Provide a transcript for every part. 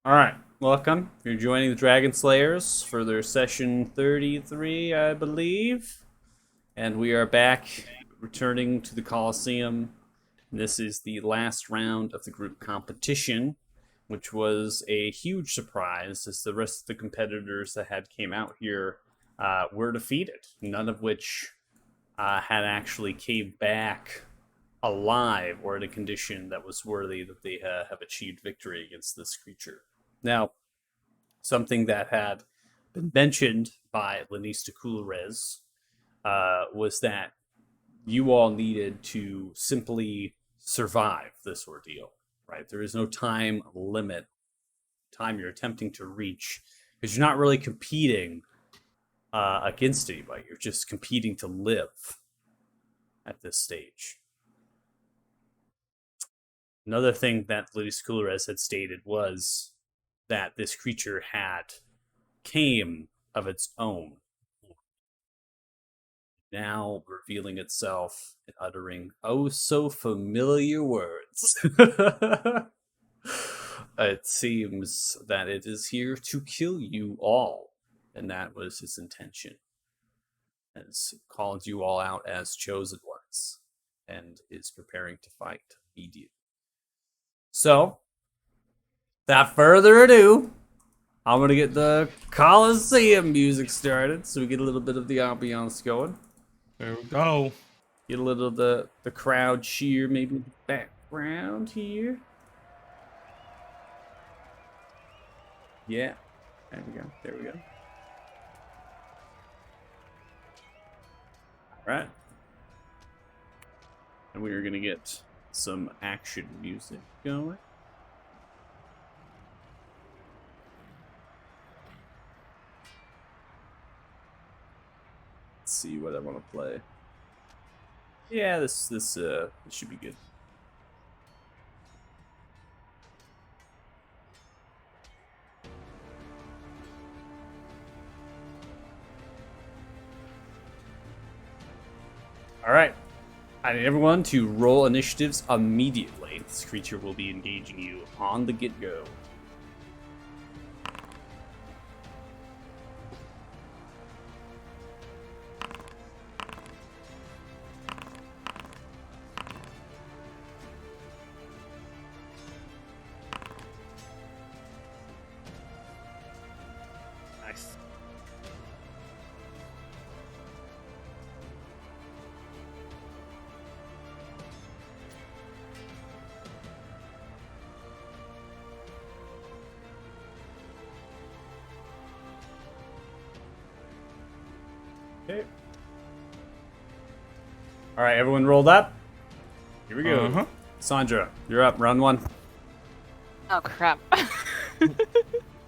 All right, welcome. You're joining the Dragon Slayers for their session 33, I believe. And we are back, returning to the Coliseum. This is the last round of the group competition, which was a huge surprise as the rest of the competitors that had came out here were defeated, none of which had actually came back alive or in a condition that was worthy that they have achieved victory against this creature. Now, something that had been mentioned by Lanista Coulres was that you all needed to simply survive this ordeal, right? There is no time limit, time you're attempting to reach, because you're not really competing against anybody. You're just competing to live at this stage. Another thing that Lanista Coulres had stated was that this creature came of its own, now revealing itself and uttering oh so familiar words. It seems that it is here to kill you all, and that was his intention, as it called you all out as chosen ones and is preparing to fight immediately. So, without further ado, I'm going to get the Coliseum music started so we get a little bit of the ambiance going. There we go. Get a little of the crowd cheer maybe in the background here. Yeah. There we go. There we go. Alright. And we are going to get some action music going. Let's see what I want to play. Yeah, this should be good. All right. I need everyone to roll initiatives immediately. This creature will be engaging you on the get-go. Nice. Okay. All right, everyone rolled up. Here we go. Uh-huh. Sandra, you're up. Round one. Oh crap.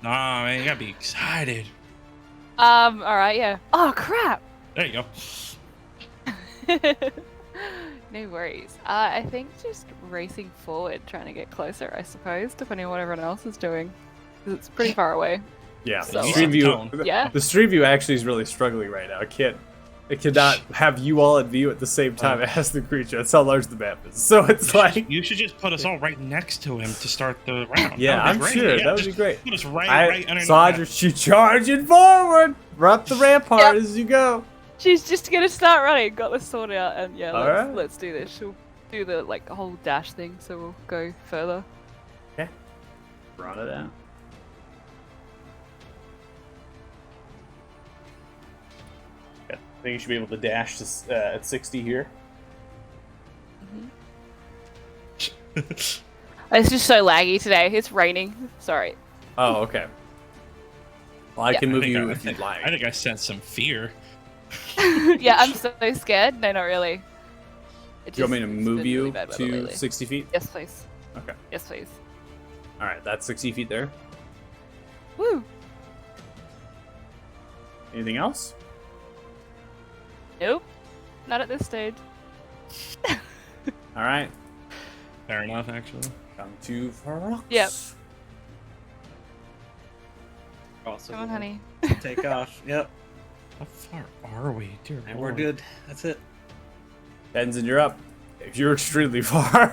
Nah, man, you gotta be excited. Alright, yeah. Oh crap! There you go. No worries. I think just racing forward, trying to get closer, I suppose, depending on what everyone else is doing. Because it's pretty far away. Yeah, So, the stream view. Yeah. The stream view actually is really struggling right now. It cannot have you all in view at the same time as the creature. That's how large the map is. So it's like You should just put us all right next to him to start the round. yeah, That I'm would be sure great. that would just be great. Put us right underneath. Sandra, she charging forward. Run up the rampart Yep. as you go. She's just gonna start running. Got this sorted out, and yeah, Alright. let's do this. She'll do the whole dash thing, so we'll go further. Okay. Run it out. Okay. I think you should be able to dash to, at 60 here. It's just so laggy today. It's raining. Sorry. Oh, okay. Well, I Yeah. can move I think you I- if you'd like. I think I sense some fear. Yeah, I'm so scared. No, not really. Do you want me to move been you really bad weather to lately. 60 feet? Yes, please. Okay. Yes, please. All right, that's 60 feet there. Woo! Anything else? Nope. Not at this stage. All right. Fair enough, actually. Come to Ferox. Yep. Awesome. Come on, honey. Take off. Yep. How far are we? Dear And Lord. we're good. That's it. Benson, you're up. You're extremely far.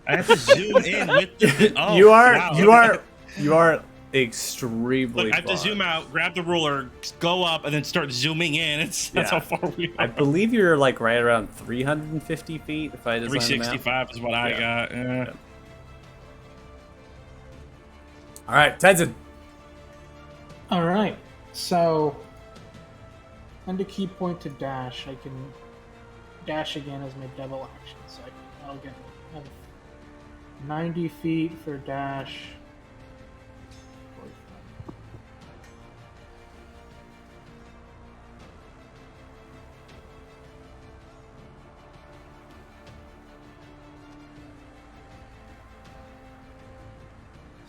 I have to zoom in with the. Oh, you are wow, you okay. are extremely Look, I have to far. zoom out, grab the ruler, go up, and then start zooming in. That's Yeah. how far we I are. believe you're like right around 350 feet. If I design the map. 365 is what I Yeah. got. Yeah. All right, Tenzin. All right, so and a key point to dash. I can dash again as my double action, so I'll get 90 feet for dash. 45.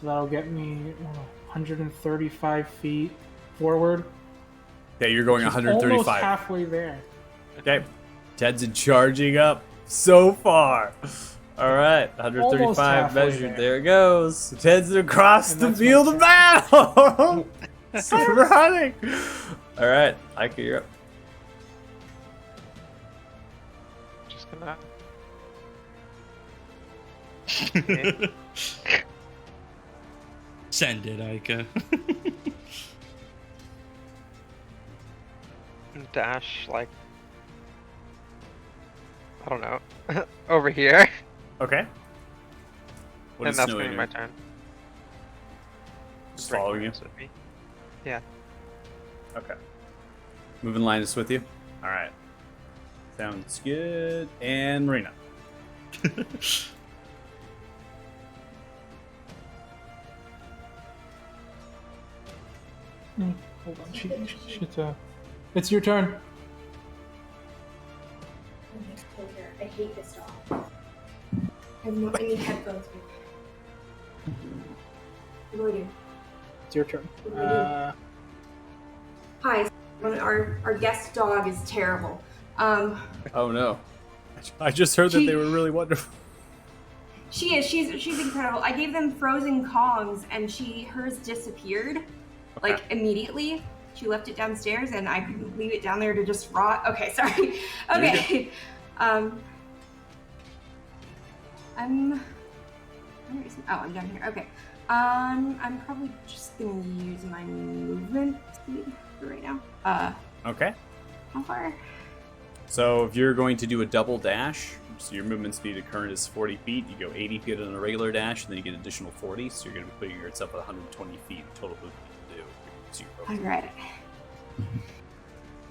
So that'll get me 135 feet forward. Yeah, you're going Which is 135. Almost halfway there. Okay. Tenzin charging up so far. All right, Almost 135 halfway measured. there. There it goes. Tenzin across And the that's my field of turn. battle. Running. All right, Ika, you're up. Just gonna. Send it, Ika. Dash, like. I don't know. Over here. Okay. What And is that's Snowy gonna be my doing? turn. Just Bring following you. Linus with me. Yeah. Okay. Moving Linus with you. All right. Sounds good. And Marina. Hold on, it's your turn. I hate this dog. I need headphones. What do I do? It's your turn. What do I do? Hi. Our guest dog is terrible. Oh no. I just heard that they were really wonderful. She is. She's incredible. I gave them frozen Kongs, and hers disappeared, like immediately. She left it downstairs, and I couldn't leave it down there to just rot. Okay, sorry. Okay. I'm down here. Okay. I'm probably just gonna use my movement speed for right now. Okay. How far? So if you're going to do a double dash, so your movement speed at current is 40 feet, you go 80 feet on a regular dash, and then you get additional 40, so you're going to be putting yourself at 120 feet total movement to do. So All right.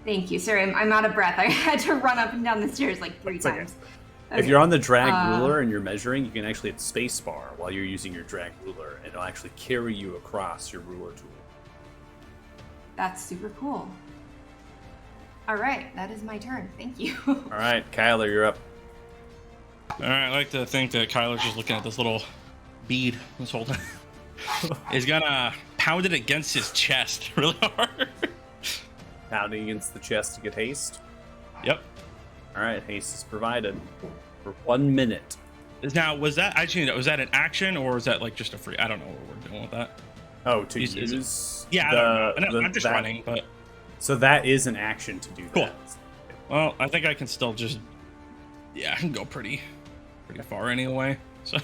Thank you. Sorry, I'm out of breath. I had to run up and down the stairs like 3 It's okay. times. If you're on the drag ruler and you're measuring, you can actually hit spacebar while you're using your drag ruler, and it'll actually carry you across your ruler tool. That's super cool. All right, that is my turn. Thank you. All right, Kyler, you're up. All right, I like to think that Kyler's just looking at this little bead this whole time. He's gonna pound it against his chest really hard. Pounding against the chest to get haste. Yep. All right, haste is provided for 1 minute. Now, was that an action or is that like just a free? I don't know what we're doing with that. Oh, to Is it- use. Yeah, I don't know. I'm just running, but So that is an action to do Cool. that. well, I think I can still just I can go pretty far anyway. So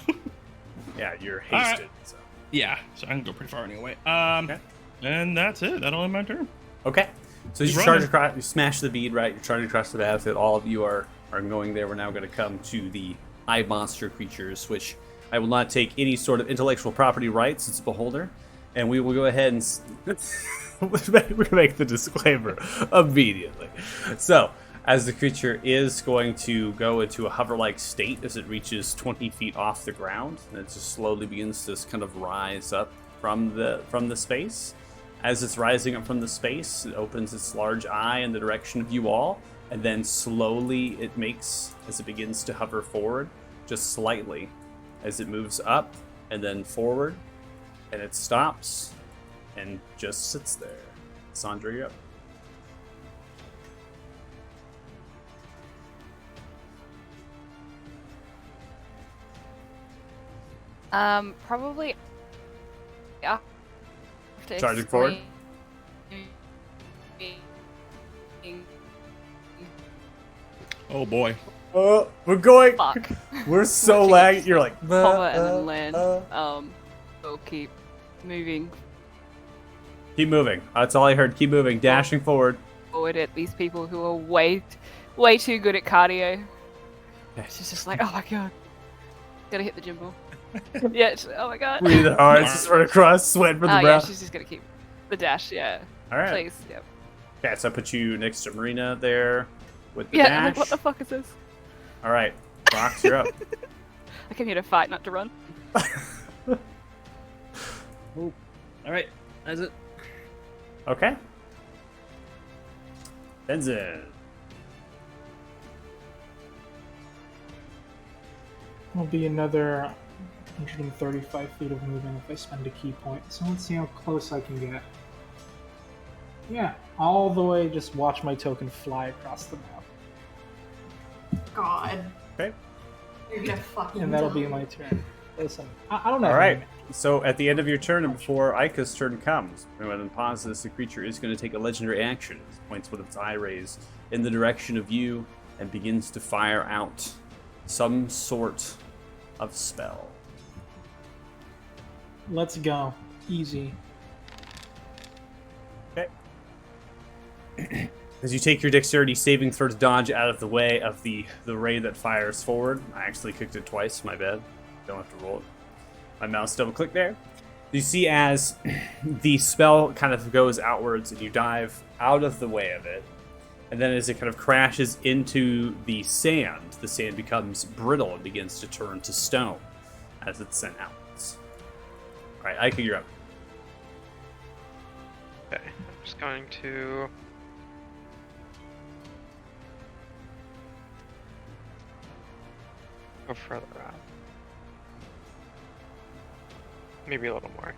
Yeah, you're All right. hasted. So. yeah, so I can go pretty far anyway. Okay. And that's it. That'll end my turn. Okay. So you He's charge running. across, you smash the bead, right? You're charging across the battlefield. All of you are going there. We're now going to come to the eye monster creatures, which I will not take any sort of intellectual property rights. It's a beholder. And we will go ahead and we make the disclaimer immediately. So, as the creature is going to go into a hover-like state as it reaches 20 feet off the ground, and it just slowly begins to kind of rise up from the space. As it's rising up from the space, it opens its large eye in the direction of you all, and then slowly it makes, as it begins to hover forward, just slightly, as it moves up and then forward, and it stops and just sits there. Sandra, you're up. Probably after Charging forward? explaining- Oh boy. Oh, we're going. Fuck. We're so Watching it lagging. just, You're like, hover and then land. We'll keep moving keep moving. That's all I heard. Keep moving, dashing forward. forward at these people who are way too good at cardio. She's just like, oh my god, gotta hit the gym ball. Yeah. Oh my god. Breathe hard. Just run across, sweat from the Oh brow. yeah, she's just gonna keep the dash. Yeah. All right. Please. Yep. Okay, so I put you next to Marina there with the Yeah. I'm dash. like, what the fuck is this? All right, Fox, you're up. I came here to fight, not to run. All right. That's it. Okay. Tenzin. Will be another 135 feet of movement if I spend a key point. So let's see how close I can get. Yeah, all the way. Just watch my token fly across the map, God. Okay. You're gonna fucking and that'll die. be my turn. Listen, I don't know. All right. So at the end of your turn and before Aika's turn comes, when it pauses, the creature is going to take a legendary action. It points with its eye rays in the direction of you and begins to fire out some sort of spell. Let's go. Easy. Okay. As you take your dexterity saving throw to dodge out of the way of the ray that fires forward. I actually clicked it twice, my bad. Don't have to roll it. My mouse double click there. You see as the spell kind of goes outwards and you dive out of the way of it. And then as it kind of crashes into the sand becomes brittle and begins to turn to stone as it's sent outwards. Alright, Aika, you're up. Okay, I'm just going to. Go further out. Maybe a little more.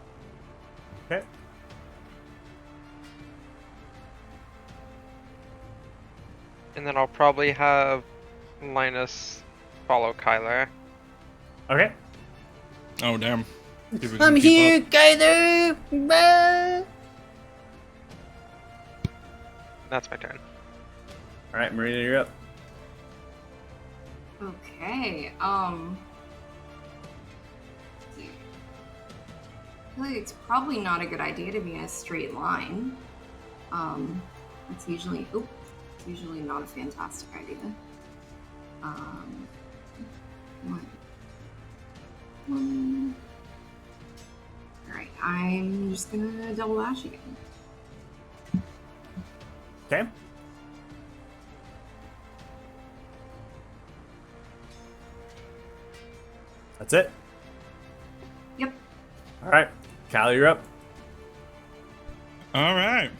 Okay. And then I'll probably have Linus follow Kyler. Okay. Oh damn. I'm here, Kyler. Bye. That's my turn. Alright, Marina, you're up. Okay. Let's see. I feel like it's probably not a good idea to be in a straight line. It's usually not a fantastic idea. One. All right, I'm just gonna double dash again. Okay. That's it? Yep. Alright. Kyle, you're up. All right.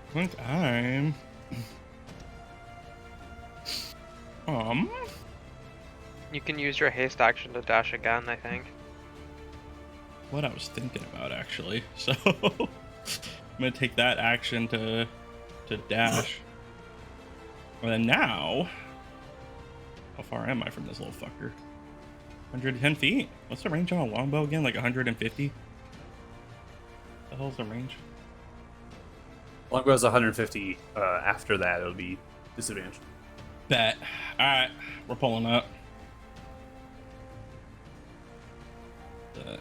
I think I'm. You can use your haste action to dash again, I think. What I was thinking about actually. So I'm gonna take that action to dash. And then now, how far am I from this little fucker? 110 feet. What's the range on a longbow again? Like 150? The hell's the range? Longbow's 150. After that, it'll be disadvantage. Bet. Alright, we're pulling up.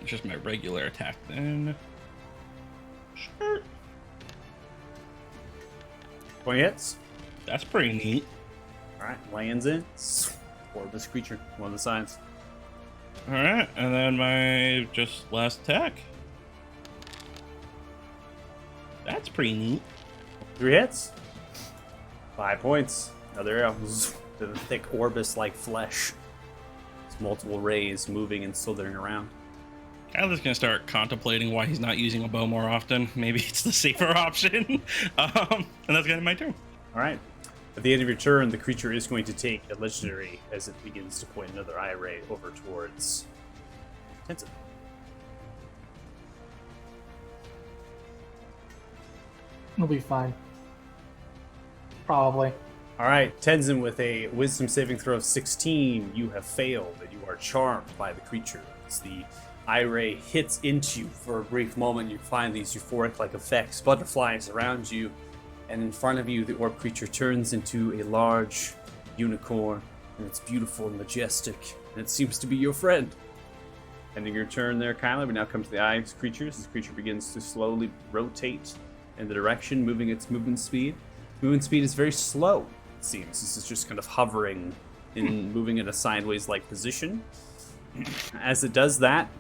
Just my regular attack then. Sure. 20 hits. That's pretty neat. Alright, lands in. Orbis creature, one of the signs. Alright, and then my just last attack. That's pretty neat. 3 hits. 5 points. Another arrow. The thick Orbis-like flesh. It's multiple rays moving and slithering around. Kyler's gonna start contemplating why he's not using a bow more often. Maybe it's the safer option. And that's gonna be my turn. Alright. At the end of your turn, the creature is going to take a legendary as it begins to point another eye ray over towards Tenzin. It'll be fine. Probably. Alright, Tenzin, with a wisdom saving throw of 16, you have failed and you are charmed by the creature. As the eye ray hits into you for a brief moment, you find these euphoric-like effects, butterflies around you, and in front of you, the orb creature turns into a large unicorn, and it's beautiful and majestic, And it seems to be your friend. Ending your turn there, Kyler. We now come to the eye of creatures. This creature begins to slowly rotate in the direction, moving its movement speed. Movement speed is very slow, it seems. This is just kind of hovering in moving in a sideways-like position. As it does that,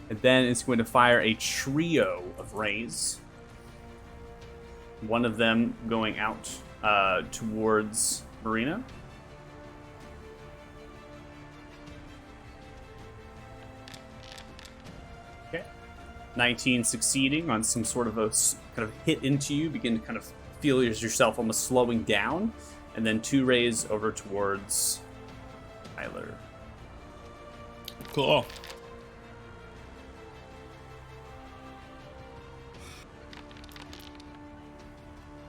and then it's going to fire a trio of rays. One of them going out towards Marina. Okay. 19 succeeding on some sort of a kind of hit into you. Begin to kind of feel yourself almost slowing down. And then 2 rays over towards Tyler. Cool.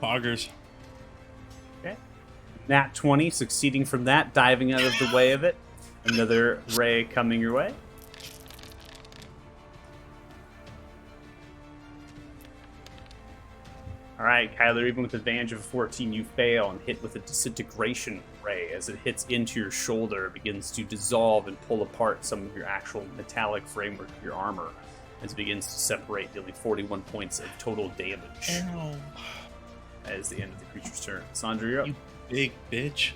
Poggers. Okay. Nat 20, succeeding from that, diving out of the way of it. Another ray coming your way. Alright, Kyler, even with advantage of 14, you fail and hit with a disintegration ray. As it hits into your shoulder, it begins to dissolve and pull apart some of your actual metallic framework of your armor as it begins to separate, dealing 41 points of total damage. Ow. That is the end of the creature's turn. Sandra, you're up. You big bitch.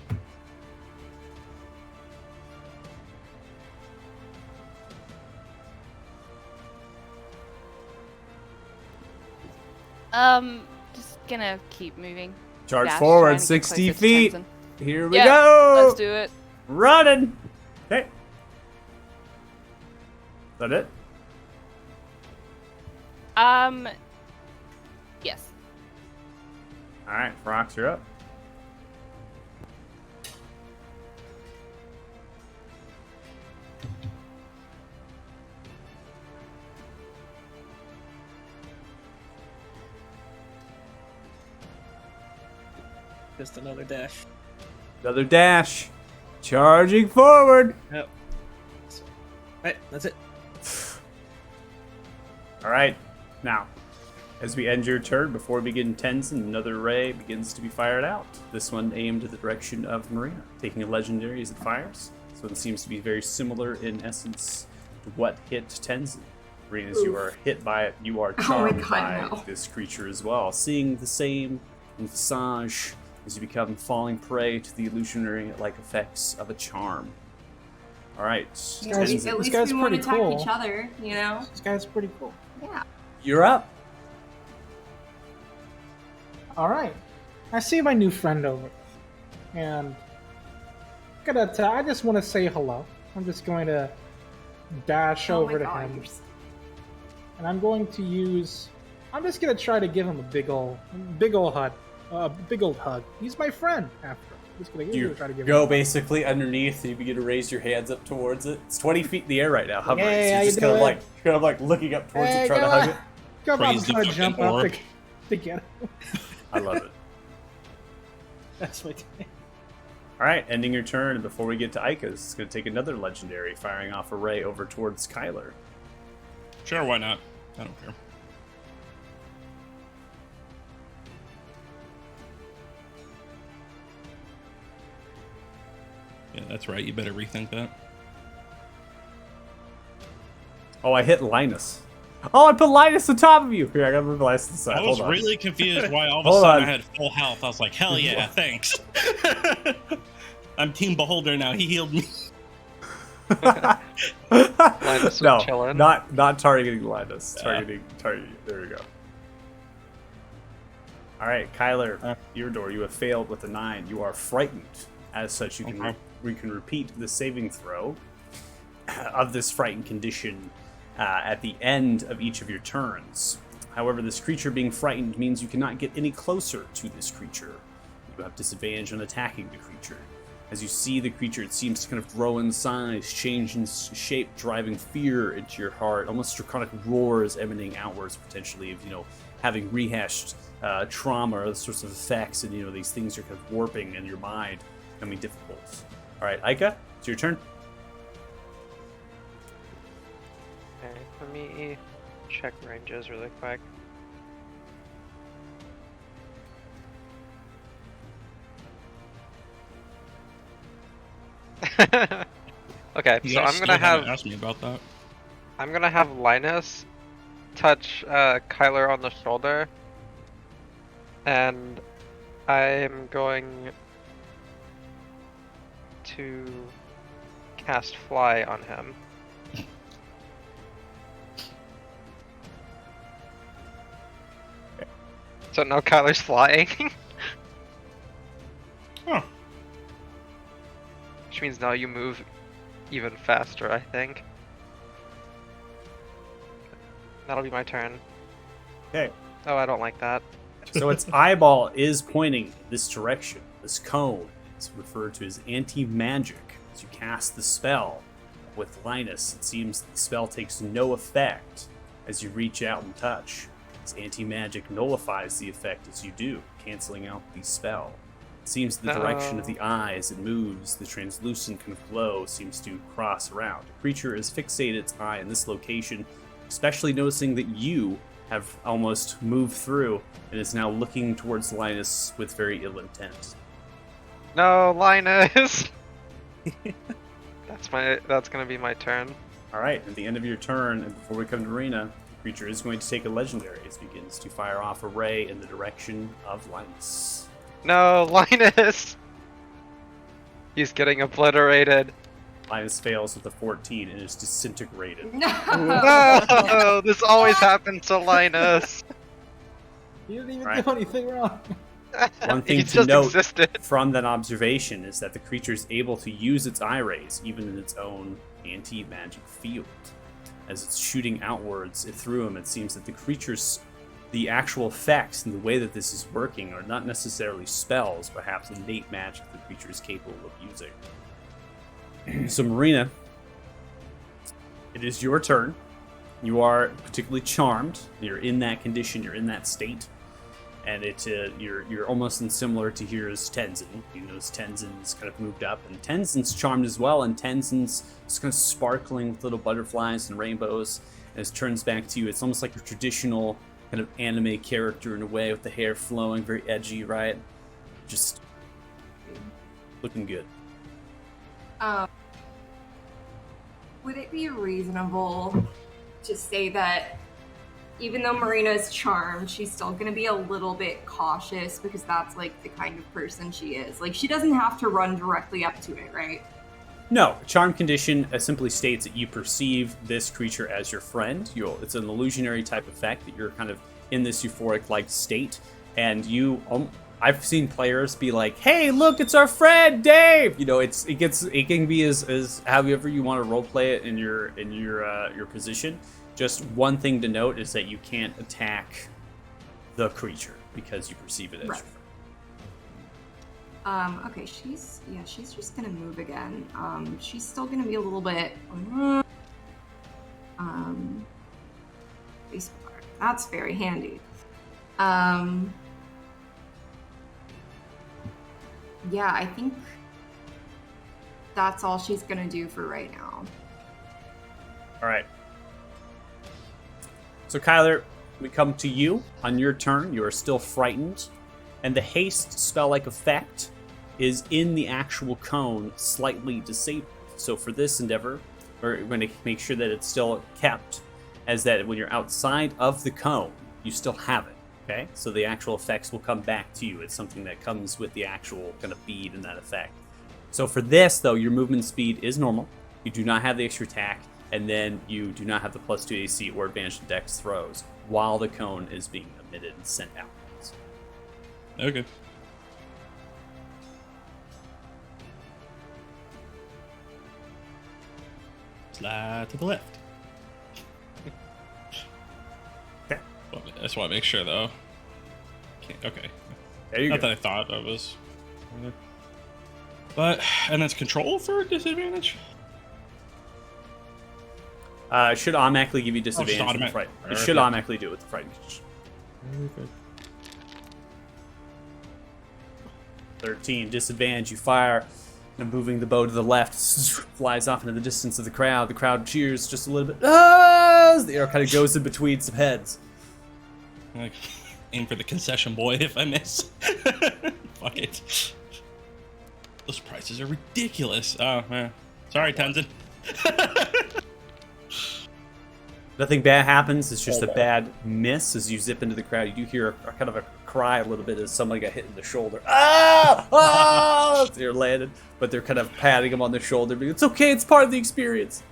Just gonna keep moving. Charge Dash, forward, trying to get 60 closer to feet. Tenzin. Here we Yeah, go. let's do it. Running. Okay. Is that it? Yes. All right, Frox, you're up. Just another dash. Another dash. Charging forward. Yep. Alright, that's it. All right. Now, as we end your turn, before we begin Tenzin, another ray begins to be fired out. This one aimed at the direction of Marina, taking a legendary as it fires. This one seems to be very similar in essence to what hit Tenzin. Marina, as you are hit by it, you are charmed by this creature as well. Seeing the same visage as you become falling prey to the illusionary-like effects of a charm. All right, At least Tenzin, This guy's we won't pretty attack cool. each other, you know? This guy's pretty cool. Yeah. you're up. All right, I see my new friend over, and I just want to say hello. I'm just going to dash Oh over my to God, him, you're and I'm going to use. I'm just going to try to give him a big old hug. He's my friend. After I'm just going You to try to give go him a hug. basically underneath, and you begin to raise your hands up towards it. It's 20 feet in the air right now, hovering. Hey, so how you're you just kind of doing? like looking up towards Hey, it, trying to come hug on. it. Come on, I'm Praise the trying to fucking jump up orb. to get him. I love it. That's what. All right, ending your turn. And before we get to Ica's, it's going to take another legendary, firing off a ray over towards Kyler. Sure, why not? I don't care. Yeah, that's right. You better rethink that. Oh, I hit Linus. Oh, I put Linus on top of you. Here, I got to move Linus to the side. I was Hold on. really confused why all of a Hold sudden on. I had full health. I was like, hell yeah, thanks. I'm Team Beholder now. He healed me. Linus no, was chilling. not targeting Linus. Yeah. Targeting. There we go. All right, Kyler, Theodore, you have failed with a 9. You are frightened. As such, you can repeat the saving throw of this frightened condition at the end of each of your turns. However, this creature being frightened means you cannot get any closer to this creature. You have disadvantage on attacking the creature. As you see the creature, it seems to kind of grow in size, change in shape, driving fear into your heart. Almost draconic roars emanating outwards, potentially, of, having rehashed trauma or those sorts of effects, and, these things are kind of warping in your mind, becoming difficult. All right, Ica, it's your turn. Okay, let me check ranges really quick. Okay, You so guys I'm still gonna haven't have asked me about that. Linus touch Kyler on the shoulder, and I'm going to cast Fly on him. So now Kyler's flying. Huh. Which means now you move even faster, I think. That'll be my turn. Okay. Oh, I don't like that. So its eyeball is pointing this direction. This cone is referred to as anti-magic. As you cast the spell with Linus, it seems the spell takes no effect as you reach out and touch. This anti-magic nullifies the effect as you do, canceling out the spell. It seems the direction of the eye as it moves, the translucent kind of glow seems to cross around. The creature has fixated its eye in this location, especially noticing that you have almost moved through and is now looking towards Linus with very ill intent. No, Linus! That's gonna be my turn. Alright, at the end of your turn, and before we come to Rena, the creature is going to take a legendary as it begins to fire off a ray in the direction of Linus. No, Linus! He's getting obliterated. Linus fails with a 14 and is disintegrated. No. No, this always happens to Linus. You didn't even Right. do anything wrong. One thing He to just note existed. from that observation is that the creature is able to use its eye rays even in its own anti-magic field. As it's shooting outwards through him, it seems that the actual effects and the way that this is working are not necessarily spells, perhaps innate magic the creature is capable of using. So Marina, it is your turn. You are particularly charmed. You're in that condition. You're in that state, and you're almost similar to here's Tenzin. You notice Tenzin's kind of moved up, and Tenzin's charmed as well. And Tenzin's just kind of sparkling with little butterflies and rainbows. As it turns back to you, it's almost like a traditional kind of anime character in a way, with the hair flowing, very edgy, right? Just looking good. Would it be reasonable to say that even though Marina is charmed, she's still going to be a little bit cautious because that's like the kind of person she is? Like, she doesn't have to run directly up to it, right? No, charm condition simply states that you perceive this creature as your friend. It's an illusionary type effect that you're kind of in this euphoric-like state, and I've seen players be like, "Hey, look, it's our friend Dave." You know, it can be as however you want to roleplay it in your position. Just one thing to note is that you can't attack the creature because you perceive it as Right. your friend. Okay, she's just gonna move again. She's still gonna be a little bit, spacebar. That's very handy. Yeah, I think that's all she's gonna do for right now. All right. So Kyler, we come to you on your turn. You are still frightened, and the haste spell-like effect is in the actual cone, slightly disabled. So for this endeavor, we're going to make sure that it's still kept, as that when you're outside of the cone, you still have it. Okay, so the actual effects will come back to you. It's something that comes with the actual kind of bead and that effect. So for this, though, your movement speed is normal. You do not have the extra attack, and then you do not have the +2 AC or advantage dex throws while the cone is being emitted and sent out. Okay. Slide to the left. Okay. Well, I just want to make sure, though. Okay. There you Not go. that I thought I was. But, and that's control for disadvantage? It should automatically give you disadvantage with the automatic. fright. It Okay. should automatically do it with the frightened condition. Okay. 13, disadvantage, you fire, and moving the bow to the left, flies off into the distance of the crowd. The crowd cheers just a little bit. Ah! As the arrow kind of goes in between some heads. Like, aim for the concession boy if I miss. Fuck it. Those prices are ridiculous. Oh, man. Sorry, Tenzin. Nothing bad happens. It's just a bad miss as you zip into the crowd. You do hear a kind of a cry a little bit as somebody got hit in the shoulder. Ah! Ah! They're landed, but they're kind of patting him on the shoulder. But it's okay. It's part of the experience.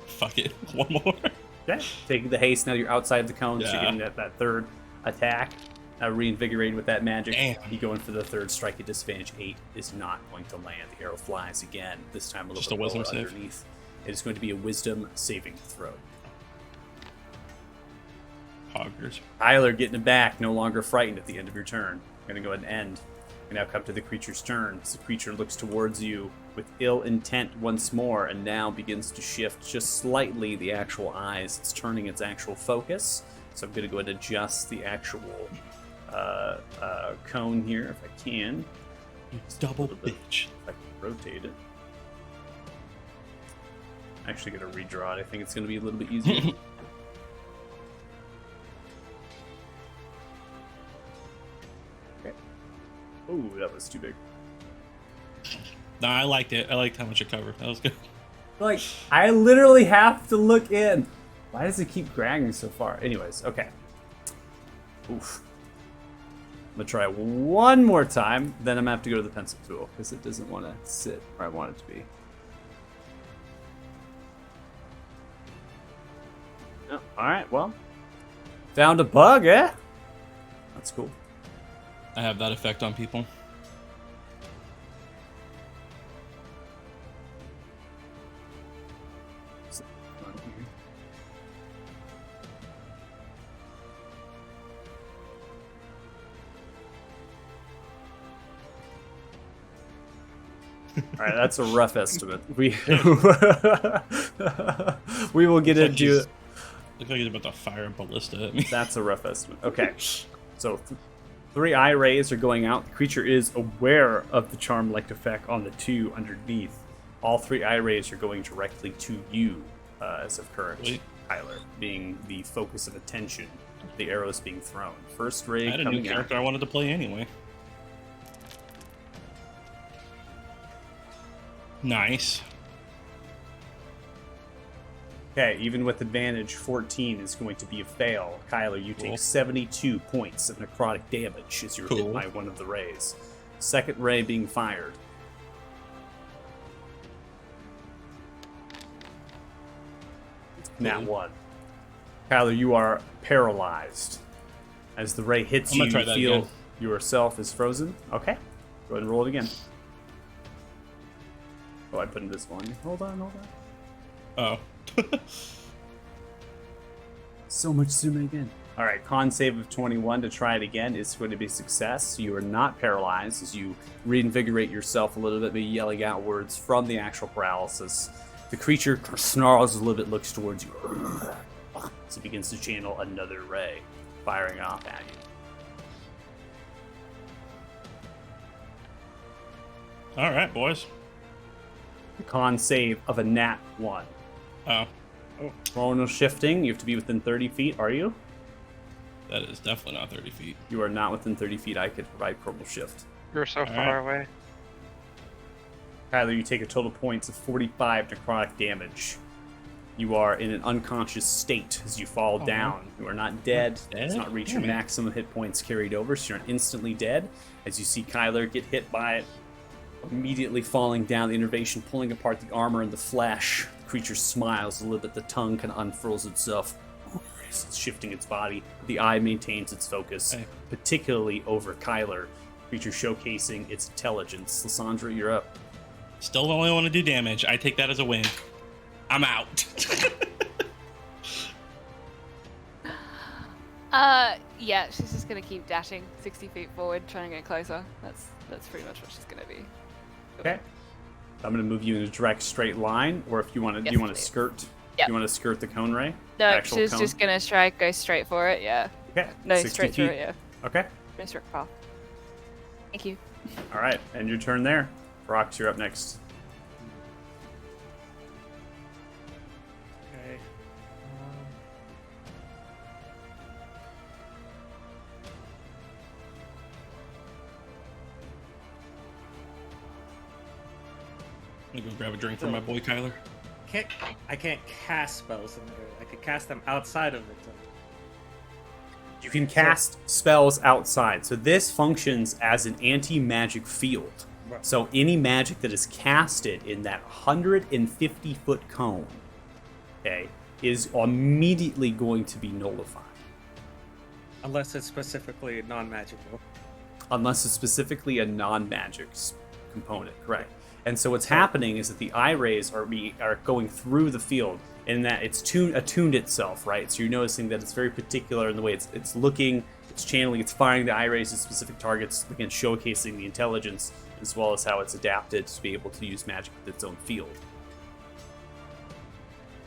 Fuck it. One more. Okay. Taking the haste. Now you're outside of the cone. So you're Yeah. getting that third attack. Reinvigorated with that magic. Damn. You go in for the third strike at disadvantage. 8 is not going to land. The arrow flies again. This time a little Just bit a wisdom lower save? underneath. It is going to be a wisdom saving throw. Hoggers. Tyler getting it back, no longer frightened at the end of your turn. I'm going to go ahead and end. We now come to the creature's turn. As the creature looks towards you with ill intent once more and now begins to shift just slightly the actual eyes. It's turning its actual focus. So I'm going to go ahead and adjust the actual cone here if I can. Double little bit. bitch. If I can rotate it. I'm actually going to redraw it. I think it's going to be a little bit easier. Oh, that was too big. No, I liked it. I liked how much it covered. That was good. Like, I literally have to look in. Why does it keep dragging so far? Anyways, okay. Oof. I'm gonna try one more time, then I'm gonna have to go to the pencil tool because it doesn't want to sit where I want it to be. Oh, alright, well. Found a bug, eh? That's cool. I have that effect on people. All right, that's a rough estimate. We we will get into it. Looks like he's about to fire a ballista at me. That's a rough estimate. Okay, so 3 eye rays are going out. The creature is aware of the charm-like effect on the 2 underneath. All 3 eye rays are going directly to you as of current, Wait. Tyler, being the focus of attention. The arrows being thrown. First ray I had a new coming out. character I wanted to play anyway. Nice. Okay, even with advantage, 14 is going to be a fail. Kyler, you take Cool. 72 points of necrotic damage as you're hit Cool. by one of the rays. Second ray being fired. Nat 1. Kyler, you are paralyzed. As the ray hits I'm you, gonna try you that feel again. yourself is frozen. Okay, go ahead and roll it again. Oh, I put invisible on you. Hold on. Oh. So much zooming again. All right, con save of 21 to try it again is going to be a success. You are not paralyzed as you reinvigorate yourself a little bit by yelling out words from the actual paralysis. The creature snarls a little bit, looks towards you. As it begins to channel another ray, firing off at you. All right, boys. Con save of a nat 1. Oh, Chronal shifting, you have to be within 30 feet, are you? that is definitely not 30 feet. You are not within 30 feet. I could provide chronal shift. You're so All far away. Kyler, you take a total points of 45 necrotic damage. You are in an unconscious state as you fall down. You are not dead. It's not reached your Damn it. maximum hit points carried over, so you're not instantly dead. As you see Kyler get hit by it, immediately falling down, the innervation pulling apart the armor and the flesh. The creature smiles a little bit. The tongue kind of unfurls itself, it's shifting its body. The eye maintains its focus, Hey. particularly over Kyler. Creature showcasing its intelligence. Lysandra, you're up. Still only want to do damage. I take that as a win. I'm out. Yeah, she's just gonna keep dashing 60 feet forward, trying to get closer. That's pretty much what she's gonna be. Okay. I'm going to move you in a direct straight line, or if you want to, do Yes, you want to please. skirt? Yep. You want to skirt the cone ray? No, Actual she's cone? just gonna go straight for it. Yeah. Okay. No, 60 straight through feet. it. Yeah. Okay. No straight path. Thank you. All right. And your turn there. Brox, you're up next. Okay. I'm gonna go grab a drink for my boy Kyler. I can't cast spells in there. I could cast them outside of it. You can cast spells outside. So this functions as an anti-magic field. Right. So any magic that is casted in that 150-foot cone, okay, is immediately going to be nullified. Unless it's specifically non-magical. Unless it's specifically a non-magic component, correct. And so what's happening is that the eye rays are going through the field, in that it's attuned itself, right? So you're noticing that it's very particular in the way it's looking, it's channeling, it's firing the eye rays at specific targets, again, showcasing the intelligence, as well as how it's adapted to be able to use magic with its own field.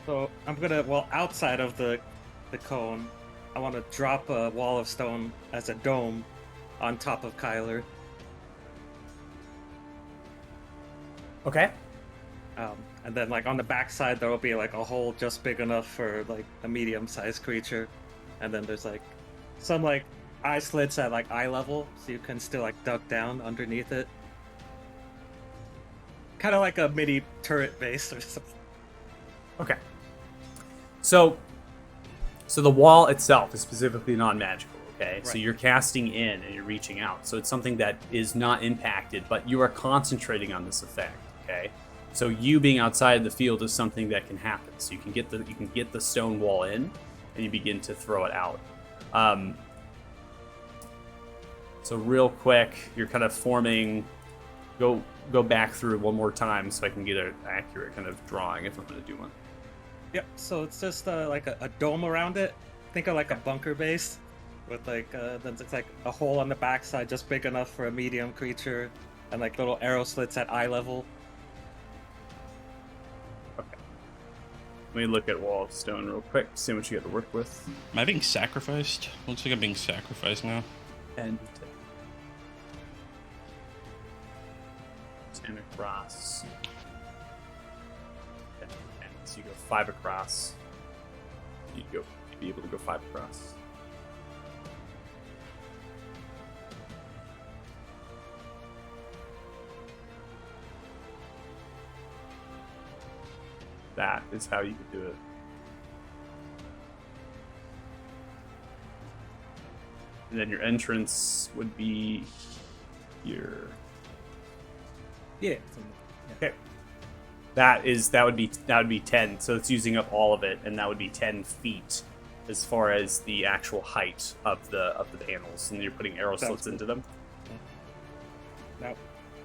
So I'm gonna, outside of the cone, I want to drop a wall of stone as a dome on top of Kyler. Okay. And then, like, on the backside, there will be, like, a hole just big enough for, like, a medium-sized creature. And then there's, like, some, like, eye slits at, like, eye level, so you can still, like, duck down underneath it. Kind of like a mini turret base or something. Okay. So the wall itself is specifically non-magical, okay? Right. So you're casting in and you're reaching out. So it's something that is not impacted, but you are concentrating on this effect, okay? So you being outside the field is something that can happen. So you can get the stone wall in, and you begin to throw it out. So real quick, you're kind of forming. Go back through one more time so I can get an accurate kind of drawing if I'm going to do one. Yep. So it's just like a dome around it. Think of like a bunker base with like then it's like a hole on the backside just big enough for a medium creature, and like little arrow slits at eye level. Let me look at wall of stone real quick, see what you got to work with. Am I being sacrificed? Looks like I'm being sacrificed now. And 10 across. 10. So you go 5 across. You'd be able to go 5 across. That is how you could do it. And then your entrance would be here. Yeah. Okay. That would be 10. So it's using up all of it, and that would be 10 feet as far as the actual height of the panels. And you're putting arrow slits into them. Now,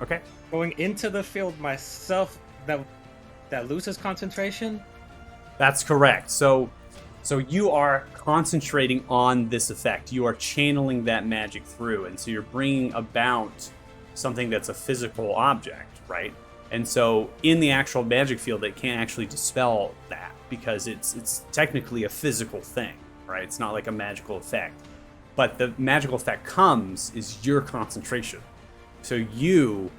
Okay. going into the field myself, that loses concentration. That's correct. So you are concentrating on this effect. You are channeling that magic through, and so you're bringing about something that's a physical object, right? And so in the actual magic field, it can't actually dispel that because it's technically a physical thing, right? It's not like a magical effect. But the magical effect is your concentration. So you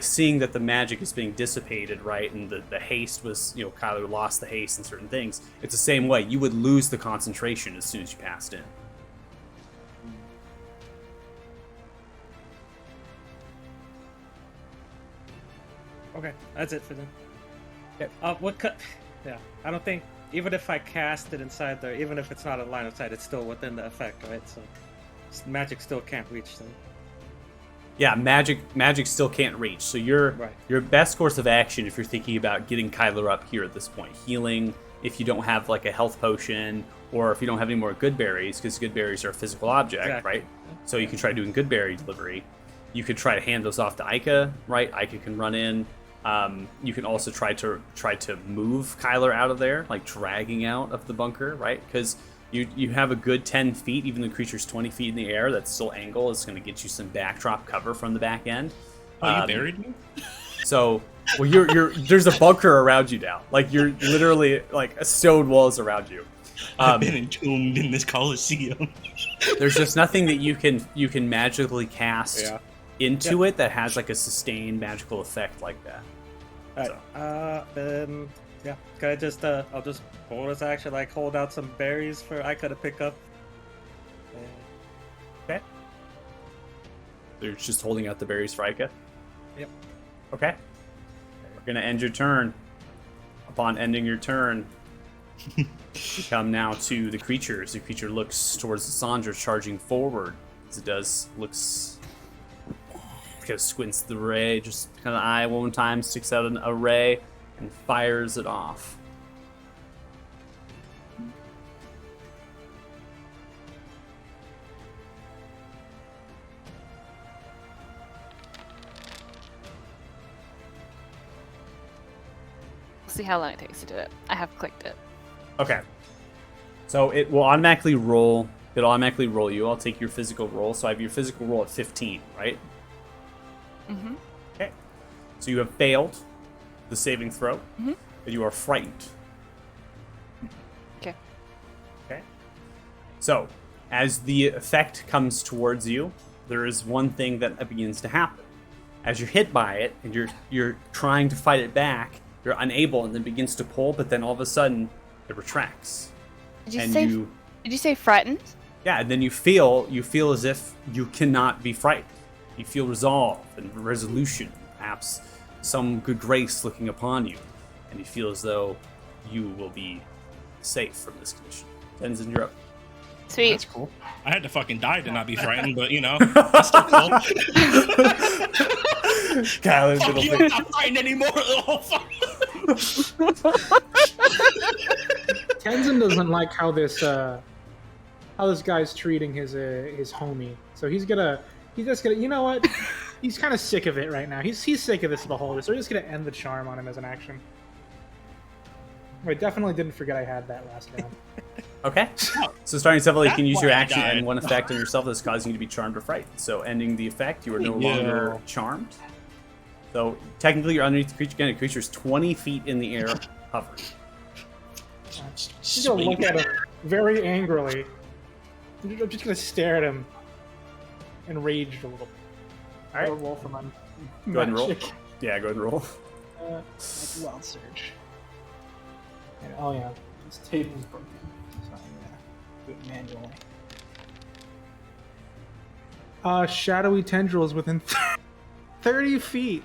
seeing that the magic is being dissipated, right, and the haste was, Kyler lost the haste in certain things. It's the same way. You would lose the concentration as soon as you passed in. Okay, that's it for them. Okay. Yeah, I don't think, even if I cast it inside there, even if it's not a line of sight, it's still within the effect, right? So magic still can't reach them. Yeah, magic still can't reach. So your best course of action, if you're thinking about getting Kyler up here at this point, healing, if you don't have like a health potion, or if you don't have any more good berries, because good berries are a physical object, right? So you can try doing good berry delivery. You could try to hand those off to Ica, right? Ica can run in. You can also try to move Kyler out of there, like dragging out of the bunker, right? Because you have a good 10 feet, even the creature's 20 feet in the air, that's still angle. It's going to get you some backdrop cover from the back end. Oh, you buried me? So, well, you're there's a bunker around you now. Like, you're literally, like, a stone wall is around you. I've been entombed in this Coliseum. There's just nothing that you can magically cast into it that has, like, a sustained magical effect like that. Alright, then, can I just, I'll just bonus action, like, hold out some berries for Ica to pick up. Okay. They're just holding out the berries for Ica? Yep. Okay. We're gonna end your turn. Upon ending your turn, we come now to the creatures. The creature looks towards the Sandra, charging forward. As it does, looks, kind of squints the ray, just kind of eye one time, sticks out a ray, and fires it off. See how long it takes to do it. I have clicked it. Okay. So it will automatically roll. It'll automatically roll you. I'll take your physical roll. So I have your physical roll at 15, right? Mm-hmm. Okay. So you have failed the saving throw, Mm-hmm. but you are frightened. Okay. Okay. So as the effect comes towards you, there is one thing that begins to happen. As you're hit by it and you're trying to fight it back, you're unable, and then begins to pull, but then all of a sudden it retracts. Did you and say? you Did you say frightened? Yeah, and then you feel as if you cannot be frightened. You feel resolve and resolution, perhaps some good grace looking upon you, and you feel as though you will be safe from this condition. Tenzin, you're up. Sweet. That's cool. I had to fucking die to not be frightened, but you know, that's still cool. Kylan's Fuck gonna you, I'm think- not frightened anymore. Oh, fuck. Tenzin doesn't like how this guy's treating his homie. So he's just gonna, you know what? He's kind of sick of it right now. He's sick of this beholder. So we're just gonna end the charm on him as an action. I definitely didn't forget I had that last round. Okay. So starting separately, you can use That's your why I action died. and one effect on yourself that's causing you to be charmed or frightened. So ending the effect, you are no longer charmed. So technically, you're underneath the creature. Again, the creature's 20 feet in the air, hovering. She's gonna look at him very angrily. I'm just gonna stare at him, enraged a little. All right. I'll roll for my Go ahead and roll. magic. Yeah, go ahead and roll. Like wild surge. And, oh yeah, this table's broken, so I'm gonna do it manually. Shadowy tendrils within 30 feet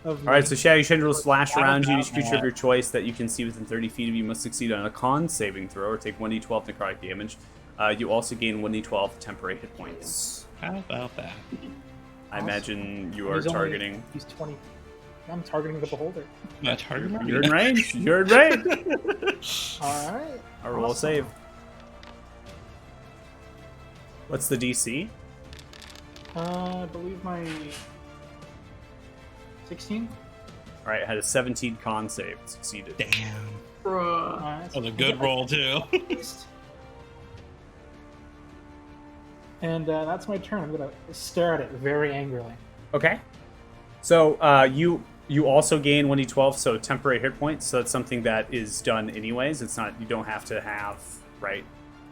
of me. All right, so shadowy tendrils flash around you. Each creature of your choice that you can see within 30 feet of you must succeed on a con saving throw or take 1d12 necrotic damage. You also gain 1d12 temporary hit points. How about that? I imagine you are He's only- targeting. He's 20. I'm targeting the beholder. Not target You're in range. You're in range. All right. I'll roll a save. What's the DC? I believe my 16. All right, I had a 17 con save. Succeeded. Damn. Alright, That was a good roll, too. And that's my turn. I'm gonna stare at it very angrily. Okay. So you also gain 1d12, so temporary hit points. So that's something that is done anyways. It's not, you don't have to have, right,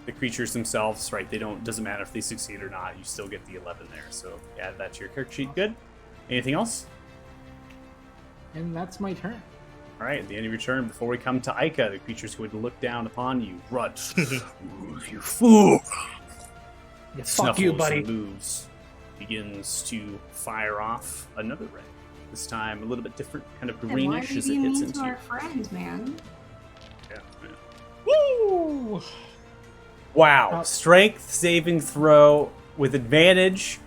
the creatures themselves, right? Doesn't matter if they succeed or not. You still get the 11 there. So add that to your character sheet. Good. Anything else? And that's my turn. All right, at the end of your turn, before we come to Ica, the creature's going to look down upon you. Grunt. You fool! Yeah, fuck Snuffles you, buddy. and moves. Begins to fire off another ray. This time a little bit different, kind of Then why greenish are you as it being hits mean into to you. our friend, man? Woo! Wow. Strength saving throw with advantage.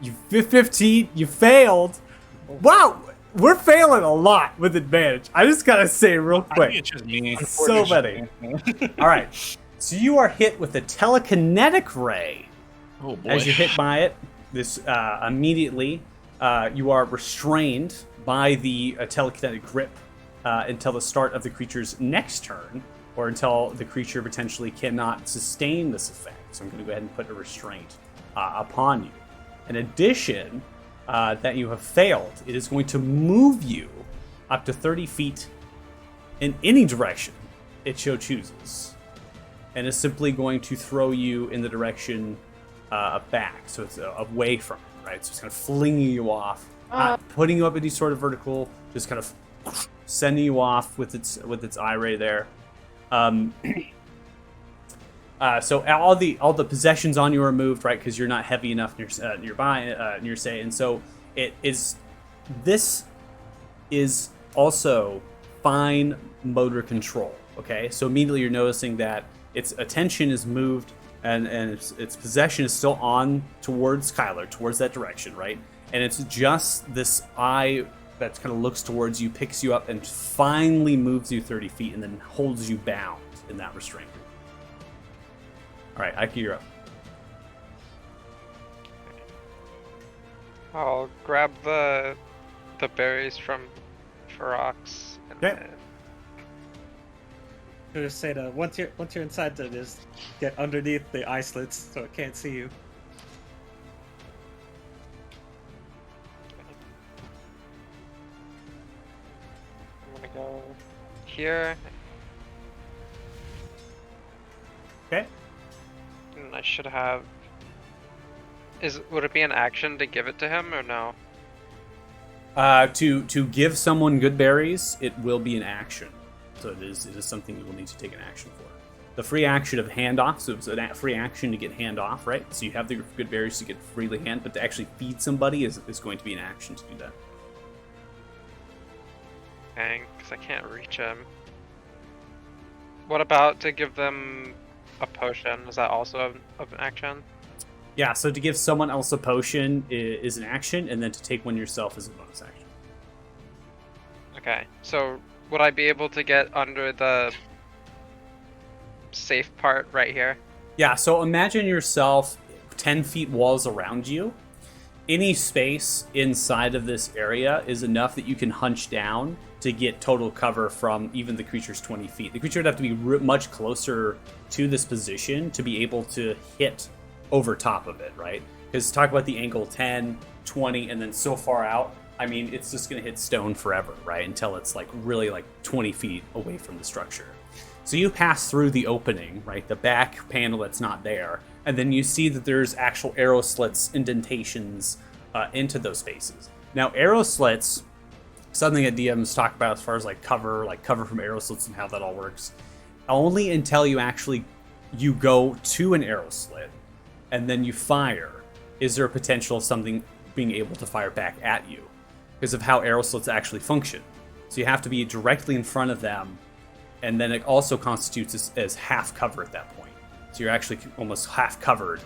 You 15. You failed. Wow. We're failing a lot with advantage. I just gotta say real I quick. think it's just me. So many. All right. So you are hit with a telekinetic ray. Oh, boy. As you're hit by it, this immediately you are restrained by the telekinetic grip until the start of the creature's next turn, or until the creature potentially cannot sustain this effect. So I'm going to go ahead and put a restraint upon you. In addition, that you have failed, it is going to move you up to 30 feet in any direction it so chooses, and is simply going to throw you in the direction back, so it's away from it, right? So it's kind of flinging you off, not putting you up any sort of vertical, just kind of sending you off with its eye ray there. So all the possessions on you are moved, right? Because you're not heavy enough nearby, say, and so this is also fine motor control. Okay, so immediately you're noticing that its attention is moved and its possession is still on towards Kyler, towards that direction, right? And it's just this eye that kind of looks towards you, picks you up, and finally moves you 30 feet and then holds you bound in that restraint. All right, Ike, you're up. I'll grab the berries from Ferox. Okay. I just say to once you're inside, to just get underneath the eye slits so it can't see you. I'm gonna go here, Okay. and I should have. Would it be an action to give it to him or no? To give someone good berries, it will be an action. So it is something you will need to take an action for. The free action of handoff, so it's a free action to get handoff, right? So you have the good berries to get freely hand, but to actually feed somebody is going to be an action to do that. Dang, because I can't reach him. What about to give them a potion? Is that also an action? Yeah, so to give someone else a potion is an action, and then to take one yourself is a bonus action. Okay, so would I be able to get under the safe part right here? Yeah, so imagine yourself 10 feet walls around you. Any space inside of this area is enough that you can hunch down to get total cover from even the creature's 20 feet. The creature would have to be much closer to this position to be able to hit over top of it, right? Because talk about the angle 10, 20, and then so far out, I mean, it's just going to hit stone forever, right? Until it's like really like 20 feet away from the structure. So you pass through the opening, right? The back panel that's not there. And then you see that there's actual arrow slits, indentations into those spaces. Now, arrow slits, something that DMs talk about as far as like cover from arrow slits and how that all works. Only until you go to an arrow slit and then you fire, is there a potential of something being able to fire back at you because of how arrow slits actually function. So you have to be directly in front of them, and then it also constitutes as half cover at that point. So you're actually almost half covered,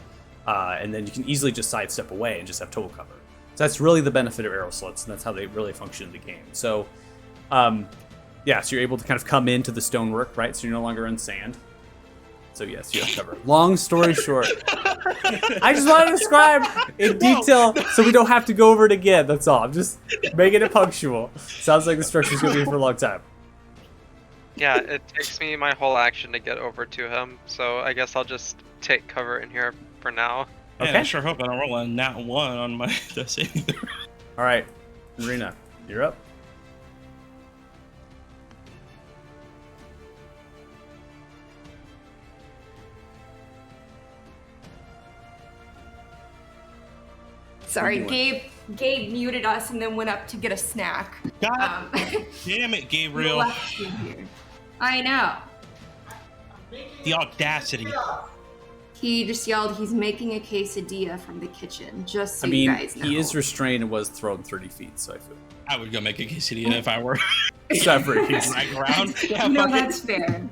and then you can easily just sidestep away and just have total cover. So that's really the benefit of arrow slits, and that's how they really function in the game. So, so you're able to kind of come into the stonework, right? So you're no longer in sand. So yes, you have cover. Long story short, I just want to describe in detail so we don't have to go over it again. That's all. I'm just making it punctual. Sounds like the structure's going to be here for a long time. Yeah, it takes me my whole action to get over to him, so I guess I'll just take cover in here for now. Man, Okay. I sure hope I don't roll a nat 1 on my saving throw. All right, Marina, you're up. Sorry, What are you Gabe muted us and then went up to get a snack. God damn it, Gabriel. left you here. I know. The audacity. He just yelled, he's making a quesadilla from the kitchen, just so I mean, you guys know. he is restrained and was thrown 30 feet, so I feel I would go make a quesadilla if I were separate. right around. Yeah, No, fuck it. that's fair.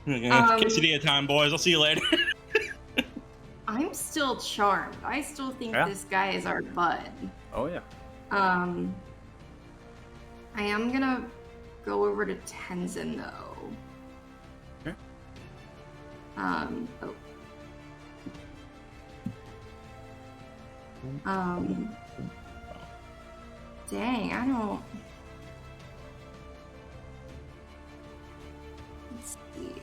Quesadilla time, boys. I'll see you later. I'm still charmed. I still think Yeah. this guy is our bud. Oh yeah. I am gonna go over to Tenzin though. Okay. Oh. Dang, I don't. Let's see.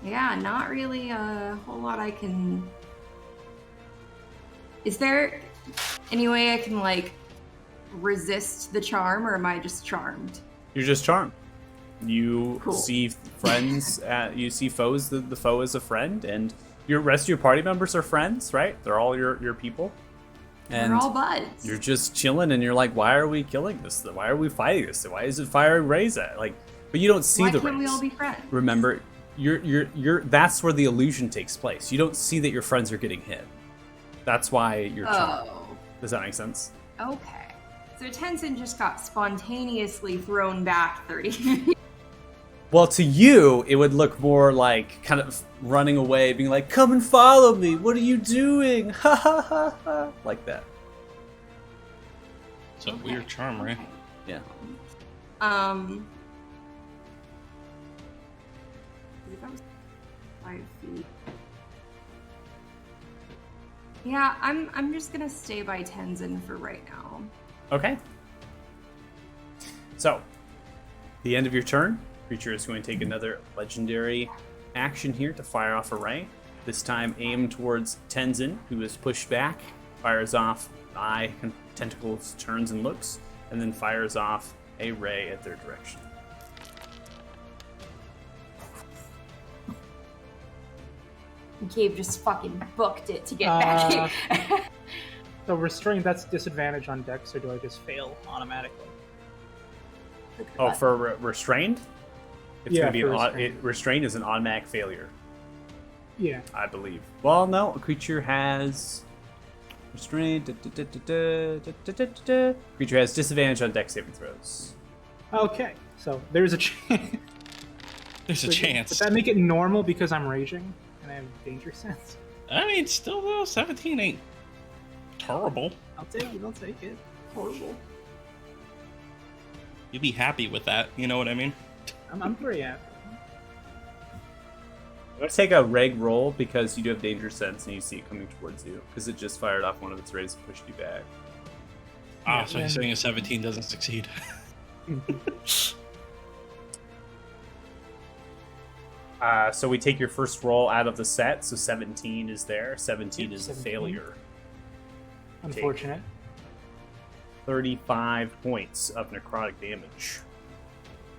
Yeah, not really a whole lot I can. Is there any way I can like resist the charm, or am I just charmed? You're just charmed. You Cool. see friends, you see foes. The foe is a friend, and your rest of your party members are friends, right? They're all your people. And We're all buds. you're just chilling, and you're like, why are we killing this? Why are we fighting this? Why is it fire raise at? Like, but you don't see Why the can't we raise. all be friends? Remember, you're that's where the illusion takes place. You don't see that your friends are getting hit. That's why you're charmed. Oh, Does that make sense? okay. So Tenzin just got spontaneously thrown back 30 feet. Well, to you, it would look more like kind of running away, being like, "Come and follow me. What are you doing?" Ha ha ha ha, like that. It's a weird charm, right? Yeah. That was 5 feet. Yeah, I'm just gonna stay by Tenzin for right now. Okay. So, the end of your turn, creature is going to take another legendary action here to fire off a ray. This time aimed towards Tenzin, who is pushed back, fires off eye, tentacles, turns and looks, and then fires off a ray at their direction. Gabe just fucking booked it to get back here. So restrained, that's disadvantage on dex, or do I just fail automatically? Oh, for restrained? It's Yeah, going to be for restrained. Restrained is an automatic failure, Yeah. I believe. Well, no, a creature has restrained. Creature has disadvantage on dex saving throws. Okay, so there's a chance. There's a chance. Does that make it normal because I'm raging and I have danger sense? I mean, still though, 17 ain't terrible. I'll take it. Horrible. You'd be happy with that, you know what I mean? I'm pretty happy. Let's take a reg roll because you do have danger sense and you see it coming towards you because it just fired off one of its rays and pushed you back. Ah, so he's saying a 17 doesn't succeed. So we take your first roll out of the set, so 17 is there. 17 Yep, is a 17. failure. Unfortunate. 35 points of necrotic damage.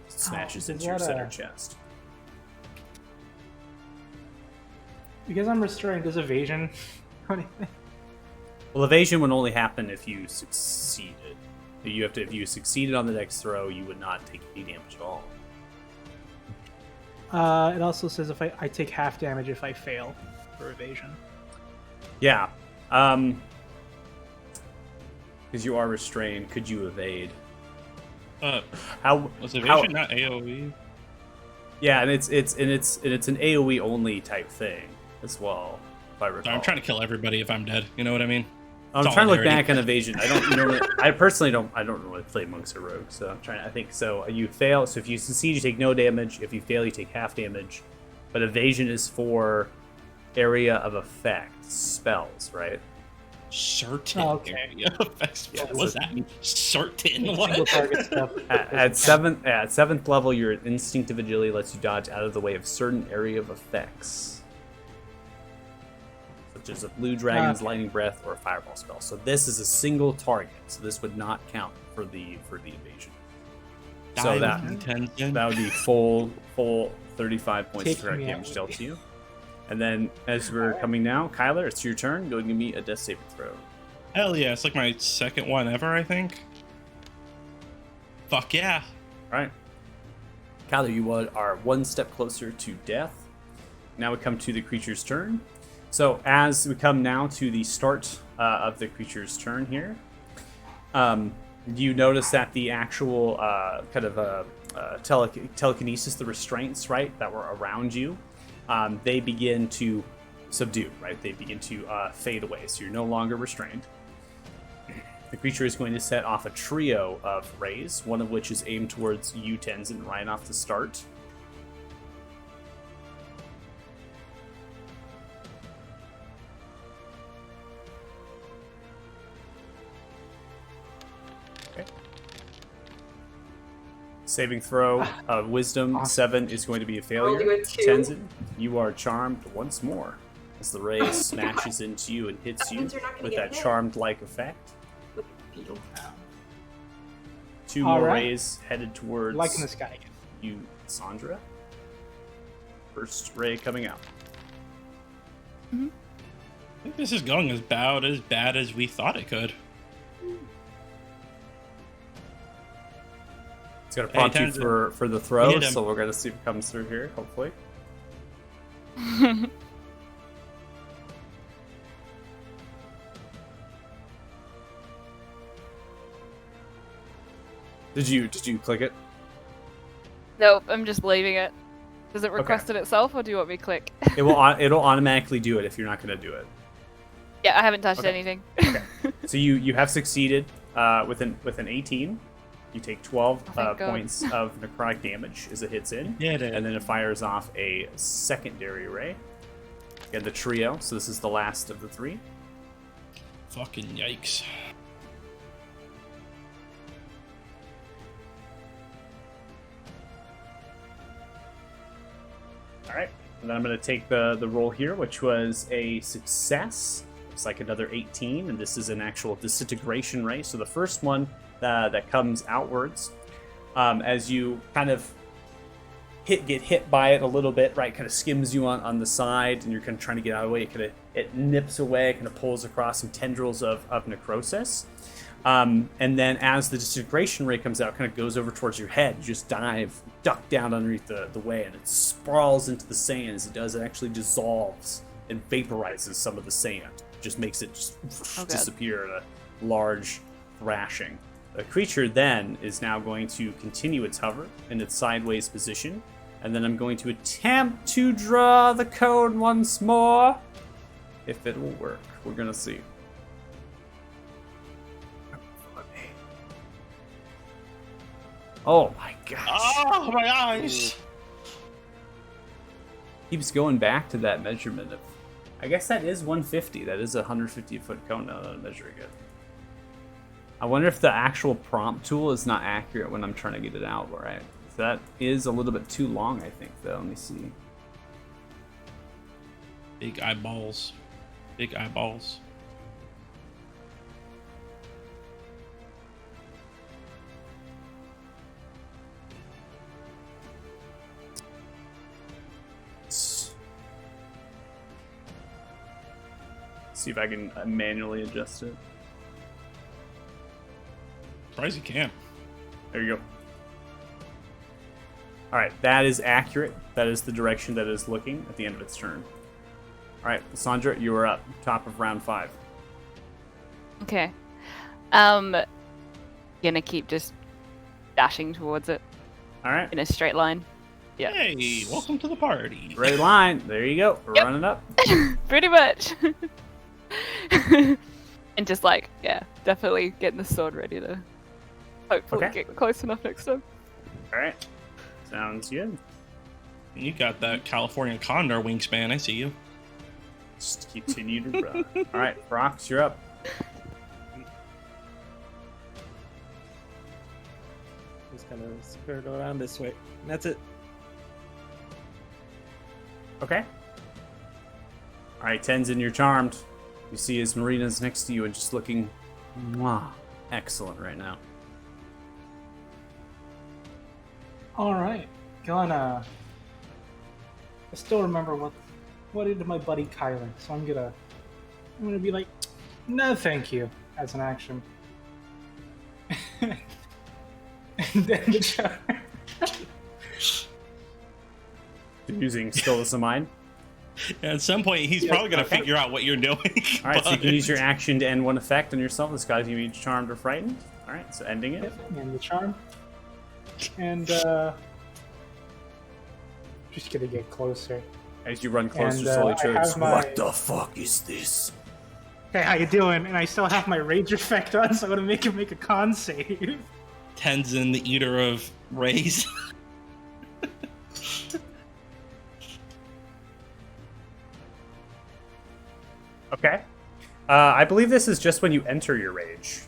Smashes is into your that center a- chest. Because I'm restrained, does evasion or anything? Well, evasion would only happen if you succeeded. If you succeeded on the next throw, you would not take any damage at all. It also says if I take half damage if I fail for evasion. Yeah. Because you are restrained, could you evade? How Was evasion how, not AoE? Yeah, and it's an AoE only type thing as well, if I recall. I'm trying to kill everybody if I'm dead. You know what I mean? I'm trying to look Solidarity. back on evasion. I don't normally. I personally don't. I don't really play monks or rogues, so I'm trying. I think so. You fail. So if you succeed, you take no damage. If you fail, you take half damage. But evasion is for area of effect spells, right? Certain Okay. area effects. Yeah, What was that? Certain Single what? target stuff. At seventh level, your instinctive agility lets you dodge out of the way of certain area of effects, such as a blue dragon's lightning breath or a fireball spell. So this is a single target, so this would not count for the evasion. So that would be full 35 points Take of me damage out. dealt to you. And then as we're coming now, Kyler, it's your turn. Go and give me a death saving throw. Hell yeah, it's like my second one ever, I think. Fuck yeah. All right. Kyler, you are one step closer to death. Now we come to the creature's turn. So as we come now to the start of the creature's turn here, you notice that the actual telekinesis, the restraints, right, that were around you, they begin to subdue, right? They begin to fade away, so you're no longer restrained. The creature is going to set off a trio of rays, one of which is aimed towards you, Tenzin, right off the start. Okay. Saving throw of Wisdom 7 is going to be a failure. Only with 2. Tenzin, you are charmed once more as the ray smashes into you and hits That you means you're not gonna with get that hit. charmed-like effect. Beetle. 2 All more right. rays headed towards Liking this guy again. you, Sandra. First ray coming out. I think this is going about as bad as we thought it could. It's going to prompt you Tenzin. for the throw, Hit him. so we're going to see if it comes through here, hopefully. Did you click it? Nope, I'm just leaving it. Does it request it itself, or do you want me to click? It'll automatically do it if you're not going to do it. Yeah, I haven't touched Okay. anything. Okay. So you have succeeded with an 18. You take 12 thank God. points of necrotic damage as it hits in. Yeah, it is. And then it fires off a secondary ray. Again, the trio. So this is the last of the 3. Fucking yikes. All right. And then I'm going to take the roll here, which was a success. Looks like another 18, and this is an actual disintegration ray. So the first one that comes outwards, as you kind of get hit by it a little bit, right? Kind of skims you on the side, and you're kind of trying to get out of the way. It nips away, kind of pulls across some tendrils of necrosis. And then as the disintegration ray comes out, kind of goes over towards your head. You just duck down underneath the way, and it sprawls into the sand. As it does, it actually dissolves and vaporizes some of the sand. Just makes it just disappear in a large thrashing. The creature then is now going to continue its hover in its sideways position, and then I'm going to attempt to draw the code once more. If it will work, we're gonna see. Oh my gosh. Oh, my eyes! Keeps going back to that measurement of... I guess that is 150. That is a 150-foot cone now that I'm measuring it. I wonder if the actual prompt tool is not accurate when I'm trying to get it out, right? That is a little bit too long, I think, though. Let me see. Big eyeballs. Big eyeballs. See if I can manually adjust it. Surprised you can. There you go. Alright, that is accurate. That is the direction that it is looking at the end of its turn. Alright, Sandra, you are up. Top of round 5. Okay. Gonna keep just dashing towards it Alright, in a straight line. Yeah. Hey, welcome to the party. straight line. There you go. Yep. Running up. Pretty much. And just like, yeah, definitely getting the sword ready to hopefully Okay. get close enough next time. Alright. Sounds good. You got that California Condor wingspan. I see you. Just continue to run. Alright, Brox, you're up. Just gonna skirt around this way. That's it. Okay. Alright, Tenzin, you're charmed. You see as Marina's next to you and just looking excellent right now. Alright. Gonna... I still remember what did my buddy Kyler, so I'm gonna be like, no thank you, as an action. And then the charm. Using Stillness of Mind. At some point, he's probably going to okay. figure out what you're doing. Alright, so you but- can use your action to end one effect on yourself. This guy's gonna be charmed or frightened. Alright, so ending it. And the charm. And just gonna get closer. As you run closer, And, slowly I turns. have my- What the fuck is this? Hey, how you doing? And I still have my rage effect on, so I'm gonna make him make a con save. Tenzin, the eater of rays. Okay. I believe this is just when you enter your rage.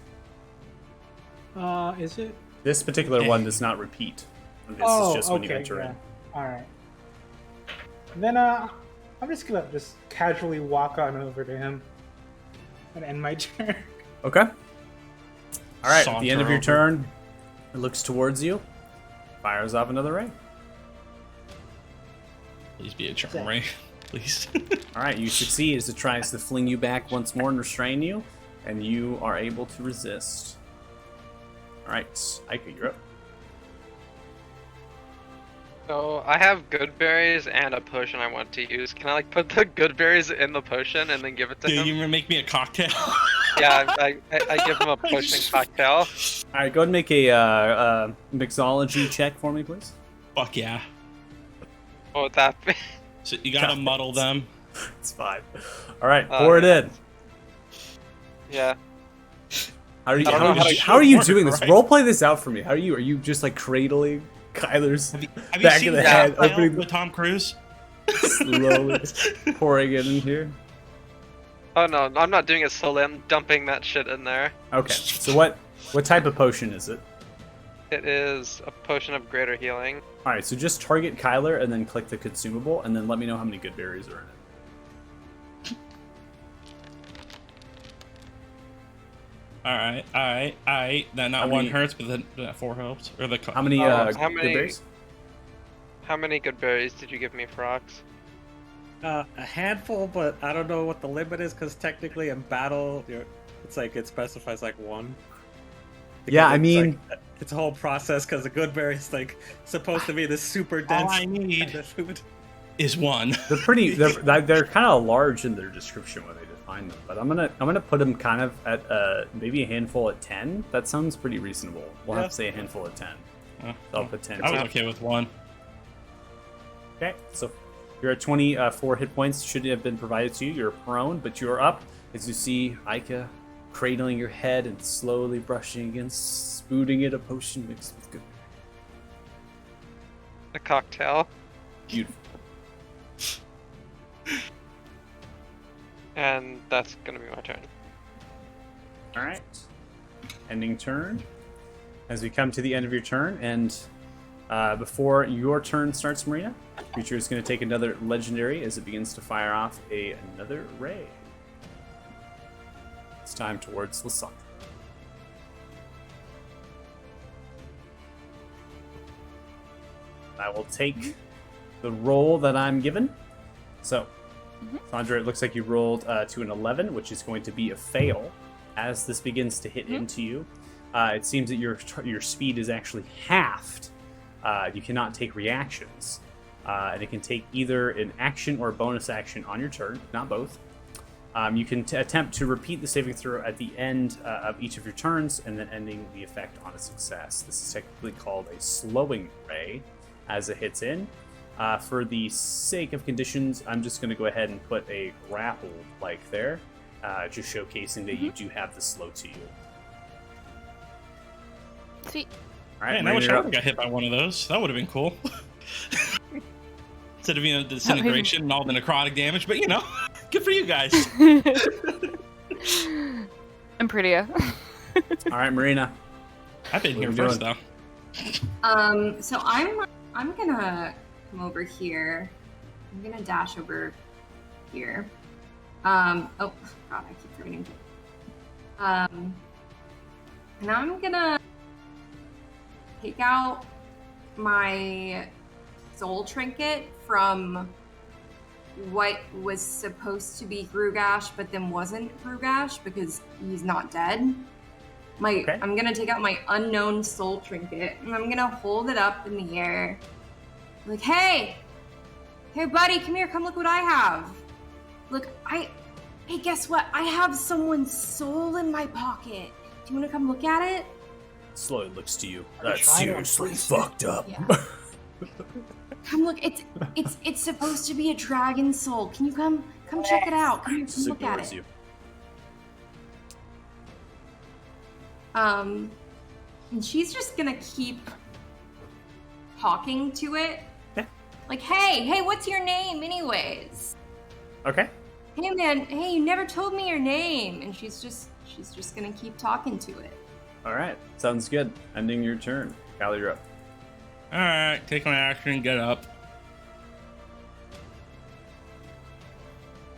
Is it? This particular one does not repeat. This is just when you enter in. Alright. Then, I'm just gonna casually walk on over to him and end my turn. Okay. Alright, at the end of your Saunter over. turn, it looks towards you, fires off another ray. Please be a charm ray. Please. Alright, you succeed as it tries to fling you back once more and restrain you, and you are able to resist. Alright, Aika, you're up. So I have good berries and a potion I want to use. Can I like put the good berries in the potion and then give it to Dude, him? you make me a cocktail. Yeah, I give him a potion cocktail. All right, go ahead and make a mixology check for me, please. Fuck yeah. What would that be? So you gotta muddle them. It's fine. All right, pour it in. Yeah. How are you? I don't know how to How are you work, doing this? right? Role play this out for me. How are you? Are you just like cradling Kyler's Have you back seen of the that head, style opening with Tom Cruise? slowly, pouring it in here? Oh no, I'm not doing it slowly. I'm dumping that shit in there. Okay. So what type of potion is it? It is a potion of greater healing. All right. So just target Kyler and then click the consumable, and then let me know how many good berries are in it. Alright. Then not How one many- hurts, but then that 4 helps. Or the How many how good many- berries? How many good berries did you give me, Frox? A handful, but I don't know what the limit is because technically in battle, it's like it specifies like 1. Yeah, I Because mean, it's a whole process because the good berry is like supposed to be this super All dense I kind need of food. is 1. they're pretty. They're kind of large in their description when they define them. But I'm gonna put them kind of at maybe a handful at 10. That sounds pretty reasonable. We'll have to say a handful at 10. So I'll put 10. I was okay with 1. Okay, so you're at 24 hit points. Should have been provided to you. You're prone, but you're up as you see Aika cradling your head and slowly brushing against, spooning it a potion mixed with good. A cocktail. Beautiful. And that's gonna be my turn. All right. Ending turn. As we come to the end of your turn, and before your turn starts, Marina, creature is going to take another legendary as it begins to fire off another ray. It's time towards Lysandra. I will take the roll that I'm given. So, Sandra, it looks like you rolled to an 11, which is going to be a fail. As this begins to hit into you, it seems that your speed is actually halved. You cannot take reactions, and it can take either an action or a bonus action on your turn, not both. You can attempt to repeat the saving throw at the end of each of your turns, and then ending the effect on a success. This is technically called a slowing ray as it hits in. For the sake of conditions, I'm just going to go ahead and put a grapple like there, just showcasing that you do have the slow to you. Sweet. All right, Man, I wish Marina, I you're would up. have got hit by one of those. That would have been cool. Instead of being a disintegration and all the necrotic damage, but good for you guys. I'm prettier. All right, Marina. I've been What here are you first doing? though. So I'm gonna come over here. I'm gonna dash over here. Oh god, I keep forgetting to. And I'm gonna take out my soul trinket from what was supposed to be Grugash, but then wasn't Grugash because he's not dead. Okay. I'm gonna take out my unknown soul trinket and I'm gonna hold it up in the air. Like, hey, buddy, come here, come look what I have. Look, hey, guess what? I have someone's soul in my pocket. Do you wanna come look at it? Slowly looks to you. That's That's seriously fucked up. Yeah. Come look, it's supposed to be a dragon soul. Can you come check it out? Come Just look at ignores it. you. And she's just gonna keep talking to it. Yeah. Like, hey, what's your name anyways? Okay. Hey man, hey, you never told me your name. And she's just gonna keep talking to it. All right. Sounds good. Ending your turn. Kylie, you're up. Alright, take my action, get up.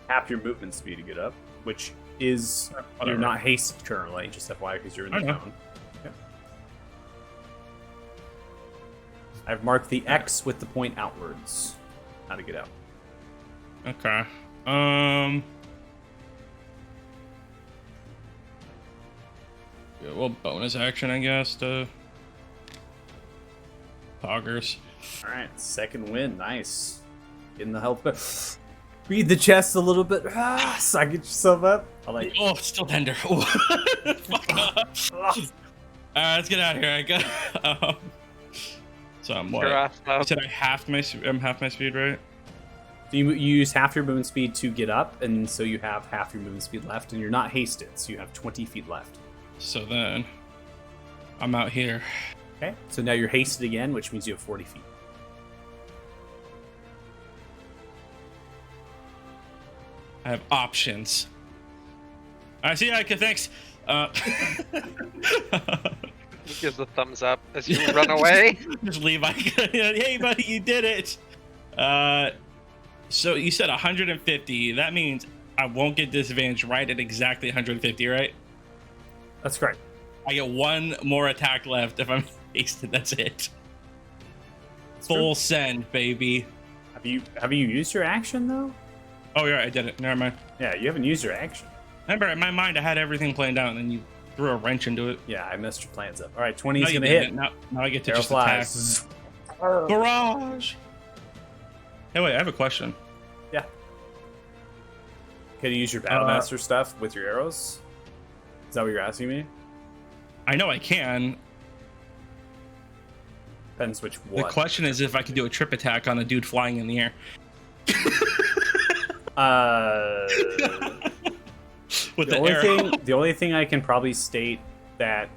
Half your movement speed to get up, which is Whatever. you're not hasted currently, just FYI, because you're in I the know. zone. Okay. I've marked the X with the point outwards. How to get out. Okay. Yeah, well, bonus action, I guess, to Poggers. All right. Second win. Nice. Getting the health back. beat the chest a little bit. Suck yourself up. I like. Oh, it's still tender. Fuck off. Let's get out of here. I got. So I'm what? Giraffe, though. You said I'm half my speed, right? You use half your movement speed to get up, and so you have half your movement speed left, and you're not hasted, so you have 20 feet left. So then, I'm out here. Okay, so now you're hasted again, which means you have 40 feet. I have options. I see. Thanks. He gives a thumbs up as you run away. Just leave. Hey, buddy, you did it. So you said 150. That means I won't get disadvantage right at exactly 150, right? That's correct. I get one more attack left if I'm hasted. That's it. That's Full true. send, baby. Have you used your action though? Oh, yeah, I did it. Never mind. Yeah, you haven't used your action. Remember, in my mind, I had everything planned out, and then you threw a wrench into it. Yeah, I messed your plans up. All right, 20 is No, you gonna hit. didn't. Now I get to Arrow just attack. flies. Barrage. Hey, wait, I have a question. Yeah. Can you use your Battlemaster stuff with your arrows? Is that what you're asking me? I know I can. Depends which The one. question is if I can do a trip attack on a dude flying in the air. With the arrow. The only thing I can probably state that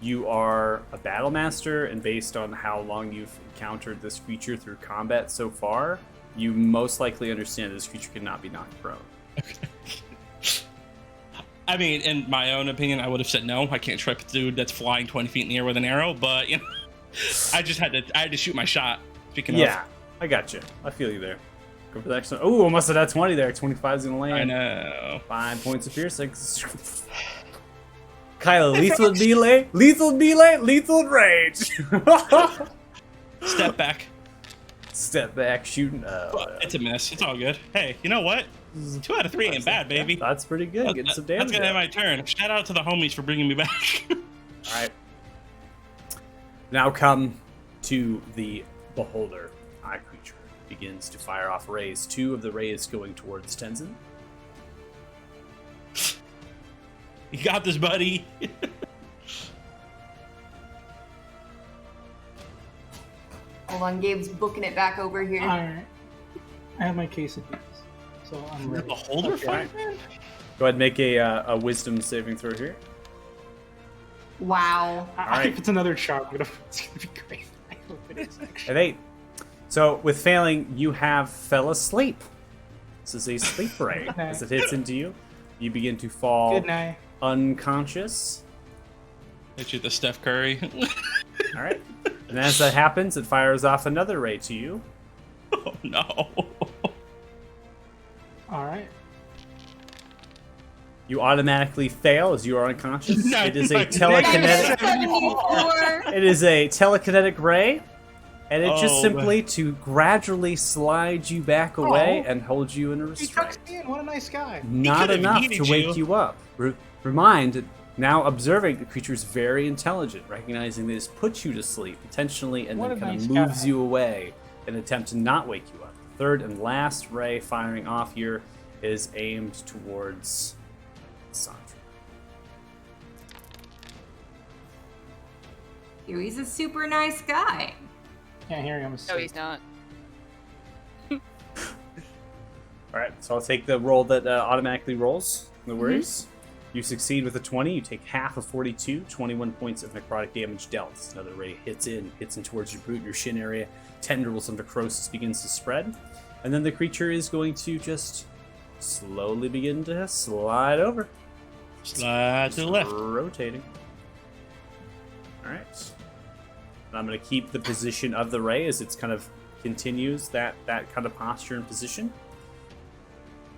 you are a battle master, and based on how long you've encountered this creature through combat so far, you most likely understand this creature cannot be knocked prone. I mean, in my own opinion, I would have said no. I can't trip a dude that's flying 20 feet in the air with an arrow, but you know, I had to shoot my shot. Speaking Yeah, I got you. I feel you there. Go for the next one. Oh, almost at that 20 there. 25 is gonna of, land. I know. 5 points of piercing. Kyla, lethal melee, lethal rage. Step back. Step back, shooting. It's a miss. It's all good. Hey, you know what? 2 out of 3 ain't bad, baby. That's pretty good. Getting some damage. That's gonna out. have my turn. Shout out to the homies for bringing me back. All right. Now come to the beholder. Eye creature begins to fire off rays. 2 of the rays going towards Tenzin. You got this, buddy. Hold on, Gabe's booking it back over here. Alright. I have my case of beans, so I'm The ready. beholder Okay. fire? Go ahead and make a wisdom saving throw here. Wow. Alright. If it's another charm, it's gonna be great. I hope it is actually. At 8. So with failing, you have fell asleep. This is a sleep ray. As it hits into you, you begin to fall Good night. unconscious. Hit you with the Steph Curry. All right. And as that happens, it fires off another ray to you. Oh no. Alright. You automatically fail as you are unconscious. No, It is no, a no. telekinetic. 74. It is a telekinetic ray, and it just Oh, simply to gradually slide you back away Oh. and hold you in a He restraint. tucks me in. What a nice guy. Not could've enough yeeted to wake you up. Remind, now observing the creature is very intelligent, recognizing this puts you to sleep intentionally and What then a kind nice of moves guy. you away in an attempt to not wake you up. The third and last ray firing off here is aimed towards Sandra. He's a super nice guy. Can't hear him. No, he's not. All right, so I'll take the roll that automatically rolls. No worries. You succeed with a 20. You take half of 42, 21 points of necrotic damage dealt. Another ray hits in towards your boot, your shin area. Tendrils of necrosis begins to spread. And then the creature is going to just slowly begin to slide over. Slide to the left. Rotating. All right. And I'm going to keep the position of the ray as it's kind of continues that kind of posture and position.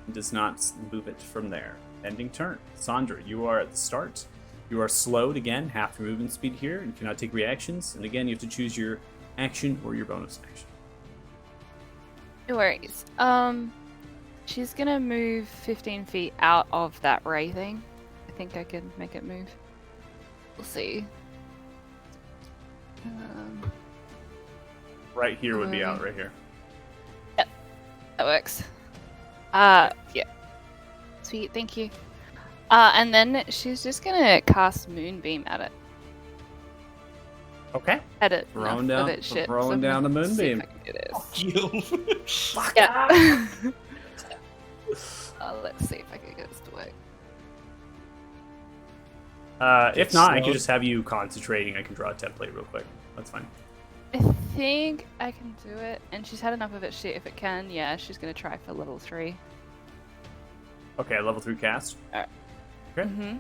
And does not move it from there. Ending turn. Sandra, you are at the start. You are slowed again, half your movement speed here, and cannot take reactions. And again, you have to choose your action or your bonus action. No worries. She's gonna move 15 feet out of that ray thing. I think I can make it move. We'll see. Right here would be out, right here. That works. Yeah. Sweet, thank you. And then she's just gonna cast Moonbeam at it. Okay. At it. Throwing enough down- of its shit, throwing I'm down gonna the see if Moonbeam. I can get it. You. Yeah. Let's see if I can get this to work. If not, I can just have you concentrating. I can draw a template real quick. That's fine. I think I can do it. And she's had enough of its shit. If it can, yeah, she's gonna try for level 3. Okay, level 3 cast. Alright. Okay.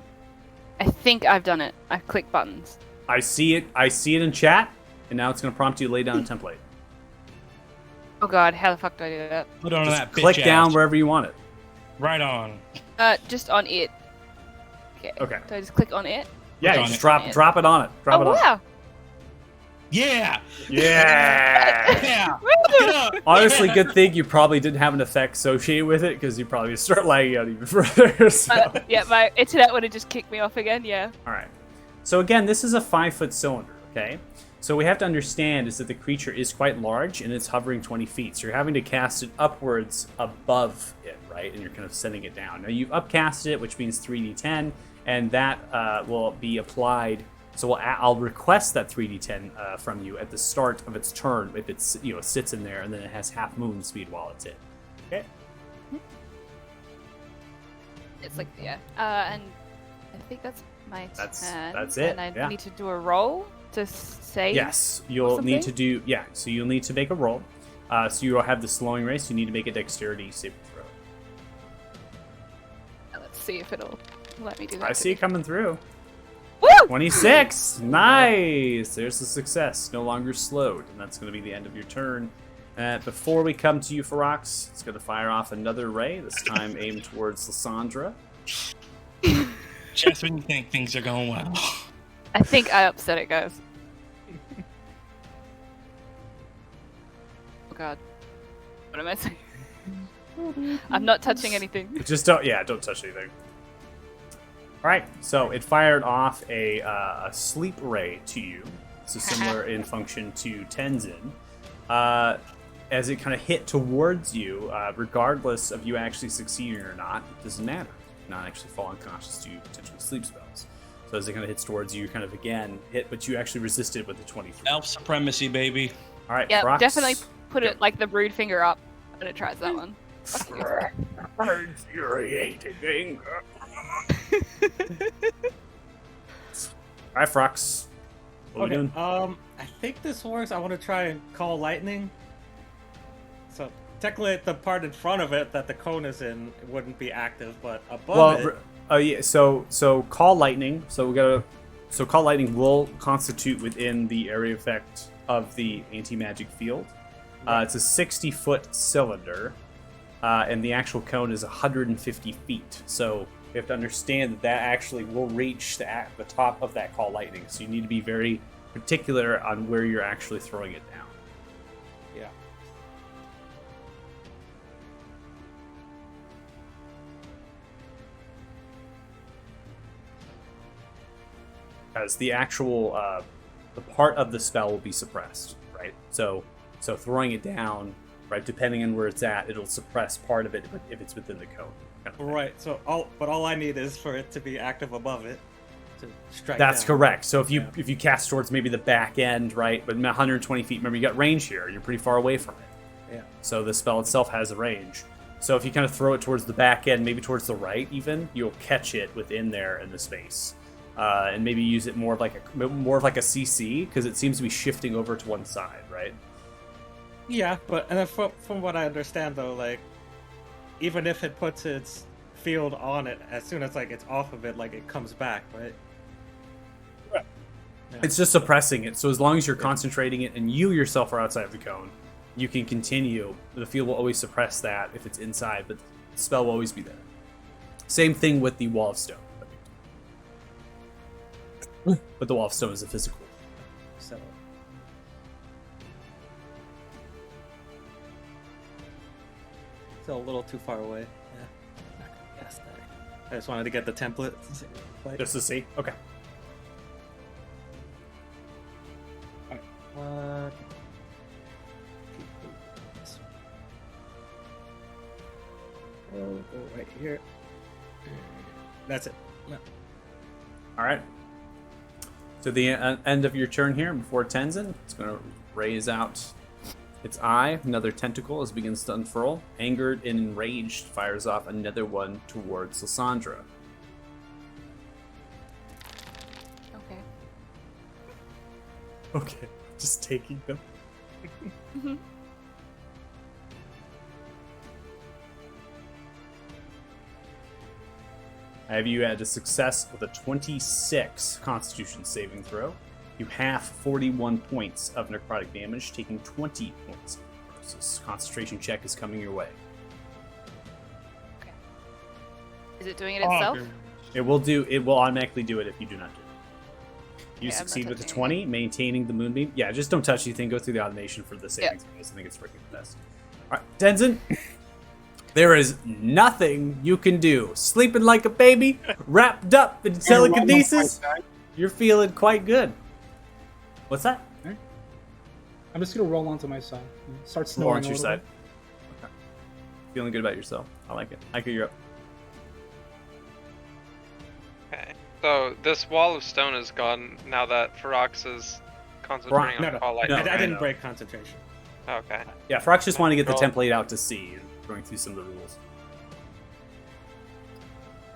I think I've done it. I've clicked buttons. I see it. I see it in chat, and now it's going to prompt you to lay down a template. Oh god, how the fuck do I do that? Put on Just that click bitch down ass. wherever you want it. Right on. Just on it. Okay. Okay. Do I just click on it? Yeah, on you just it. drop it on it. Drop Oh it on wow! Yeah. it. Yeah. Yeah. Woo! Get up. Honestly, good thing you probably didn't have an effect associated with it because you probably start lagging out even further. So. Yeah, my internet would have just kicked me off again. Yeah. All right. So again, this is a 5-foot cylinder. Okay. So we have to understand is that the creature is quite large and it's hovering 20 feet. So you're having to cast it upwards above it, right? And you're kind of sending it down. Now you've upcasted it, which means 3d10, and that will be applied. So I'll request that 3d10 from you at the start of its turn if it's sits in there, and then it has half moon speed while it's in. Okay. It's like yeah. And I think that's my turn. That's it, And I yeah. need to do a roll to save. Yes, you'll need to something? do So you'll need to make a roll. So you'll have the slowing race. You need to make a dexterity saving throw. Let's see if it'll let me do that. I see it coming through. Woo! 26! Nice! There's the success. No longer slowed. And that's going to be the end of your turn. Before we come to you, Ferox, it's going to fire off another ray, this time aimed towards Lysandra. Just when you think things are going well. I think I upset it, guys. Oh god. What am I saying? I'm not touching anything. Just don't touch anything. Alright, so it fired off a sleep ray to you. So similar in function to Tenzin. As it kind of hit towards you, regardless of you actually succeeding or not, it doesn't matter. You're not actually fall unconscious to potentially sleep spells. So as it kind of hits towards you, you kind of again hit, but you actually resisted with the 23. Elf supremacy, baby. All right, Yeah, Frox. definitely put it like the brood finger up when it tries that one. Infuriating. All right, Frox. What are we doing? I think this works. I want to try and call lightning. So technically, the part in front of it that the cone is in it wouldn't be active, but above it. Yeah. So call lightning. So call lightning will constitute within the area effect of the anti-magic field. It's a 60-foot cylinder, and the actual cone is 150 feet. So you have to understand that actually will reach the top of that call lightning. So you need to be very particular on where you're actually throwing it down. Yeah. As the actual the part of the spell will be suppressed, right? So throwing it down, right, depending on where it's at, it'll suppress part of it if it's within the cone. Kind of thing. Right. So all I need is for it to be active above it to strike. That's down. correct. So if you cast towards maybe the back end, right, but 120 feet, remember you got range here. You're pretty far away from it. Yeah. So the spell itself has a range. So if you kind of throw it towards the back end, maybe towards the right, even you'll catch it within there in the space. And maybe use it more of like a CC because it seems to be shifting over to one side, right? Yeah, but and then from what I understand though, like even if it puts its field on it, as soon as like it's off of it, like it comes back, right? Right. Yeah. It's just suppressing it. So as long as you're concentrating it and you yourself are outside of the cone, you can continue. The field will always suppress that if it's inside, but the spell will always be there. Same thing with the Wall of Stone. But the Wall of Stone is a physical. So still a little too far away. Yeah. Not gonna cast that. I just wanted to get the template. Just to see? Okay. What? here. That's it. Yeah. All right. So the end of your turn here, before Tenzin, it's going to raise out its eye. Another tentacle as it begins to unfurl. Angered and enraged, fires off another one towards Lysandra. Okay. Okay, just taking them. I have you at a success with a 26 Constitution saving throw. You half 41 points of necrotic damage, taking 20 points. This concentration check is coming your way. Okay. Is it doing it itself? It will automatically do it if you do not do it. You Okay, I'm not succeed with a touching 20, maintaining the moonbeam. Yeah, just don't touch anything. Go through the automation for the saving throws. I think it's freaking the best. All right, Tenzin. There is nothing you can do. Sleeping like a baby, wrapped up in telekinesis. You're feeling quite good. What's that? I'm just gonna roll onto my side. Start Roll snoring. onto your side. Okay. Feeling good about yourself. I like it. I you're up. Okay. So this wall of stone is gone now that Ferox is concentrating on call light. No, I didn't no. break concentration. Okay. Yeah, Frox just wanted to get the Roll. template out to see and going through some of the rules.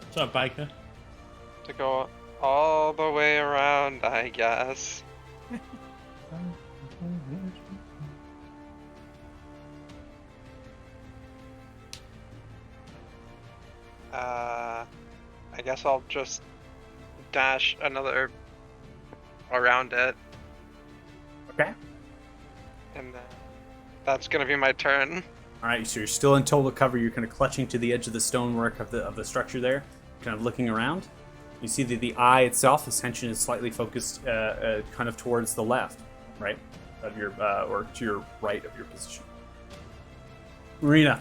What's up, Bika? To go all the way around, I guess. I guess I'll just dash another around it, Okay. and then that's gonna be my turn. All right, so you're still in total cover. You're kind of clutching to the edge of the stonework of the structure there, kind of looking around. You see that the eye itself, its tension is slightly focused, kind of towards the left, right, of your or to your right of your position. Marina,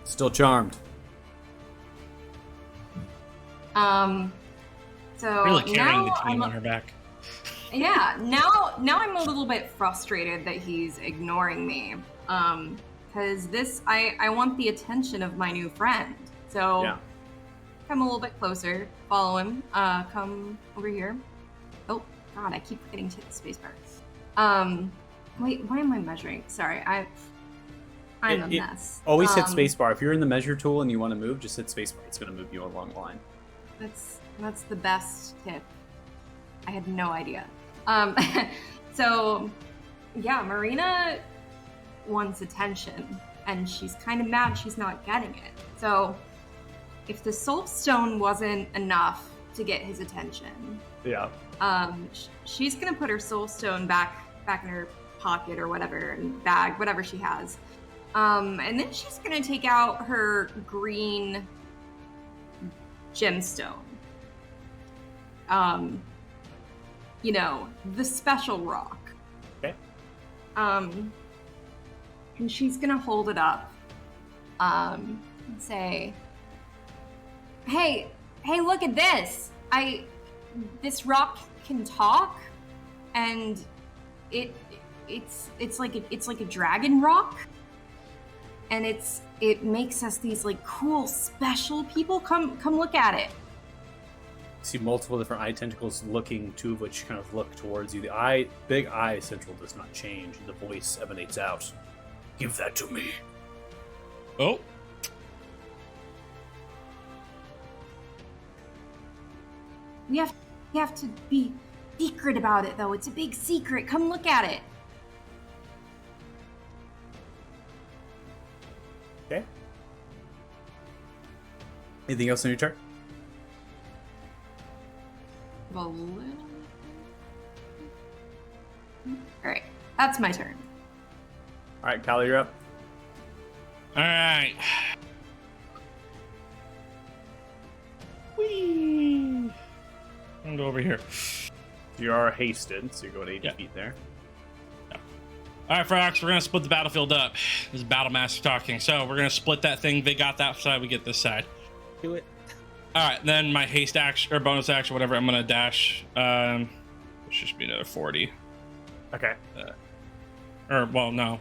still charmed. So Really carrying the now team I'm on her back. Yeah, now I'm a little bit frustrated that he's ignoring me. Because I want the attention of my new friend. So Yeah. come a little bit closer, follow him, come over here. Oh god, I keep forgetting to hit the spacebar. Wait, why am I measuring? Sorry, I'm a mess. Always hit spacebar. If you're in the measure tool and you want to move, just hit spacebar. It's going to move you along the line. That's the best tip. I had no idea. So yeah, Marina wants attention, and she's kind of mad she's not getting it. So if the soul stone wasn't enough to get his attention, Yeah. she's gonna put her soul stone back in her pocket or whatever, and bag, whatever she has. And then she's gonna take out her green gemstone. You know, the special rock. Okay. And she's gonna hold it up, and say, Hey, look at this! This rock can talk, and it's like a dragon rock, and it makes us these like cool special people. Come look at it. See multiple different eye tentacles looking, two of which kind of look towards you. The big eye central does not change. The voice emanates out. Give that to me. Oh, You have to be secret about it, though. It's a big secret. Come look at it. Okay. Anything else on your turn? All right, that's my turn. All right, Kyle, you're up. all right. Whee! I'm gonna go over here. You are hasted, so you're going 80 Yeah. feet there. All right, Frox, we're gonna split the battlefield up. This is Battle Master talking. So we're gonna split that thing. They got that side. We get this side. Do it. All right, then my haste action or bonus action, whatever. I'm gonna dash. It should be another 40. Okay. Or well, no.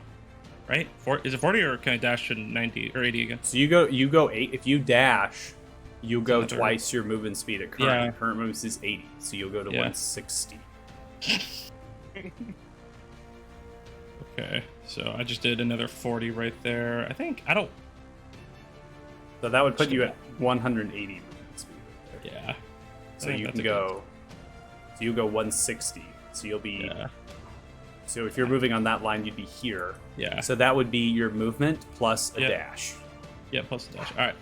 right? Is it 40 or can I dash to 90 or 80 again? So you go 8. If you dash, you go Another- twice your movement speed at current. Yeah. Current movement is 80, so you'll go to Yeah. 160. Okay, so I just did another 40 right there. I don't. So that would put you at 180 movement speed. Right there. Yeah. So I you think can that's a go. So you go 160. So you'll be. Yeah. So if you're moving on that line, you'd be here. Yeah. So that would be your movement plus a Yeah. dash. Yeah, plus the dash. Alright.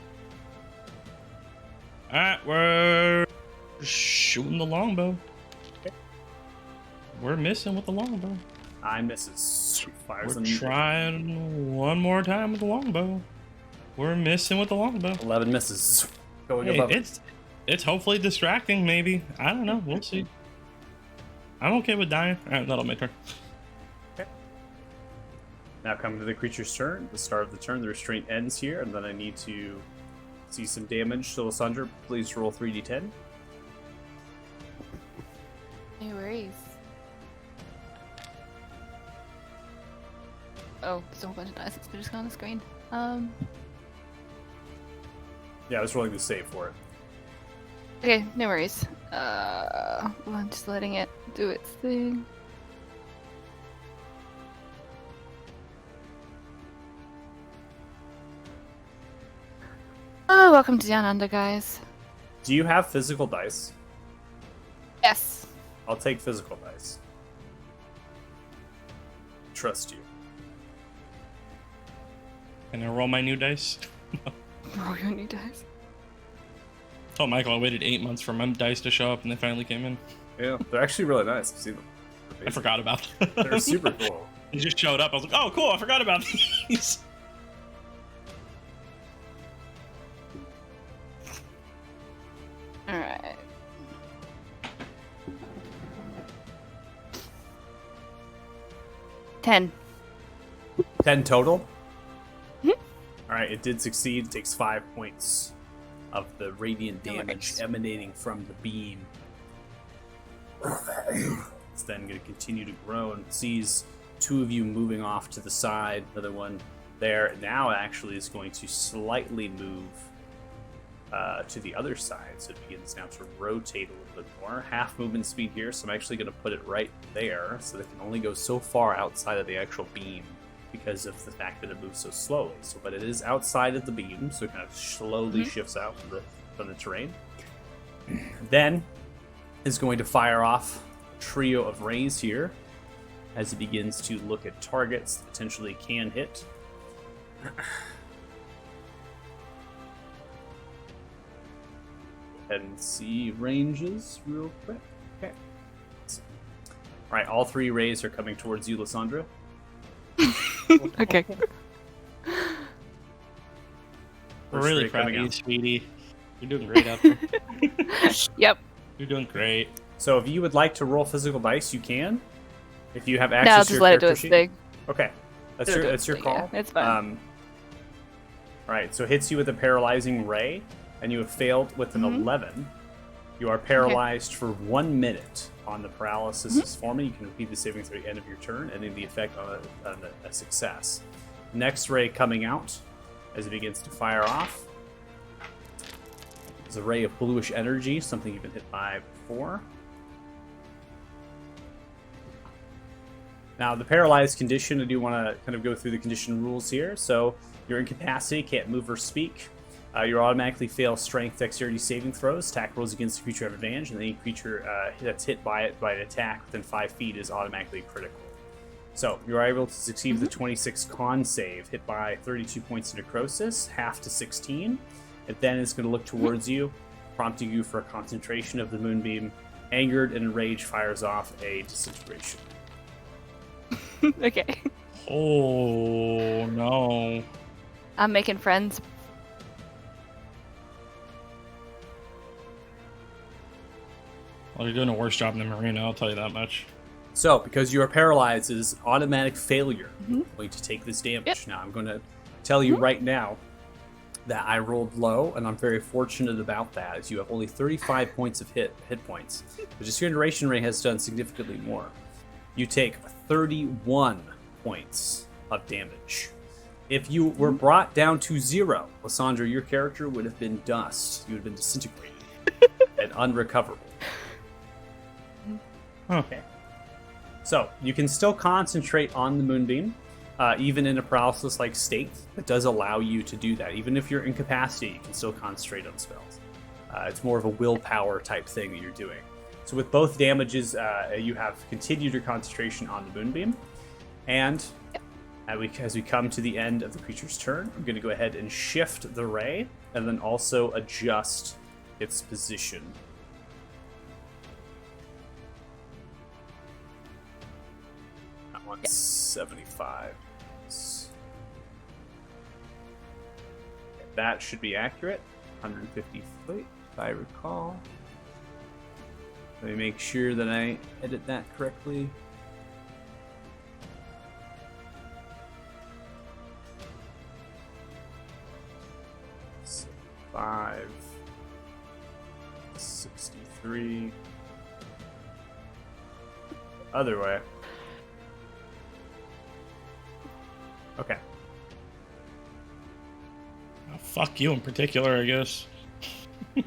Alright, we're shooting the longbow. We're missing with the longbow. I misses. Fires We're on trying one more time with the longbow. We're missing with the longbow. 11 misses. Going Hey, above. it's hopefully distracting, maybe. I don't know. We'll see. I'm okay with dying. Alright, that'll make turn. Now come to the creature's turn. At the start of the turn, the restraint ends here, and then I need to see some damage. So, Lysandra, please roll 3d10. No worries. Oh, there's a whole bunch of dice that's just on the screen. Yeah, I was rolling the save for it. Okay, no worries. I'm just letting it do its thing. Oh, welcome to Down Under, guys. Do you have physical dice? Yes. I'll take physical dice. Trust you. Can I roll my new dice? Roll your new dice. Told Michael I waited 8 months for my dice to show up and they finally came in. Yeah, they're actually really nice. I've seen them. I forgot about them. They're super cool. They just showed up. I was like, oh, cool. I forgot about these. Alright. Ten. 10 total? Mhm. Alright, it did succeed. It takes 5 points of the radiant No damage worries. emanating from the beam. It's then going to continue to grow and sees two of you moving off to the side. Another one there. Now actually is going to slightly move to the other side. So it begins now to rotate a little bit more. Half movement speed here, so I'm actually going to put it right there so that it can only go so far outside of the actual beam because of the fact that it moves so slowly. So, but it is outside of the beam, so it kind of slowly shifts out from the terrain. Then is going to fire off a trio of rays here as it begins to look at targets that potentially can hit. Go ahead and see ranges real quick. Okay. All right, all 3 rays are coming towards you, Lysandra. Okay. We're First really ray proud of coming you, out. sweetie. You're doing great out there. Yep. You're doing great. So if you would like to roll physical dice, you can. If you have No, access just to your let it do character its sheet. thing. Okay, that's It'll your do that's your its thing, call. yeah, it's fine. All right, so hits you with a paralyzing ray, and you have failed with an 11. You are paralyzed for 1 minute. On the paralysis is forming, you can repeat the saving through the end of your turn, ending the effect on a success. Next ray coming out as it begins to fire off is a ray of bluish energy, something you've been hit by before. Now, the paralyzed condition, I do want to kind of go through the condition rules here. So, you're incapacitated, can't move or speak. You automatically fail strength, dexterity saving throws. Attack rolls against the creature have advantage, and any creature that's hit by it by an attack within 5 feet is automatically critical. So, you're able to succeed with a 26 con save, hit by 32 points of necrosis, half to 16. It then is going to look towards you, prompting you for a concentration of the moonbeam. Angered and enraged fires off a disintegration. Okay. Oh, no. I'm making friends. Well, you're doing a worse job than Marina, I'll tell you that much. So, because you are paralyzed, it is automatic failure. I'm going to take this damage. Yep. Now, I'm going to tell you right now that I rolled low, and I'm very fortunate about that, as you have only 35 points of hit points. But just your duration rate has done significantly more. You take 31 points of damage. If you were brought down to 0, Lysandra, your character would have been dust. You would have been disintegrated and unrecoverable. Okay. So, you can still concentrate on the Moonbeam, even in a paralysis-like state. It does allow you to do that. Even if you're incapacitated, you can still concentrate on spells. It's more of a willpower type thing that you're doing. So with both damages, you have continued your concentration on the Moonbeam. And as we come to the end of the creature's turn, I'm going to go ahead and shift the ray, and then also adjust its position. That one's 75. That should be accurate. 150 feet, if I recall. Let me make sure that I edit that correctly. So 5, 63. Other way. Okay. Oh, fuck you in particular, I guess.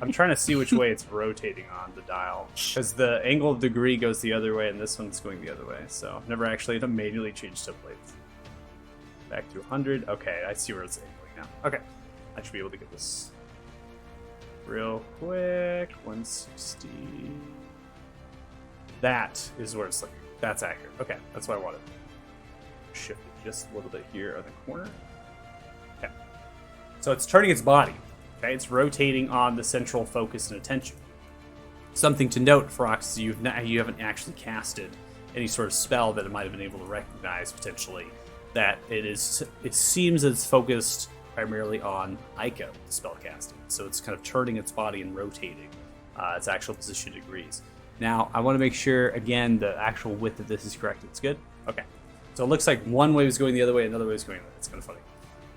I'm trying to see which way it's rotating on the dial, because the angle of degree goes the other way and this one's going the other way, so I've never actually had to manually change templates. Back to 100. Okay, I see where it's angling now. Okay, I should be able to get this real quick. 160. That is where it's looking. That's accurate. Okay, that's what I wanted. Shift it just a little bit here on the corner. Okay, so it's turning its body. Okay, it's rotating on the central focus and attention. Something to note, Frox, is you haven't actually casted any sort of spell that it might have been able to recognize potentially. That it seems it's focused primarily on Ica, the spell casting. So it's kind of turning its body and rotating its actual position degrees. Now, I want to make sure, again, the actual width of this is correct. It's good? Okay. So it looks like one wave is going the other way, another wave is going the other way. It's kind of funny.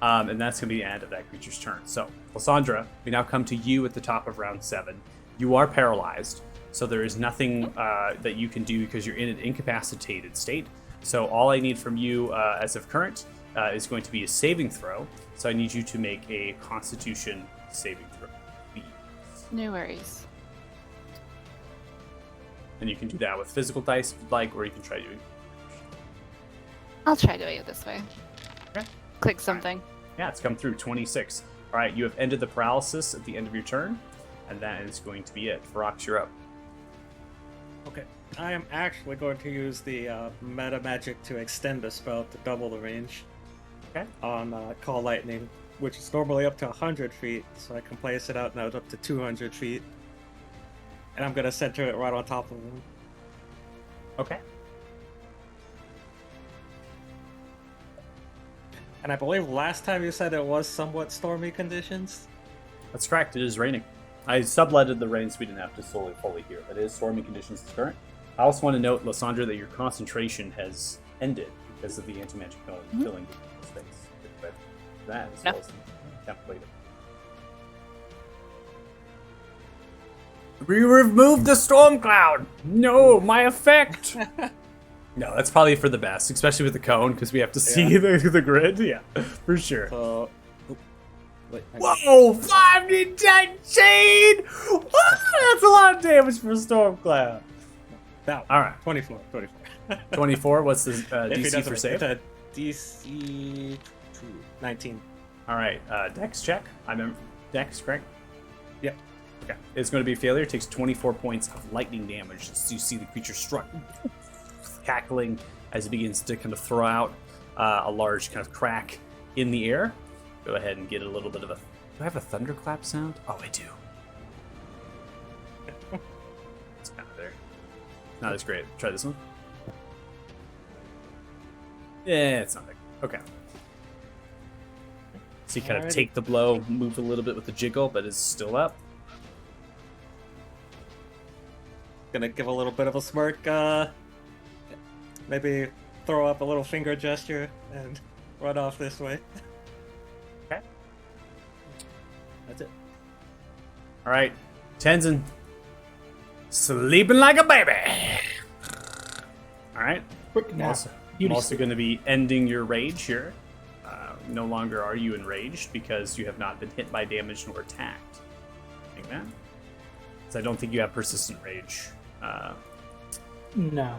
And that's going to be the end of that creature's turn. So, Lysandra, we now come to you at the top of round 7. You are paralyzed, so there is nothing that you can do because you're in an incapacitated state. So all I need from you as of current is going to be a saving throw. So I need you to make a Constitution saving throw, please. No worries. And you can do that with physical dice if you'd like, or you can try doing. I'll try doing it this way. Okay. Click something. Yeah, it's come through, 26. All right, you have ended the paralysis at the end of your turn, and that is going to be it. Ferox, you're up. Okay. I am actually going to use the meta magic to extend the spell to double the range. Okay. On Call Lightning, which is normally up to 100 feet, so I can place it out now up to 200 feet. And I'm going to center it right on top of him. Okay. And I believe last time you said it was somewhat stormy conditions? That's correct, it is raining. I subletted the rain so we didn't have to fully hear, but it is stormy conditions this current. I also want to note, Lysandra, that your concentration has ended because of the anti-magic cone filling the space. But that is well templated. We removed the storm cloud! No, my effect! No, that's probably for the best, especially with the cone, because we have to see the grid. Yeah, for sure. Wait, Whoa, 5d10! That's a lot of damage for a storm cloud. That All right. 24. 24, what's the If he DC doesn't for make save? it, DC 19. All right, Dex check. I remember Dex, correct? Yep. Okay. It's going to be a failure. It takes 24 points of lightning damage as you see the creature struck, cackling as it begins to kind of throw out a large kind of crack in the air. Go ahead and get a little bit of a... Do I have a thunderclap sound? Oh, I do. It's kind of there. Not as great. Try this one. Yeah, it's not that good. Okay. So you kind of take the blow, move a little bit with the jiggle, but it's still up. Gonna give a little bit of a smirk, maybe throw up a little finger gesture and run off this way. Okay. That's it. All right, Tenzin. Sleeping like a baby. All right. Quick nap. Also, I'm also going to be ending your rage here. No longer are you enraged because you have not been hit by damage nor attacked. Like that. So I don't think you have persistent rage. No.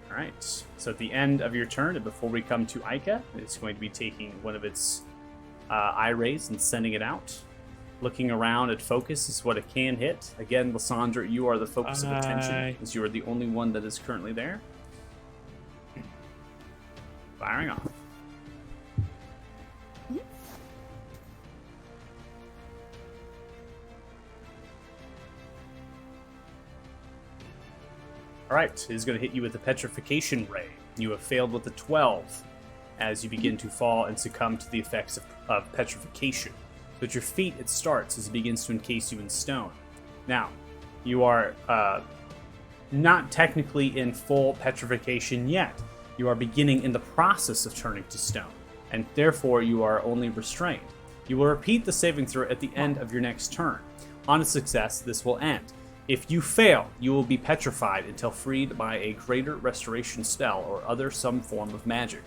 Alright, so at the end of your turn, and before we come to Ica, it's going to be taking one of its eye rays and sending it out. Looking around at focus is what it can hit. Again, Lysandra, you are the focus of attention, as you are the only one that is currently there. Firing off. Alright, it is going to hit you with the Petrification Ray. You have failed with a 12 as you begin to fall and succumb to the effects of petrification. So at your feet, it starts as it begins to encase you in stone. Now, you are not technically in full petrification yet. You are beginning in the process of turning to stone, and therefore you are only restrained. You will repeat the saving throw at the end of your next turn. On a success, this will end. If you fail, you will be petrified until freed by a greater restoration spell or some form of magic.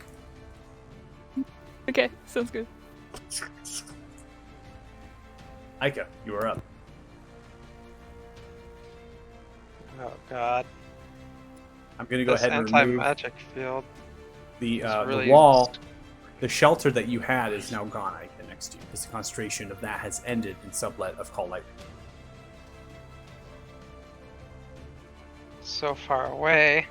Okay, sounds good. Ica, you are up. Oh god. I'm going to go This ahead and remove anti-magic field. the really wall. The shelter that you had is now gone, Ica, next to you, because the concentration of that has ended in sublet of Call Lightning. So far away.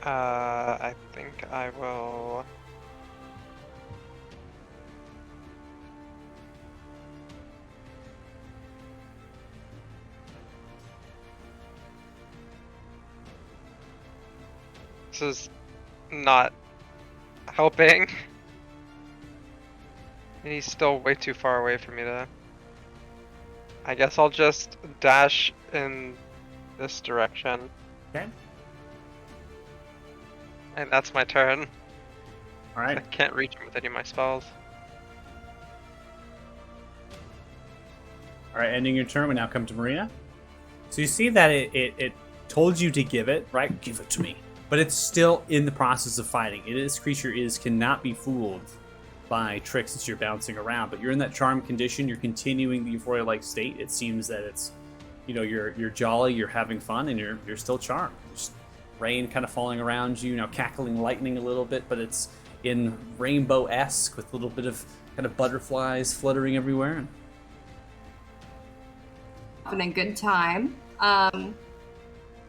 I think I will. This is not helping. And he's still way too far away for me to. I guess I'll just dash in this direction. Okay. And that's my turn. All I right. can't reach him with any of my spells. All right, ending your turn, we now come to Marina. So you see that it told you to give it, right? Give it to me. But it's still in the process of fighting. This creature cannot be fooled by tricks as you're bouncing around. But you're in that charmed condition. You're continuing the euphoria-like state. It seems that it's, you're jolly, you're having fun, and you're still charmed. Just rain kind of falling around you, cackling lightning a little bit, but it's in rainbow-esque with a little bit of kind of butterflies fluttering everywhere. Having a good time.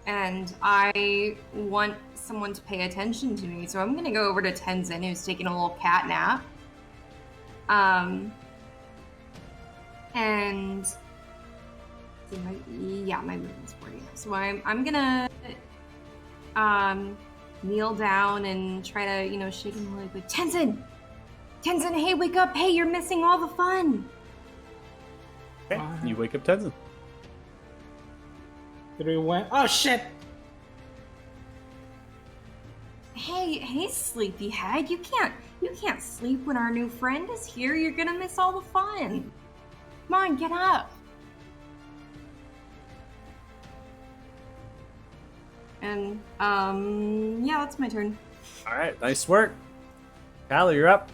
And I want someone to pay attention to me, so I'm gonna go over to Tenzin, who's taking a little cat nap. And my movement's 40 now. So I'm gonna kneel down and try to, shake him like Tenzin, hey, wake up! Hey, you're missing all the fun. Okay, you wake up Tenzin. 3 went. Oh shit! Hey, sleepyhead! You can't sleep when our new friend is here. You're gonna miss all the fun. Come on, get up. And yeah, that's my turn. All right, nice work. Kyler, you're up.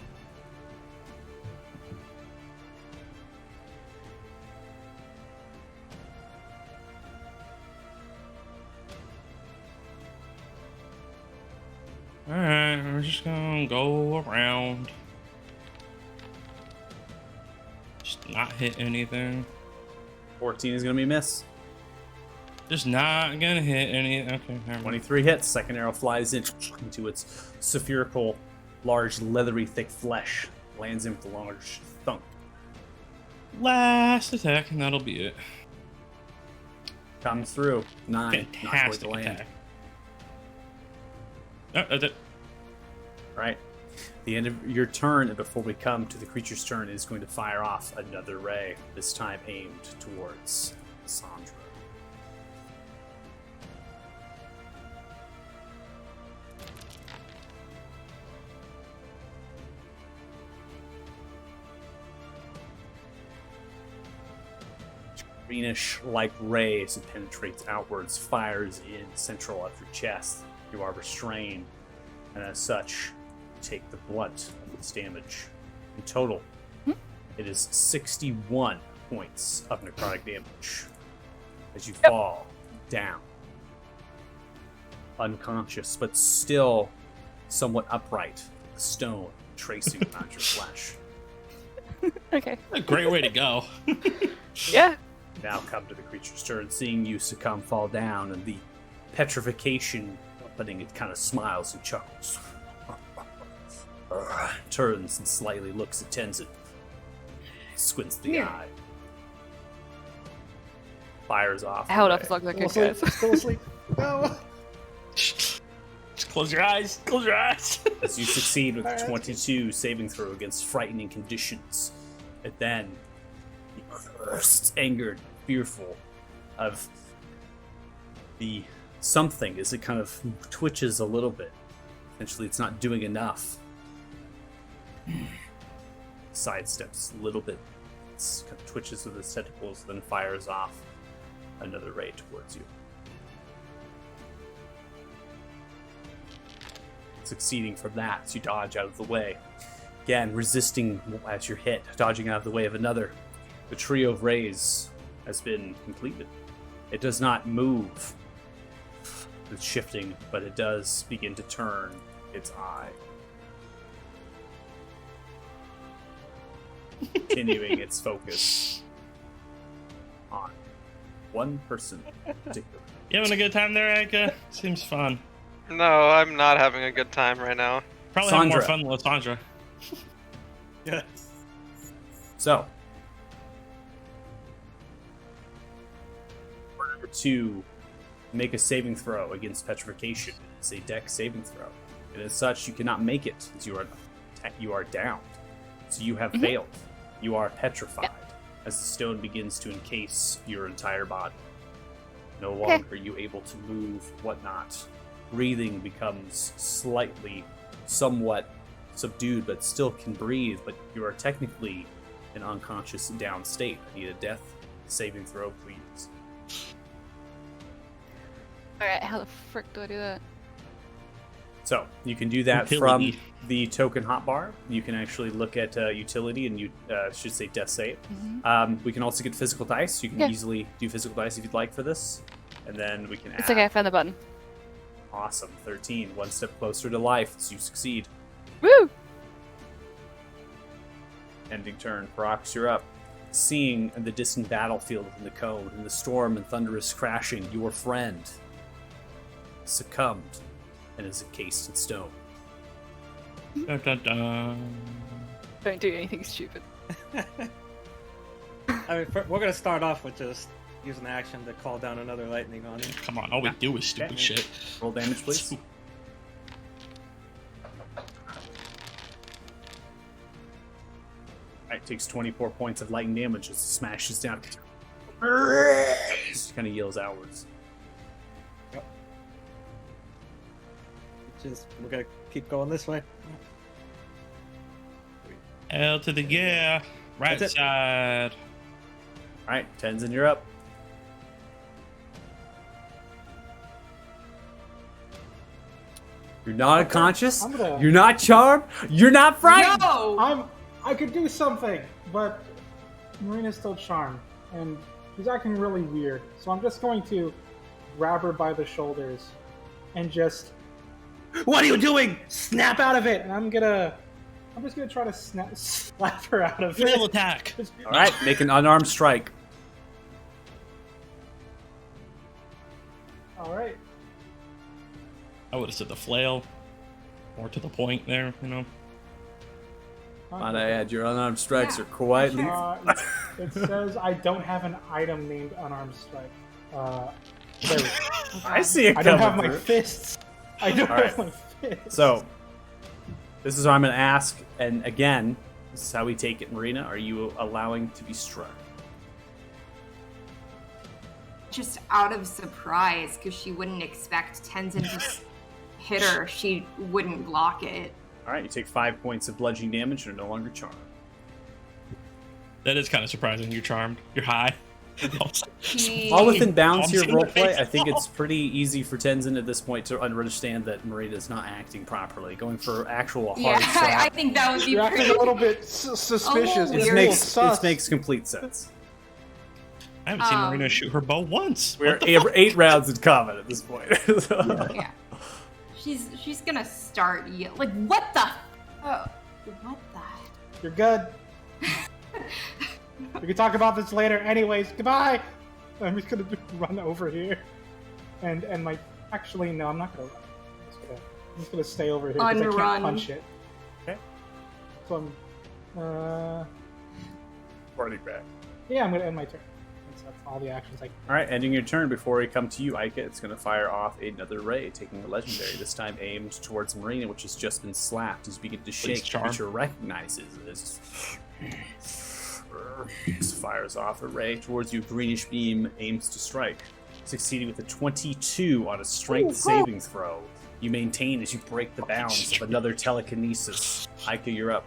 Alright, we're just gonna go around. Just not hit anything. 14 is going to be a miss. Just not gonna hit any. Okay, never mind. 23 hits. Second arrow flies into its spherical, large, leathery, thick flesh. Lands in with a large thunk. Last attack, and that'll be it. Comes through. 9. Not quite Fantastic the land. attack. Oh, that's it. Right. The end of your turn, and before we come to the creature's turn, is going to fire off another ray, this time aimed towards Sandra. greenish-like ray as it penetrates outwards, fires in central of your chest. You are restrained, and as such, take the brunt of this damage. In total, it is 61 points of necrotic damage as you fall down. Unconscious, but still somewhat upright, the stone tracing around your flesh. Okay. A great way to go. Yeah. Now come to the creature's turn, seeing you succumb, fall down, and the petrification opening, it kind of smiles and chuckles. Turns and slightly looks at Tenzin. Squints the eye. Fires off. I held up as long as I could, guys. Still asleep. No. Just close your eyes. Close your eyes. As you succeed with a 22 saving throw against frightening conditions. And then, he bursts, angered, fearful of the something as it kind of twitches a little bit. Essentially, it's not doing enough. Sidesteps a little bit. It kind of twitches with its tentacles, then fires off another ray towards you. Succeeding from that as you dodge out of the way. Again, resisting as you're hit, dodging out of the way of another. The trio of rays has been completed. It does not move. It's shifting, but it does begin to turn its eye. Continuing its focus on one person in particular. You having a good time there, Eka? Seems fun. No, I'm not having a good time right now. Probably have more Sandra. fun with Sandra. Yeah. So, in order to make a saving throw against petrification, it's a dex saving throw. And as such, you cannot make it as you are downed. So you have failed. You are petrified as the stone begins to encase your entire body. No longer are you able to move, whatnot. Breathing becomes somewhat subdued, but still can breathe, but you are technically in unconscious down state. I need a death saving throw, please. Alright, how the frick do I do that? So, you can do that Utility. from the token hotbar. You can actually look at utility, and you should say death save. We can also get physical dice. You can easily do physical dice if you'd like for this. And then we can add... It's okay, I found the button. Awesome. 13. One step closer to life as you succeed. Woo! Ending turn. Prox, you're up. Seeing the distant battlefield in the cone, and the storm and thunderous crashing, your friend succumbed and is encased in stone. Dun, dun, dun. Don't do anything stupid. I mean, we're gonna start off with just using the action to call down another lightning on him. Come on, all we do is stupid Okay. shit. Roll damage, please. Alright, takes 24 points of lightning damage as it smashes down. Just kind of yells outwards. We're gonna keep going this way. L to the yeah. Right That's it. side. Alright, Tenzin, you're up. You're not unconscious. I'm gonna- You're not charmed. You're not frightened. No! I could do something, but Marina's still charmed, and she's acting really weird. So I'm just going to grab her by the shoulders and just, what are you doing? Snap out of it! And I'm just gonna try to slap her out of Flail it. attack. Alright, make an unarmed strike. All right. I would have said the flail. More to the point there, you know. Might I add, your unarmed strikes Yeah. are quite It says I don't have an item named unarmed strike. There we go. I see it I don't have coming my through. fists. I don't All have right. my fists. So, this is what I'm going to ask, and again, this is how we take it. Marina, are you allowing to be struck? Just out of surprise, because she wouldn't expect Tenzin to hit her. She wouldn't block it. Alright, you take 5 points of bludgeoning damage and are no longer charmed. That is kind of surprising. You're charmed. You're high. All within bounds here, Thompson in the roleplay. face. I think it's pretty easy for Tenzin at this point to understand that Marina's not acting properly, going for actual hard Yeah, shot. I think that would be You're acting pretty. a little bit suspicious. Oh, It's weird. sus. It makes complete sense. I haven't seen Marina shoot her bow once. We're What the fuck? 8 rounds in combat at this point. So- Yeah. She's gonna start like what the? Oh, what the? You're good. We can talk about this later. Anyways, goodbye. I'm just gonna run over here, and my. Actually, no, I'm not gonna run. I'm just gonna stay over here because I Unrun. can't punch it. Okay. So I'm. Running back. Yeah, I'm gonna end my turn. That's all the actions I can. All right, ending your turn. Before we come to you, Ika, it's going to fire off another ray, taking a legendary. This time aimed towards Marina, which has just been slapped. As you begin to shake, the charm. creature recognizes this. Fires off a ray towards you. Greenish beam aims to strike, succeeding with a 22 on a strength saving throw. You maintain as you break the bounds of another telekinesis. Ika, you're up.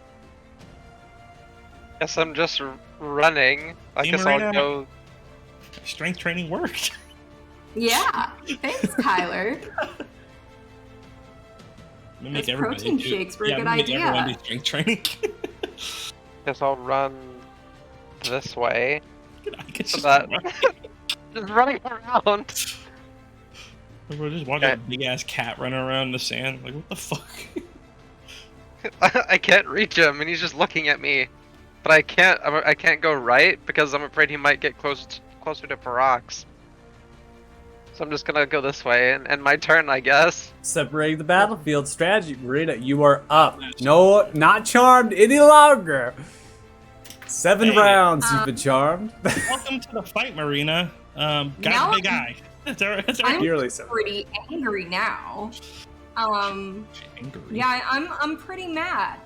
Guess I'm just running. I Hey, guess Marina. I'll go. Strength training worked. Yeah. Thanks, Kyler. I'm gonna make Those everybody protein do- shakes were a yeah, good I'm gonna make everyone idea. do strength training. Guess I'll run this way. I could So just that run. just running around. We're just watching Okay. a big ass cat running around in the sand. Like, what the fuck? I can't reach him, and he's just looking at me. But I can't go right because I'm afraid he might get closer to Parax. So I'm just gonna go this way and end my turn, I guess. Separating the battlefield strategy. Marina, you are up. No, not charmed any longer. 7 Hey. rounds you've been charmed. Welcome to the fight, Marina. Got Now a big eye. That's all right. That's all right. I'm Nearly 7. pretty angry now. Angry. Yeah, I'm pretty mad.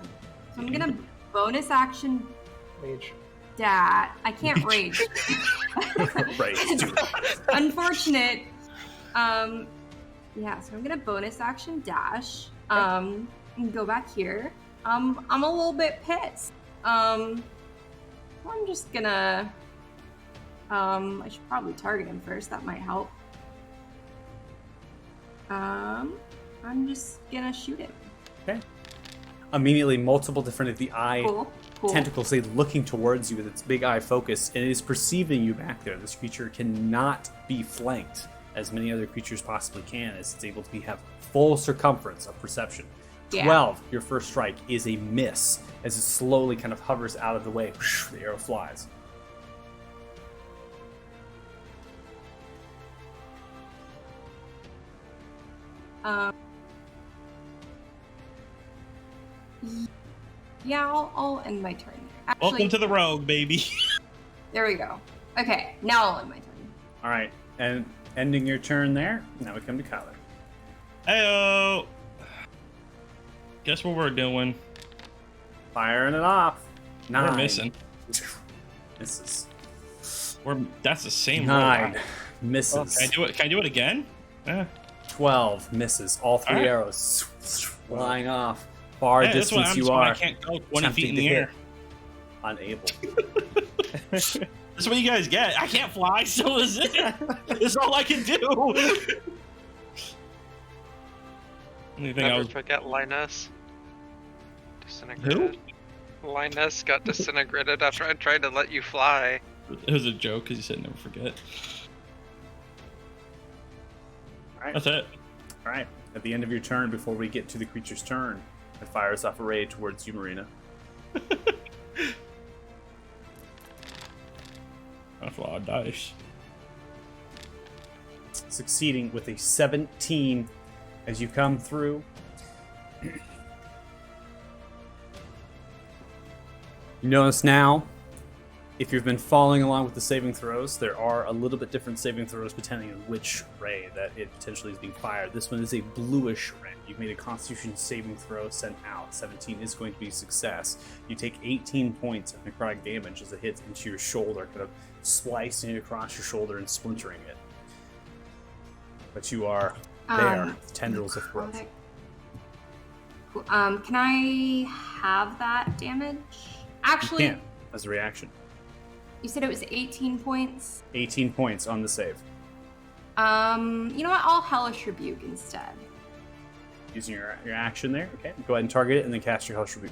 So I'm gonna bonus action Rage. that. I can't rage. Right. do it. Unfortunate. Yeah, so I'm gonna bonus action dash. And go back here. I'm a little bit pissed. I'm just gonna. I should probably target him first. That might help. I'm just gonna shoot him. Okay. Immediately, multiple different of the eye Cool. tentacles say looking towards you with its big eye focus, and it is perceiving you back there. This creature cannot be flanked as many other creatures possibly can, as it's able to have full circumference of perception. Yeah. 12, your first strike, is a miss as it slowly kind of hovers out of the way. The arrow flies. Yeah, I'll end my turn there. Actually, Welcome to the rogue, baby. there we go. Okay, now I'll end my turn. All right, and ending your turn there. Now we come to Kyler. Heyo. Guess what we're doing? Firing it off. 9. We're missing. Misses. That's the same 9. roll. Misses. Can I do it again? 12 misses. All 3 Alright. arrows flying off. Far Hey, that's what distance I'm you saying. I are. can't go 20 Attempting feet in to the hit. air. Unable. That's what you guys get. I can't fly, so is it. That's all I can do. Anything Never else? forget Linus. Disintegrated. Linus got disintegrated after I tried to let you fly. It was a joke because you said never forget. Alright. That's it. Alright. At the end of your turn, before we get to the creature's turn, it fires off a ray towards you, Marina. That's a lot of dice. Succeeding with a 17 as you come through. You notice now, if you've been following along with the saving throws, there are a little bit different saving throws depending on which ray that it potentially is being fired. This one is a bluish ray. You've made a Constitution saving throw sent out. 17 is going to be a success. You take 18 points of necrotic damage as it hits into your shoulder, kind of slicing it across your shoulder and splintering it. But you are there, tendrils of growth. necrotic. Cool. Can I have that damage? You Actually, can, as a reaction. You said it was 18 points. 18 points on the save. You know what? I'll Hellish Rebuke instead. Using your action there. Okay, go ahead and target it and then cast your Hellish Rebuke.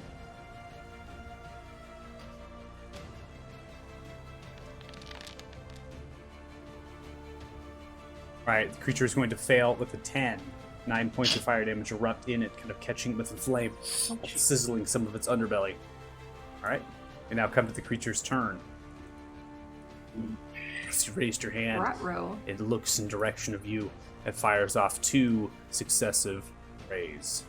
Alright, the creature is going to fail with a 10. 9 points of fire damage erupt in it, kind of catching with the flame, sizzling some of its underbelly. Alright, we now come to the creature's turn. As you raised your hand, Ruh-roh. it looks in direction of you and fires off 2 successive rays.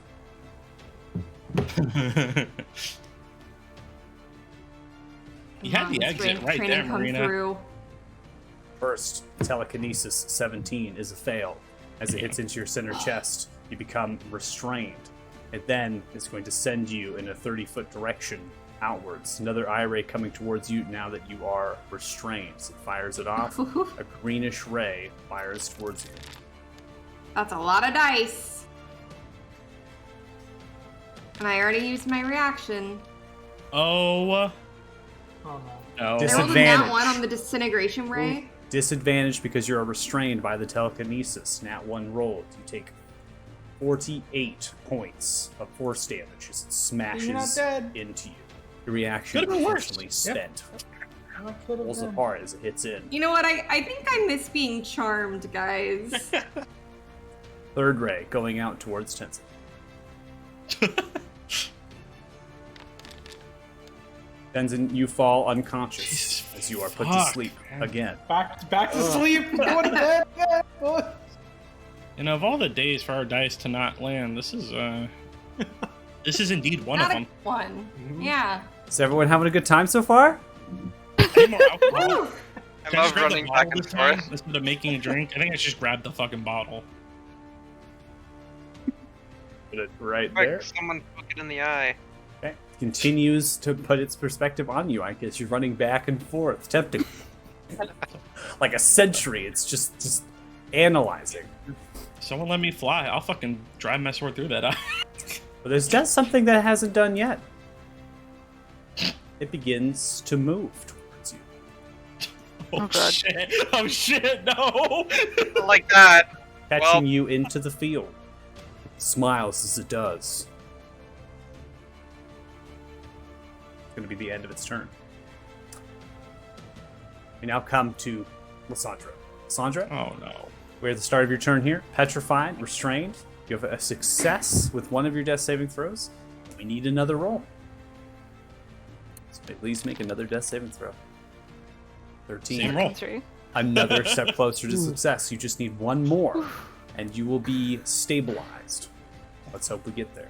You had the exit right there, Marina. Through. First, telekinesis 17 is a fail. As it hits into your center chest, you become restrained. It then is going to send you in a 30-foot direction outwards. Another eye ray coming towards you now that you are restrained. So it fires it off. A greenish ray fires towards you. That's a lot of dice. And I already used my reaction. Oh. Oh no. No. I rolled a Disadvantage. nat 1 on the disintegration ray. Disadvantage because you are restrained by the telekinesis. Nat 1 rolled. You take 48 points of force damage as it You're not smashes dead. into you. Your reaction Could've been worse. unfortunately spent. I could have Pulls been. apart as it hits in. You know what? I think I miss being charmed, guys. Third ray going out towards Tenzin. Tenzin, you fall unconscious Jesus as you are put to fuck, sleep man. again. Back to sleep. Going to bed. Yeah, boy. And of all the days for our dice to not land, this is this is indeed one Not of a them. one. Yeah. Is everyone having a good time so far? Any more alcohol? Woo! I Can I love just grab the running bottle back and this time forth. instead of making a drink? I think I should just grab the fucking bottle. Put it right Like there. someone poke it in the eye. Okay. Continues to put its perspective on you. I guess you're running back and forth, tempting. Like a century. It's just analyzing. Someone let me fly. I'll fucking drive my sword through that eye. But there's just something that it hasn't done yet. It begins to move towards you. Oh, God. shit. Oh shit, no! Like that. Catching Well- you into the field. Smiles as it does. It's going to be the end of its turn. We now come to Lysandra. Lysandra, Oh no. we're at the start of your turn here. Petrified, restrained. You have a success with one of your death saving throws. We need another roll. So please make another death saving throw. 13. Same roll. 3. Another step closer to success. You just need one more, and you will be stabilized. Let's hope we get there.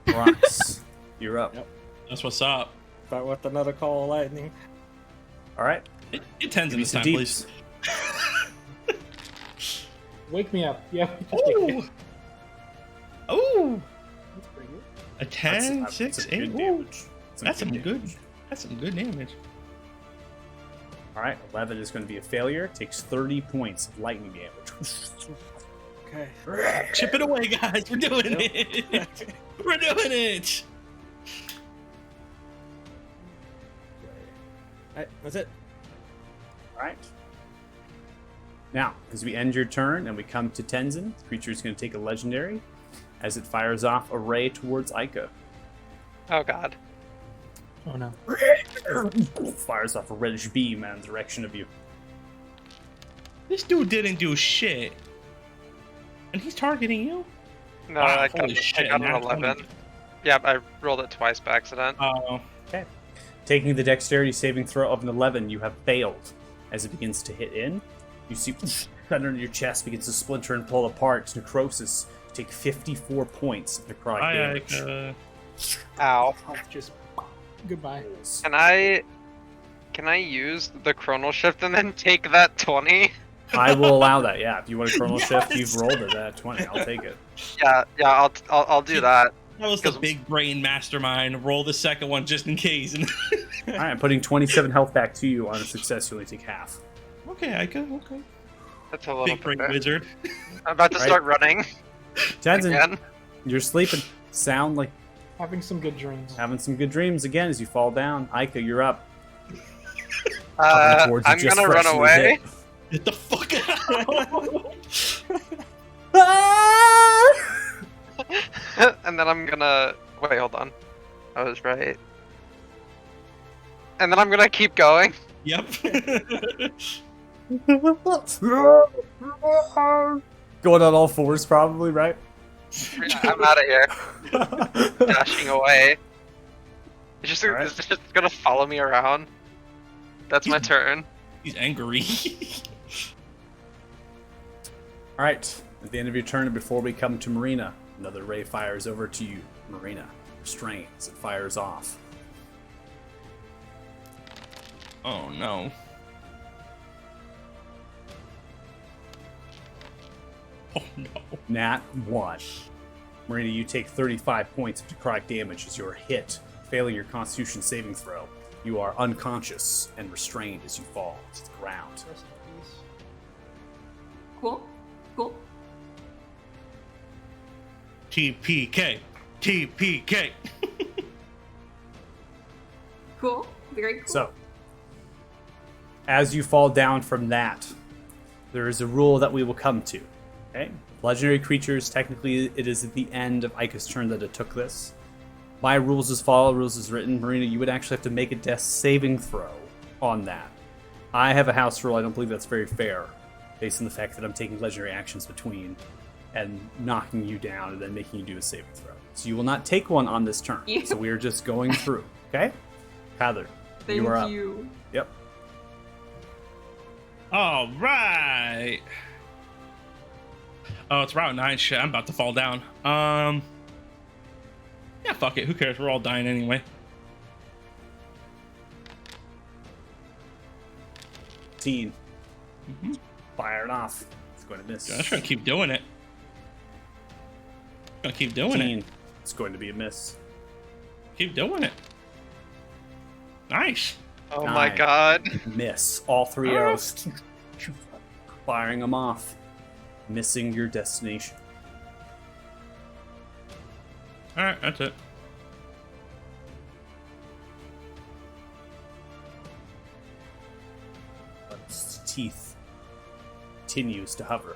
Rox, you're up. Yep. That's what's up. Start with another call of lightning. All right. It tends in Give me this some time, deeps. please. Wake me up. Yeah. Ooh! Ooh! That's pretty good. A 10, That's 6, some 8. good Ooh. damage. That's some good. damage. That's some good damage. All right. 11 is going to be a failure. Takes 30 points of lightning damage. Okay. Chip it away, guys. We're doing it. We're doing it. Alright, that's it. All right. Now, as we end your turn and we come to Tenzin, the creature is going to take a legendary as it fires off a ray towards Ica. Oh god. Oh no. Fires off a reddish beam in the direction of you. This dude didn't do shit. And he's targeting you? No, Wow, I holy got shit, an nat 11. 20. Yeah, I rolled it twice by accident. Oh. Okay. Taking the dexterity saving throw of an 11, you have failed. As it begins to hit in, you see under your chest begins to splinter and pull apart. Necrosis. You take 54 points of necrotic damage. Ow. Just goodbye. Can I use the chronal shift and then take that 20? I will allow that, yeah. If you want a chronal shift, Yes! you've rolled it at 20. I'll take it. Yeah, I'll do that. That was the big brain mastermind. Roll the second one just in case. Alright, I'm putting 27 health back to you. On a success, you only take half. Okay, Ica, okay. That's a little Big brain bit. wizard. I'm about to Right. start running Tenzin, again. you're sleeping. Sound like Having some good dreams. having some good dreams again as you fall down. Ica, you're up. Hovering towards you, I'm just gonna run freshly away. hit. Get the fuck out! And then I'm gonna wait. Hold on. I was right. And then I'm gonna keep going. Yep. Going on all fours, probably, right? Yeah, I'm out of here. Dashing away. It's Alright. just gonna follow me around. That's my turn. He's angry. All right. At the end of your turn, and before we come to Marina, another ray fires over to you. Marina restrains. It fires off. Oh no. Oh no. Nat 1. Marina, you take 35 points of necrotic damage as you are hit, failing your Constitution saving throw. You are unconscious and restrained as you fall to the ground. Rest in peace. Cool. Cool. TPK. TPK. Cool. Very cool. So, as you fall down from that, there is a rule that we will come to. Okay? Legendary creatures, technically, it is at the end of Ika's turn that it took this. My rules as follow, rules as written. Marina, you would actually have to make a death saving throw on that. I have a house rule. I don't believe that's very fair, based on the fact that I'm taking legendary actions between and knocking you down and then making you do a saving throw. So you will not take one on this turn. Yeah. So we are just going through. Okay? Kyler, Thank you are up. you. Yep. All right. Oh, it's Route 9. Shit, I'm about to fall down. Yeah, fuck it. Who cares? We're all dying anyway. Teen. Firing off. It's going to miss. I'm just gonna keep doing it. Gonna keep doing Teen. it. It's going to be a miss. Keep doing it. Nice. Oh my 9. god. Miss. All 3 arrows. Firing them off. Missing your destination. All right, that's it. But its teeth continues to hover.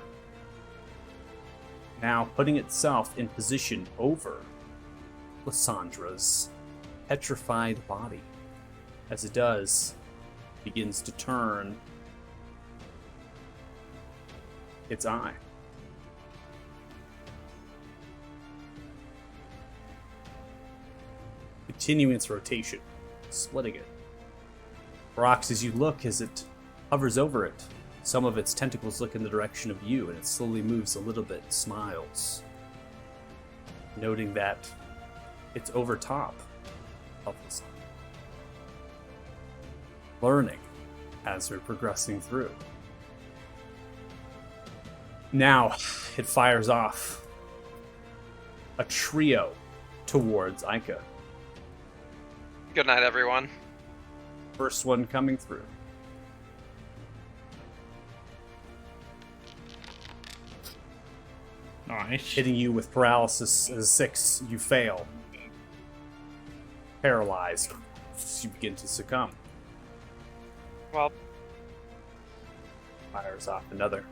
Now putting itself in position over Lysandra's petrified body. As it does, begins to turn its eye. Continuing its rotation, splitting it. Brox, as you look, as it hovers over it, some of its tentacles look in the direction of you, and it slowly moves a little bit, smiles, noting that it's over top of the sun. Learning as we're progressing through. Now, it fires off a trio towards Ica. Good night, everyone. First one coming through. Nice. Hitting you with paralysis as 6, you fail. Paralyzed. You begin to succumb. Well, Fires off another.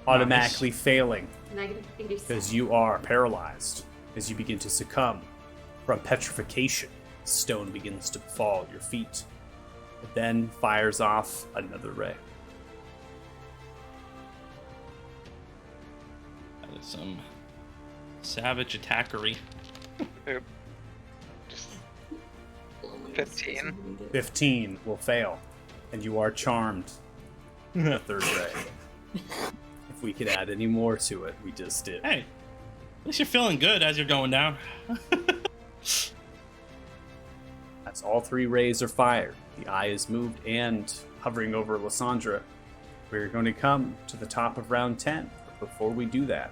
Automatically failing Negative 86. because you are paralyzed. As you begin to succumb from petrification, stone begins to fall at your feet. It then fires off another ray. That is some savage attackery. oop. Just 15. 15 will fail, and you are charmed. The third ray. If we could add any more to it, we just did. Hey, at least you're feeling good as you're going down. As all 3 rays are fired, the eye is moved and hovering over Lysandra. We're going to come to the top of round 10. But before we do that,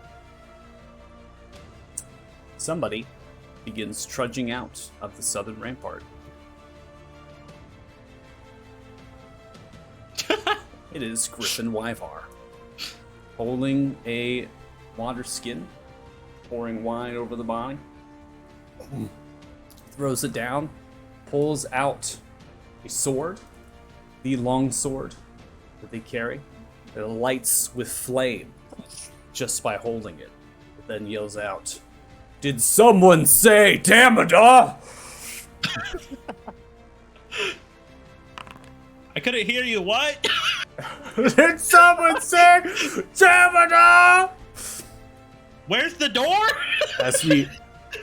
somebody begins trudging out of the southern rampart. It is Griffin Wyvar, holding a water skin, pouring wine over the body. Throws it down, pulls out a sword, the long sword that they carry. It lights with flame just by holding it. It then yells out, "Did someone say Damodar?" I couldn't hear you. What? Did someone say Damodar? Where's the door?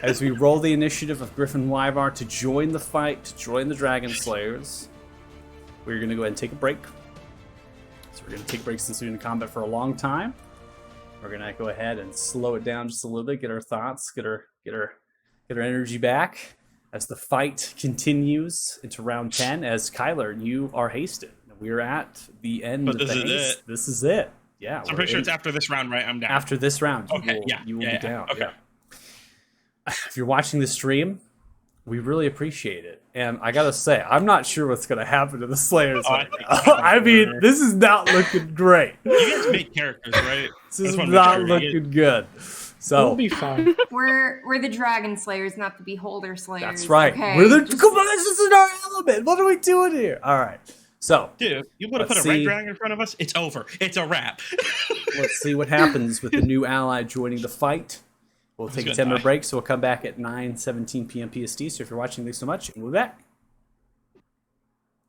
As we roll the initiative of Griffin Wyvar to join the fight, to join the Dragon Slayers, we're going to go ahead and take a break. So we're going to take breaks since we've been in combat for a long time. We're going to go ahead and slow it down just a little bit, get our thoughts, get our energy back as the fight continues into round 10. As Kyler, you are hasted. We're at the end of the haste. This is it. Yeah. So I'm pretty sure it's after this round, right? I'm down. After this round, you will be down. Okay. Yeah. If you're watching the stream, we really appreciate it. And I gotta say, I'm not sure what's gonna happen to the Slayers right now. I mean, this is not looking great. You guys make characters, right? This is not looking good. So We'll be fine. We're the Dragon Slayers, not the Beholder Slayers. that's right. Okay? Come on, this is in our element. What are we doing here? All right. So, Dude, you would have put a red dragon in front of us? It's over. It's a wrap. let's see what happens with the new ally joining the fight. We'll take a 10-minute break, so we'll come back at 9:17 p.m. PST. So if you're watching, thanks so much, and we'll be back.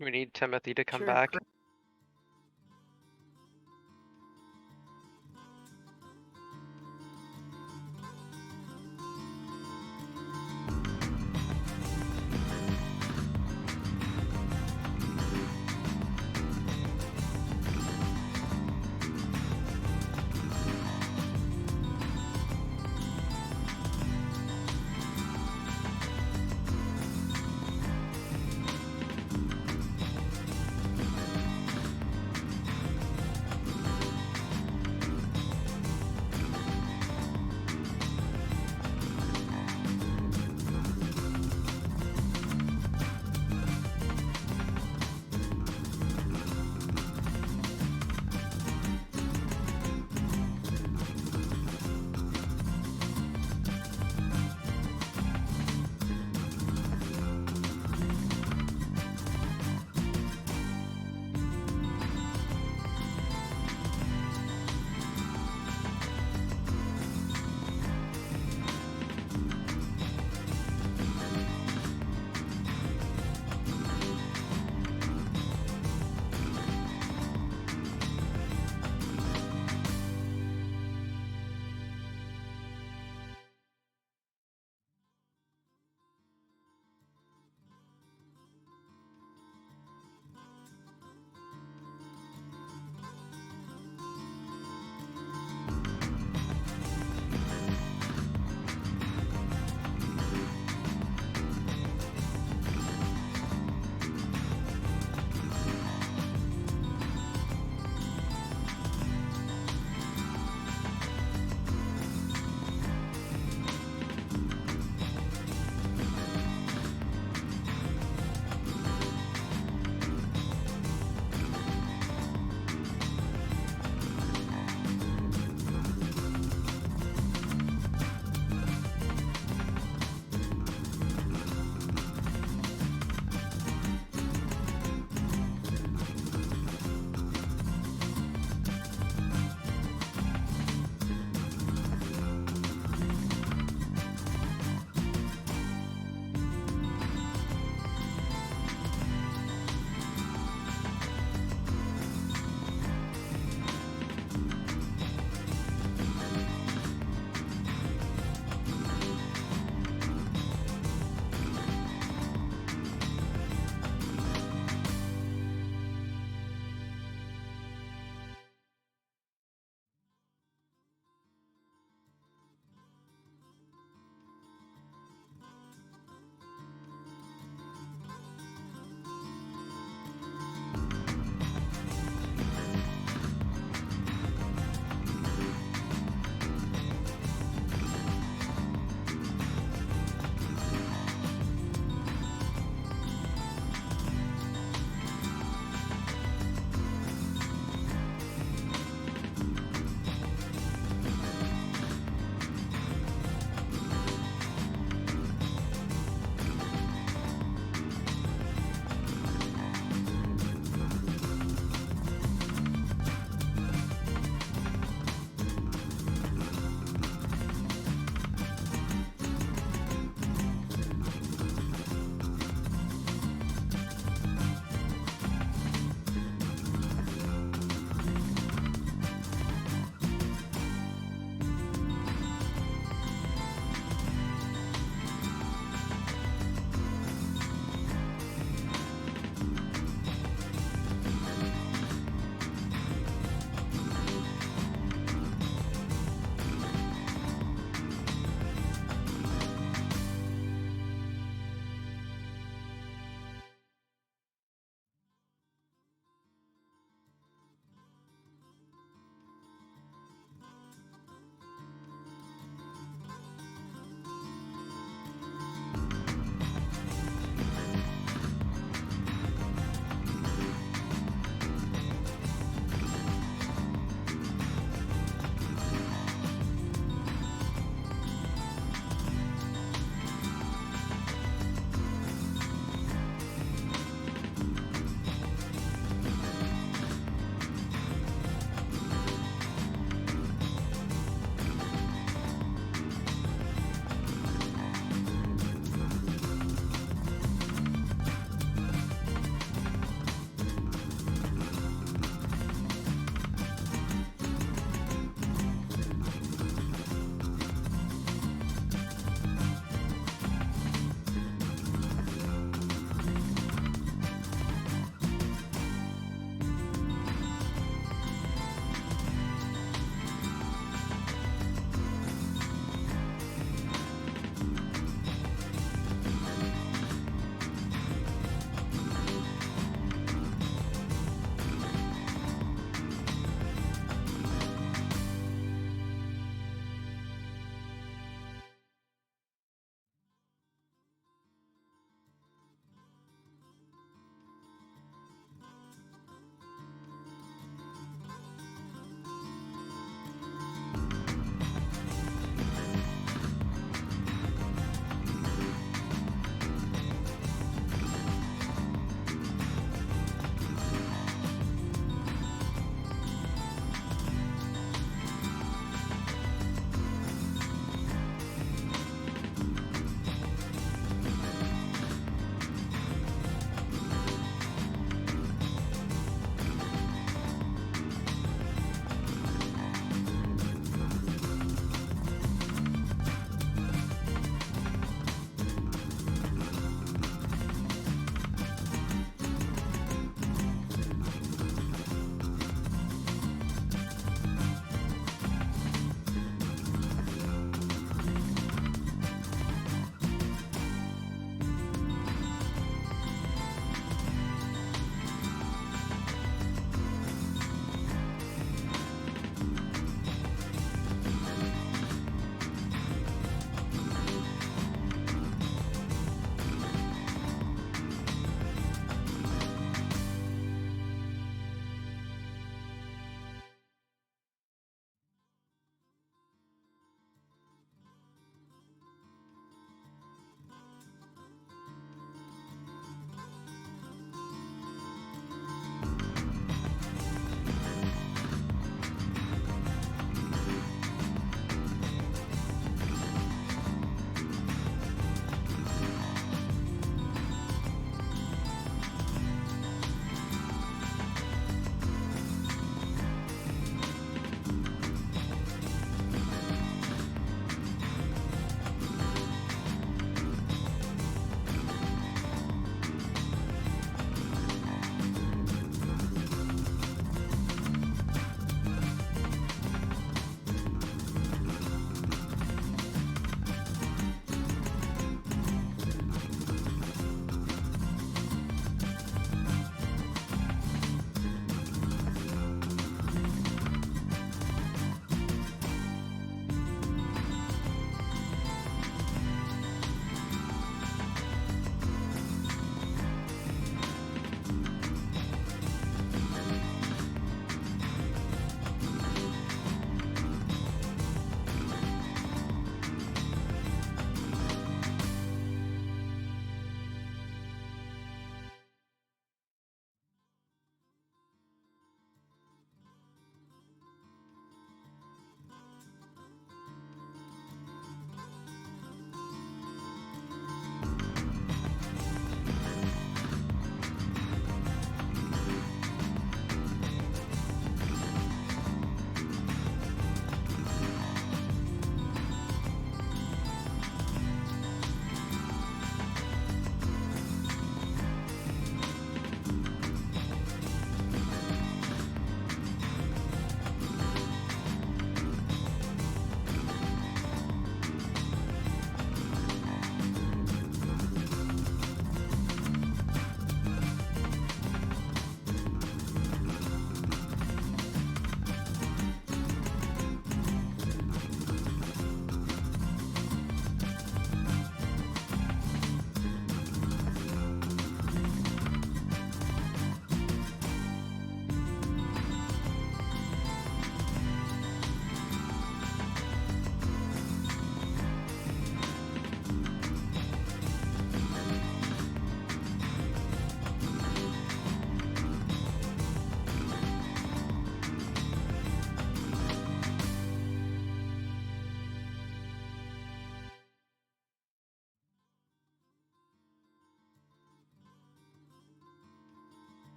We need Timothy to come back.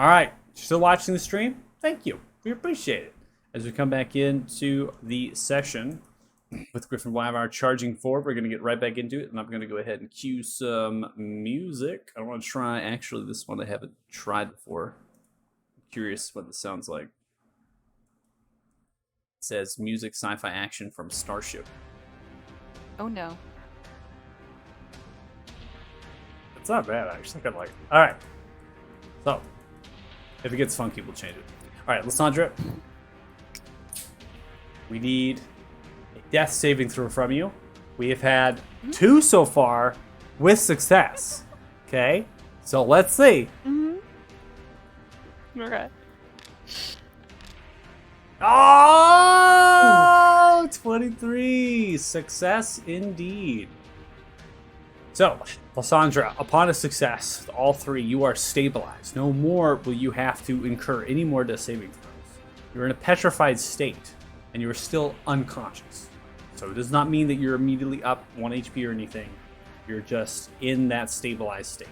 All right, still watching the stream? Thank you. We appreciate it. As we come back into the session with Griffin Weimar charging forward, we're going to get right back into it, and I'm going to go ahead and cue some music. I want to try, actually, this one I haven't tried before. I'm curious what this sounds like. It says music sci-fi action from Starship. Oh no. It's not bad, actually. I kind of like it. All right. So, if it gets funky, we'll change it. All right, Lysandra. We need a death saving throw from you. We have had 2 so far with success. Okay? So, let's see. Okay. Oh! 23! Success indeed. So, Lysandra, upon a success, with all 3, you are stabilized. No more will you have to incur any more death saving throws. You're in a petrified state, and you're still unconscious. So it does not mean that you're immediately up 1 HP or anything. You're just in that stabilized state.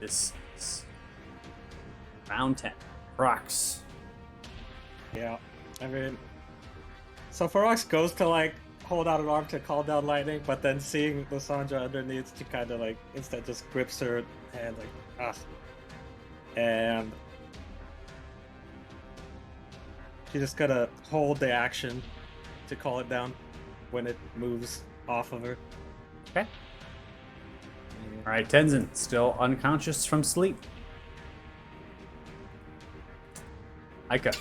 This is round 10. Rox. Yeah, I mean, so Ferox goes to like hold out an arm to call down lightning, but then seeing Lysandra underneath, she kind of like instead just grips her hand like and she's just gonna hold the action to call it down when it moves off of her. Okay. All right, Tenzin, still unconscious from sleep. Aika.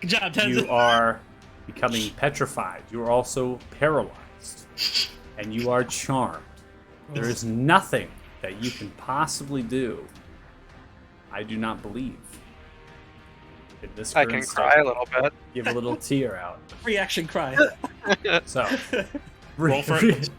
Good job, Tenzin. You are becoming petrified. You are also paralyzed. And you are charmed. There is nothing that you can possibly do. I do not believe. In this I current can state, cry a little bit. give a little tear out. Reaction cry. So, Roll for it.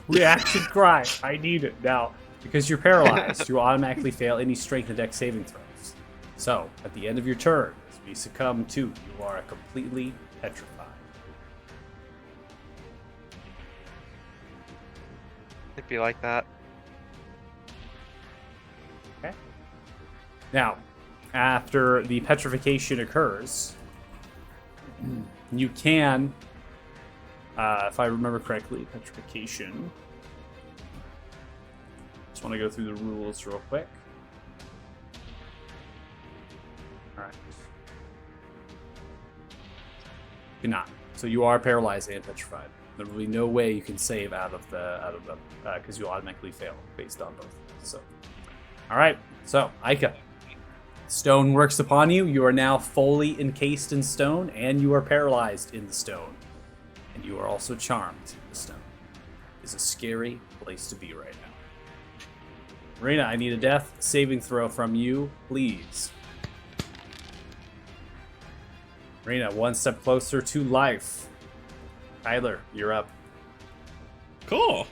reaction cry. I need it. Now, because you're paralyzed, you will automatically fail any strength and dex saving throws. So, at the end of your turn, as we succumb to, you are completely petrified. It'd be like that. Okay. Now, after the petrification occurs, you can, if I remember correctly, petrification. Just want to go through the rules real quick. All right. Cannot. So you are paralyzed and petrified. There will be no way you can save out of the because you'll automatically fail based on both. So, all right. So Aika, stone works upon you. You are now fully encased in stone, and you are paralyzed in the stone, and you are also charmed in the stone. It's a scary place to be right now. Marina, I need a death saving throw from you, please. Marina, one step closer to life. Tyler, you're up. Cool.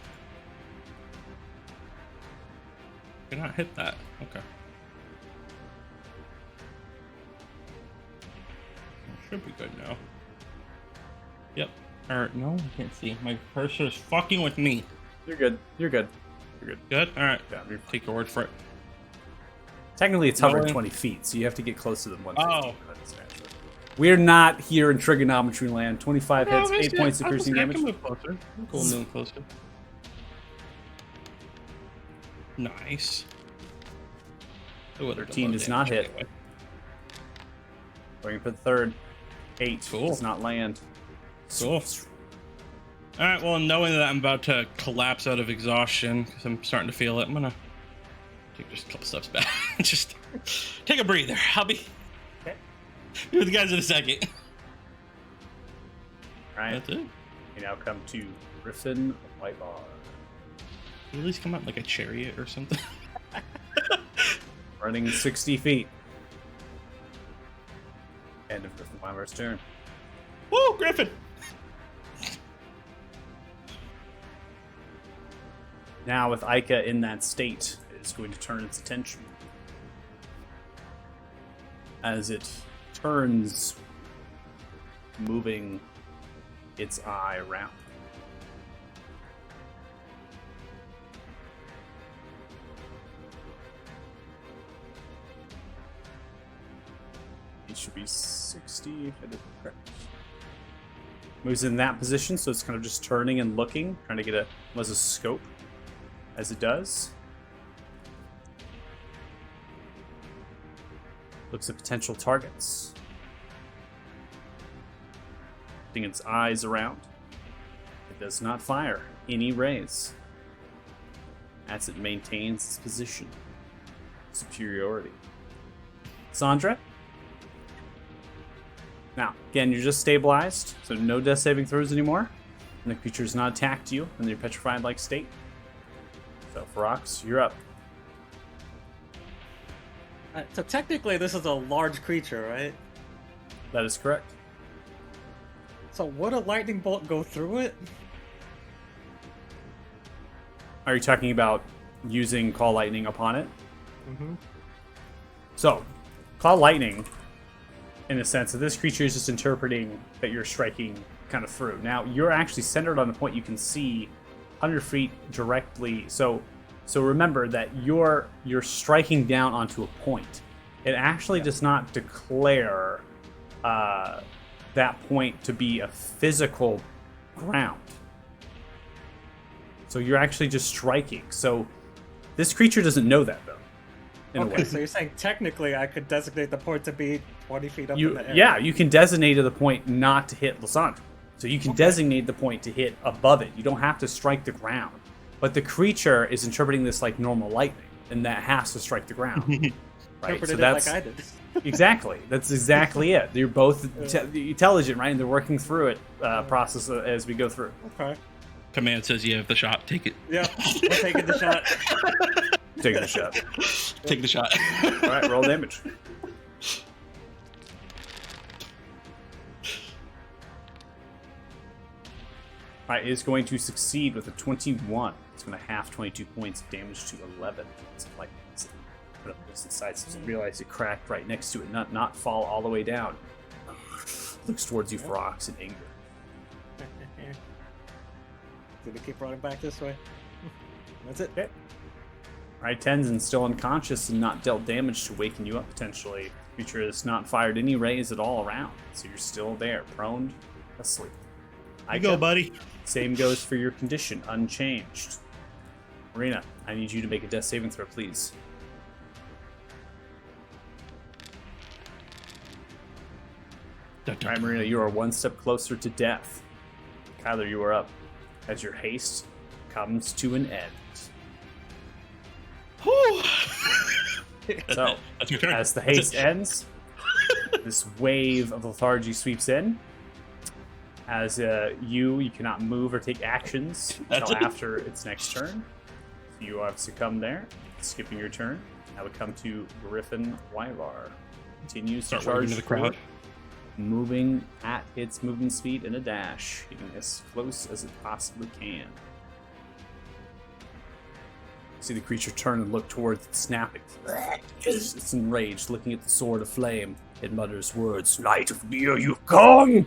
Did not hit that. Okay. Should be good now. Yep. Or no, I can't see. My cursor's fucking with me. You're good. You're good. You're good. Good. All right. Yeah, you're Take your word for it. Technically, it's Rolling. 120 feet, so you have to get closer than 150. Oh. We're not here in trigonometry land. 25 No, hits, 8 points of piercing I damage. can move closer. I'm cool moving closer. Nice. 13 does not hit. Going for the third. 8 Cool. does not land. Cool. All right. Well, knowing that I'm about to collapse out of exhaustion because I'm starting to feel it, I'm gonna take just a couple steps back. Just take a breather. I'll be with the guys in a second. All right. That's it. We now come to Griffin White Bar. Can you at least come out like a chariot or something? Running 60 feet. End of Griffin Weimar's turn. Woo, Griffin! Now, with Aika in that state, it's going to turn its attention. As it turns, moving its eye around. He should be 60. If I did it correct. Moves in that position, so it's kind of just turning and looking, trying to get a scope as it does. Looks at potential targets. Putting its eyes around. It does not fire any rays as it maintains its position. Superiority. Sandra? Now, again, you're just stabilized, so no death saving throws anymore. And the creature's not attacked you in your petrified-like state. So, Ferox, you're up. So technically, this is a large creature, right? That is correct. So would a lightning bolt go through it? Are you talking about using Call Lightning upon it? Mm-hmm. So, Call Lightning, in a sense, that this creature is just interpreting that you're striking kind of through. Now, you're actually centered on the point you can see 100 feet directly. So remember that you're striking down onto a point. It actually does not declare that point to be a physical ground. So you're actually just striking. So this creature doesn't know that, though. In a way. So you're saying technically I could designate the point to be 20 feet up in the air? Yeah, you can designate the point not to hit Lysandra. So you can designate the point to hit above it. You don't have to strike the ground. But the creature is interpreting this like normal lightning, and that has to strike the ground. Right? Interpreted it like I did. Exactly. That's exactly it. You're both intelligent, right? And they're working through it process as we go through. Okay. Command says you have the shot. Take it. Yeah, we're taking the shot. Taking the shot. Take the shot. All right, roll damage. All right, is going to succeed with a 21. It's going to half 22 points of damage to 11. It's like put up this side, so you realize it cracked right next to it, not fall all the way down. Looks towards you, Ferox, in anger. Did we keep running back this way? That's it. Okay. All right, Tenzin still unconscious and not dealt damage to waken you up potentially. Creature has not fired any rays at all around, so you're still there, prone, asleep. You go, buddy. Same goes for your condition, unchanged. Marina, I need you to make a death saving throw, please. All right, Marina, you are one step closer to death. Kyler, you are up as your haste comes to an end. So, That's your turn. as the haste ends, this wave of lethargy sweeps in. As you cannot move or take actions until after its next turn. So you have succumbed there, skipping your turn. Now we come to Griffin Wyvar. Continues to charge into the crowd. moving at its movement speed in a dash, getting as close as it possibly can. See the creature turn and look towards it, snapping. It's enraged, looking at the sword of flame. It mutters words, "Light of me, are you gone?"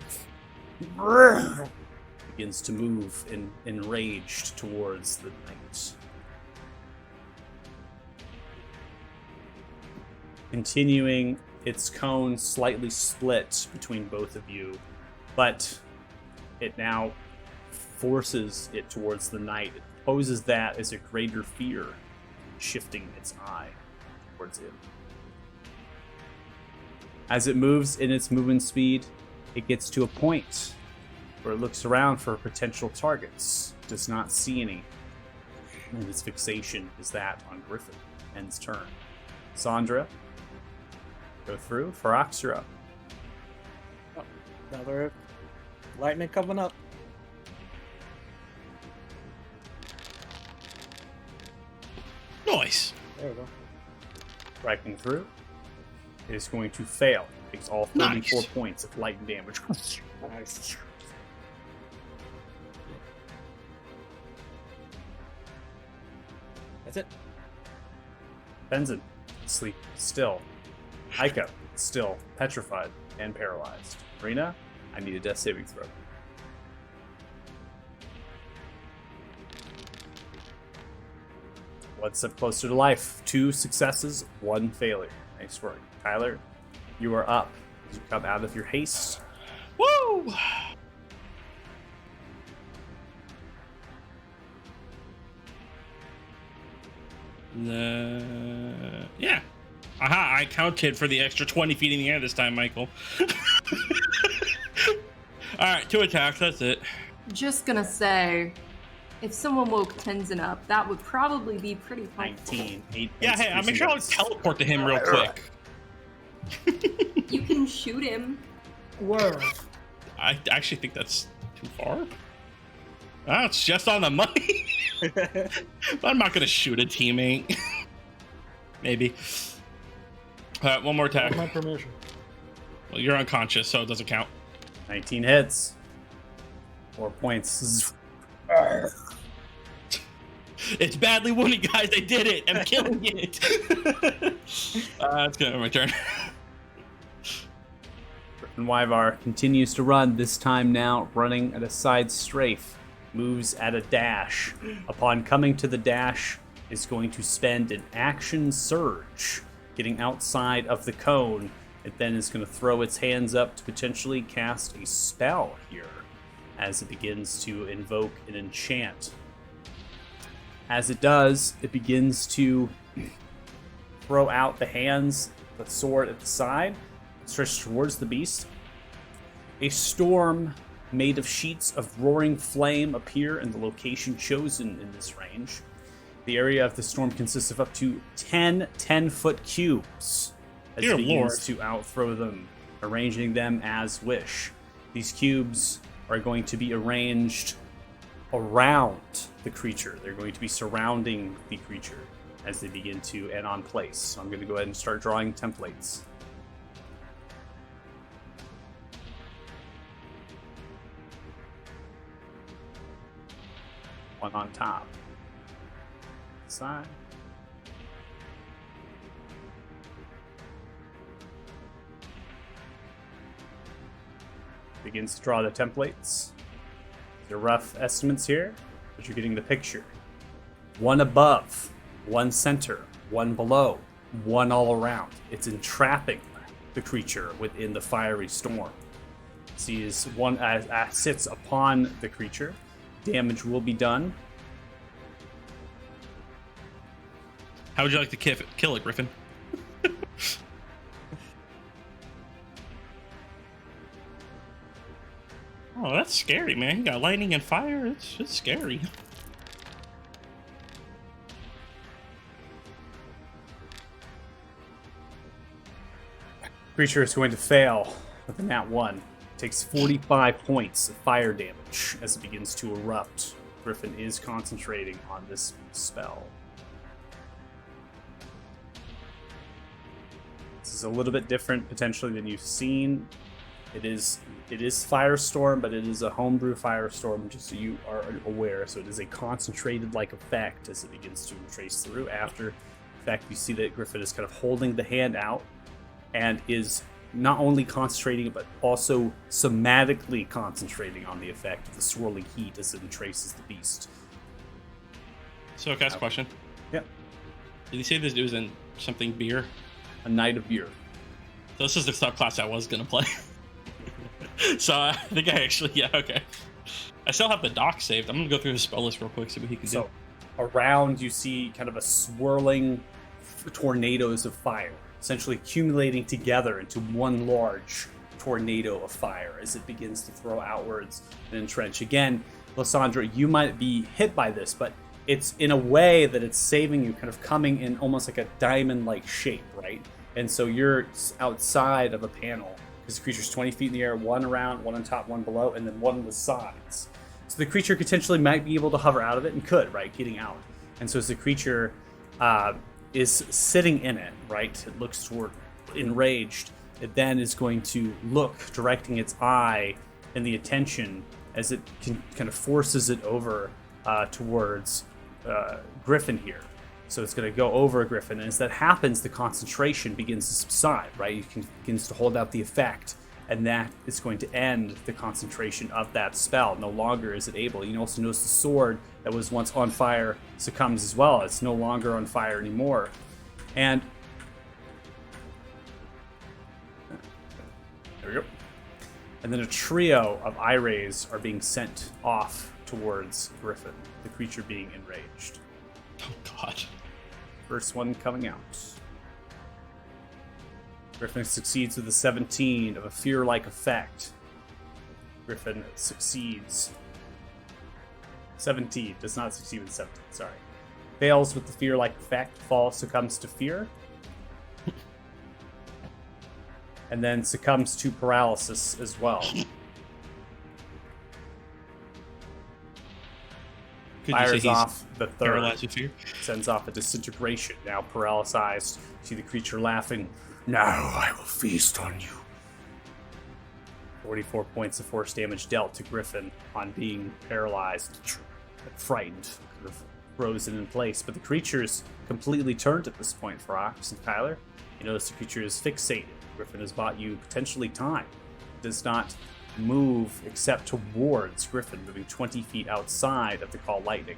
Begins to move enraged towards the night. Continuing, its cone slightly split between both of you, but it now forces it towards the night. It poses that as a greater fear, shifting its eye towards it. As it moves in its movement speed, it gets to a point where it looks around for potential targets, does not see any, and its fixation is that on Griffin. Ends turn. Sandra, go through. Ferox, you're up. Oh, another lightning coming up. Nice. There we go. Striking through. It is going to fail. Takes all 34 Nice. points of lightning damage. Nice. That's it. Benzin, sleep still. Aika, still petrified and paralyzed. Rena, I need a death saving throw. One step closer to life. 2 successes, 1 failure. Nice work. Tyler, you are up as you come out of your haste. Woo! Yeah. Aha, I counted for the extra 20 feet in the air this time, Michael. Alright, 2 attacks, that's it. Just gonna say, if someone woke Tenzin up, that would probably be pretty helpful. 19. 8 Yeah, points hey, I'll piercing make sure I'll damage. teleport to him real quick. You can shoot him. Whoa. I actually think that's too far. Ah, it's just on the money. But I'm not gonna shoot a teammate. Maybe. One more attack. With my permission. Well, you're unconscious, so it doesn't count. 19 hits. 4 points. It's badly wounded, guys. I did it. I'm killing it. That's gonna be my turn. And Wyvar continues to run, this time now running at a side strafe. Moves at a dash. Upon coming to the dash, is going to spend an action surge, getting outside of the cone. It then is going to throw its hands up to potentially cast a spell here, as it begins to invoke an enchant. As it does, it begins to throw out the hands, the sword at the side, stretched towards the beast. A storm made of sheets of roaring flame appear in the location chosen in this range. The area of the storm consists of up to 10 10-foot cubes, as Dear it begins Lord. to outthrow them, arranging them as wish. These cubes are going to be arranged around the creature. They're going to be surrounding the creature as they begin to end on place. So I'm going to go ahead and start drawing templates. One on top. Side. Begins to draw the templates. The rough estimates here, but you're getting the picture. One above, one center, one below, one all around. It's entrapping the creature within the fiery storm. See, as one sits upon the creature, damage will be done. How would you like to kill it, Griffin? Oh, that's scary, man. You got lightning and fire. It's scary. Creature is going to fail with a nat 1. Takes 45 points of fire damage as it begins to erupt. Griffin is concentrating on this spell. This is a little bit different potentially than you've seen. It is Firestorm, but it is a homebrew Firestorm, just so you are aware. So it is a concentrated like effect as it begins to trace through. After, in fact, you see that Griffin is kind of holding the hand out and is not only concentrating, but also somatically concentrating on the effect of the swirling heat as it traces the beast. So, can I ask a question? Yep. Did you say this was in something beer? A Knight of Beer. So this is the subclass I was gonna play. So I think I actually, yeah, okay. I still have the doc saved. I'm gonna go through his spell list real quick, see what he can So do. around you see kind of a swirling tornadoes of fire, essentially accumulating together into one large tornado of fire as it begins to throw outwards and entrench. Again, Lysandra, you might be hit by this, but it's in a way that it's saving you, kind of coming in almost like a diamond-like shape, right? And so you're outside of a panel because the creature's 20 feet in the air, one around, one on top, one below, and then one on the sides. So the creature potentially might be able to hover out of it and could, right, getting out. And so as the creature is sitting in it, right, it looks toward enraged, it then is going to look, directing its eye and the attention as it kind of forces it over towards Griffin here. So it's going to go over Griffin, and as that happens, the concentration begins to subside, right? It begins to hold out the effect, and that is going to end the concentration of that spell. No longer is it able. You also notice the sword that was once on fire succumbs as well. It's no longer on fire anymore. And There we go. And then a trio of eye rays are being sent off towards Griffin, the creature being enraged. Oh God. First one coming out. Griffin succeeds with a 17 of a fear-like effect. Griffin succeeds. 17 does not succeed with 17, sorry. Fails with the fear-like effect, succumbs to fear. And then succumbs to paralysis as well. Could Fires you say he's off the third. paralyzed with fear? Sends off a disintegration. Now paralyzed. See the creature laughing. Now I will feast on you. 44 points of force damage dealt to Griffin on being paralyzed, frightened, kind of frozen in place. But the creature's completely turned at this point for Ox and Kyler. You notice the creature is fixated. Griffin has bought you potentially time. It does not move except towards Griffin, moving 20 feet outside of the call lightning.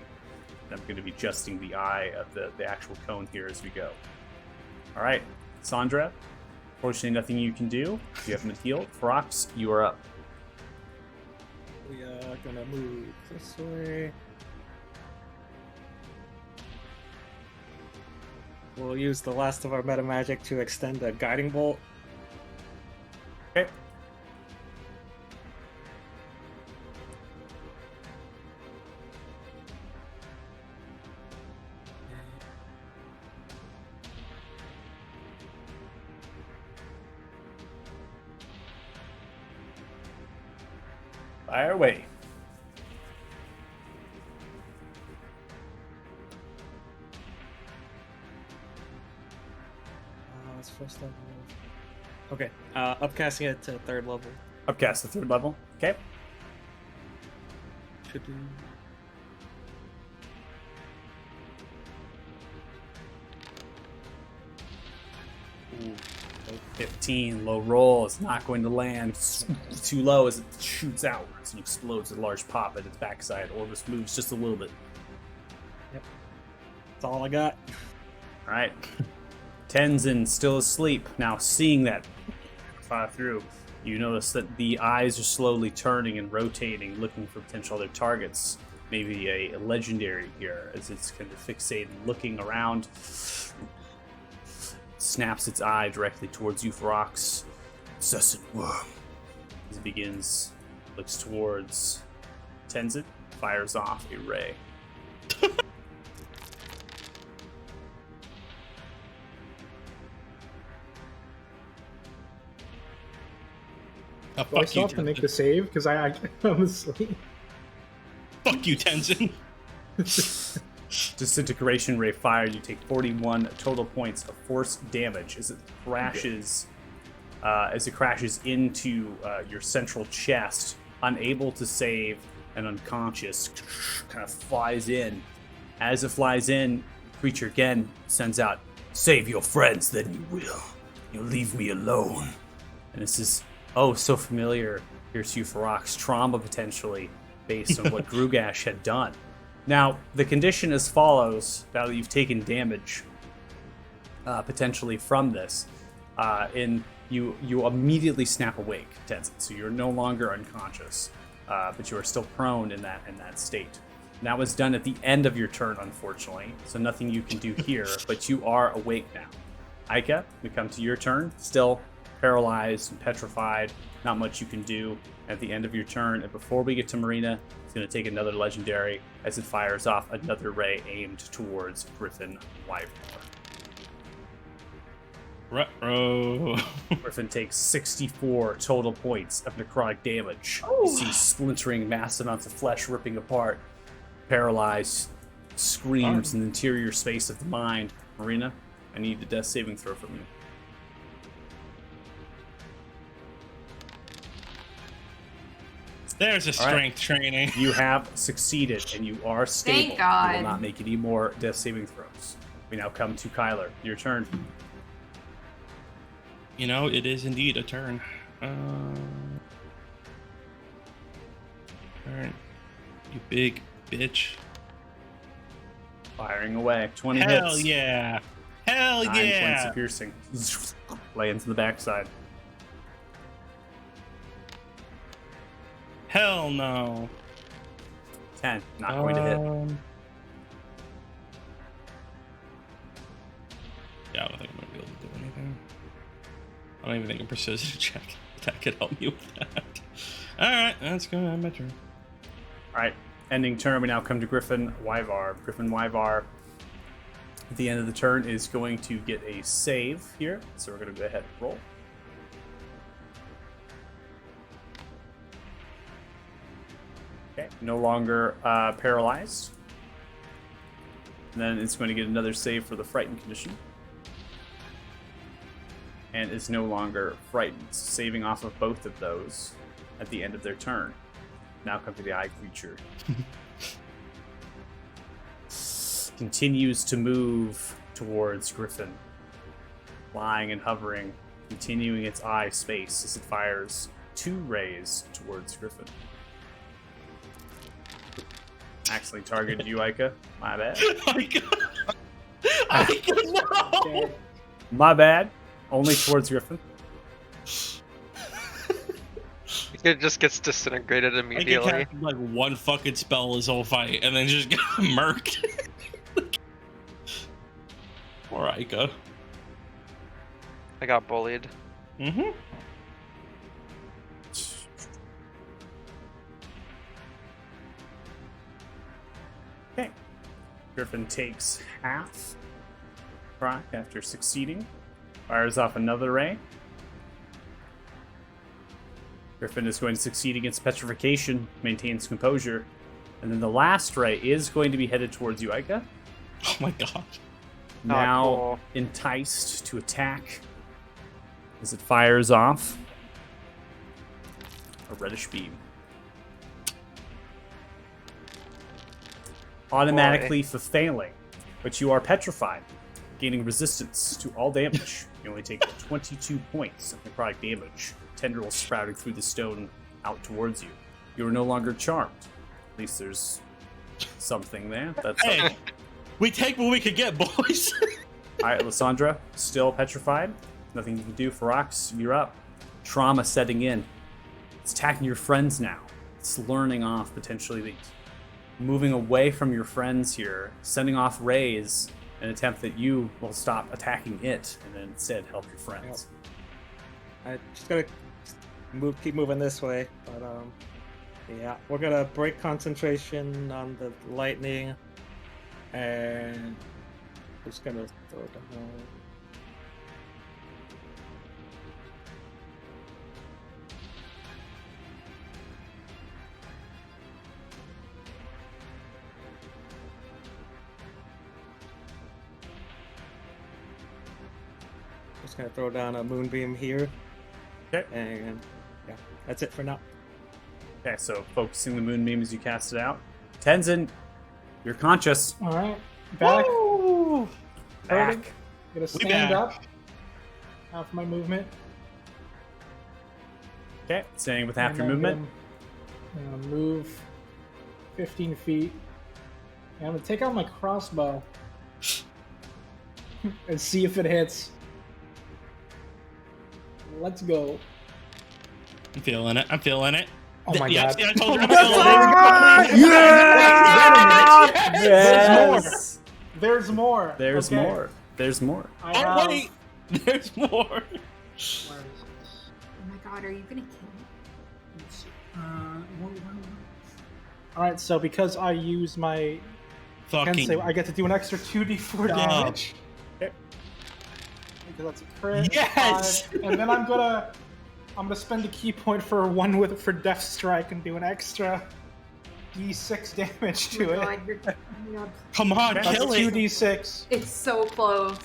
And I'm going to be adjusting the eye of the actual cone here as we go. All right, Sandra. Fortunately, nothing you can do. You haven't been healed. Frox, you are up. We are gonna move this way. We'll use the last of our meta magic to extend a guiding bolt. Okay. Fire away. It's first level. Okay, upcasting it to third level. Upcast the third level. Okay. Should do. Ooh, 15, low roll is not going to land. Too low as it shoots outwards and explodes a large pop at its backside. Orbis moves just a little bit. Yep. That's all I got. All right. Tenzin still asleep. Now seeing that fire through, you notice that the eyes are slowly turning and rotating, looking for potential other targets. Maybe a legendary here, as it's kind of fixated, looking around. Snaps its eye directly towards you, Ferox. Incessant worm. As it begins, looks towards Tenzin, fires off a ray. Oh, Do I fuck still you, have to make Tenzin. the save? Because I'm asleep. Fuck you, Tenzin. Disintegration ray fired. You take 41 total points of force damage as it crashes. As it crashes into your central chest, unable to save and unconscious, kind of flies in. As it flies in, the creature again sends out, "Save your friends, then you will. You'll leave me alone." And this is so familiar here to you, Ferox. Trauma potentially based on what Grugash had done. Now, the condition as follows, now that you've taken damage potentially from this, you immediately snap awake, Tenzin, so you're no longer unconscious, but you are still prone in that state. And that was done at the end of your turn, unfortunately, so nothing you can do here, but you are awake now. Aika, we come to your turn, still paralyzed and petrified, not much you can do at the end of your turn. And before we get to Marina, it's going to take another legendary as it fires off another ray aimed towards Griffin Wyvern. Ruh-roh. Griffin takes 64 total points of necrotic damage. You see splintering mass amounts of flesh ripping apart, paralyzed, screams in the interior space of the mind. Marina, I need a death saving throw from you. There's a strength training. You have succeeded, and you are stable. Thank God. You will not make any more death saving throws. We now come to Kyler. Your turn. You know, it is indeed a turn. Alright. You big bitch. Firing away. 20 Hell hits. yeah. Hell 9 points yeah. of piercing. Lands in the backside. Hell no. 10. Not going to hit. Yeah, I don't think I'm gonna be able to do anything. I don't even think a precision check that could help me with that. Alright, that's gonna end my turn. Alright, ending turn, we now come to Griffin Wyvar. Griffin Wyvar, at the end of the turn, is going to get a save here. So we're going to go ahead and roll. Okay, no longer paralyzed. And then it's going to get another save for the frightened condition. And is no longer frightened, saving off of both of those at the end of their turn. Now come to the eye creature. Continues to move towards Griffin, flying and hovering, continuing its eye space as it fires 2 rays towards Griffin. Actually targeted you, Ica. My bad. I know. My bad. Only towards Griffin. It just gets disintegrated I can immediately. cast like one fucking spell this whole fight and then just get murked. Poor Ica. I got bullied. Mm-hmm. Okay. Griffin takes half proc after succeeding. Fires off another ray. Griffin is going to succeed against petrification, maintains composure. And then the last ray is going to be headed towards you, Ica. Oh my god. Now cool. enticed to attack as it fires off a reddish beam. Automatically failing, but you are petrified, gaining resistance to all damage. You only take 22 points of necrotic damage. Tendrils sprouting through the stone out towards you. You are no longer charmed. At least there's something there. That's Hey, we take what we could get, boys. Alright, Lysandra, still petrified. Nothing you can do. Ferox, you're up. Trauma setting in. It's attacking your friends now. It's learning off potentially the moving away from your friends here, sending off rays, an attempt that you will stop attacking it and then instead help your friends. I just gotta keep moving this way, but yeah, we're gonna break concentration on the lightning, and just gonna throw it down. Just gonna throw down a moonbeam here. Okay. And yeah, that's it for now. Okay, so focusing the moonbeam as you cast it out. Tenzin, you're conscious. All right, back. Back. Gonna stand up. Half my movement. Okay, staying with half And your I'm movement. Gonna move 15 feet. And I'm gonna take out my crossbow and see if it hits. Let's go. I'm feeling it. I'm feeling it. Oh my Yes, god. yeah, I told you I'm feeling it. Yes! There's more. There's Okay. more. There's more. I Oh have... wait, there's more. Where is this? Oh my god, are you gonna kill me? Let's see. All right, so because I use my Fucking. Kensei, I get to do an extra 2d4 Stop. damage. Because that's a crit. Yes! 5, and then I'm gonna spend a key point for for Death Strike and do an extra d6 damage to Oh it. my god, you're, oh my god. Come on, That's kill it, 2d6 It's so close.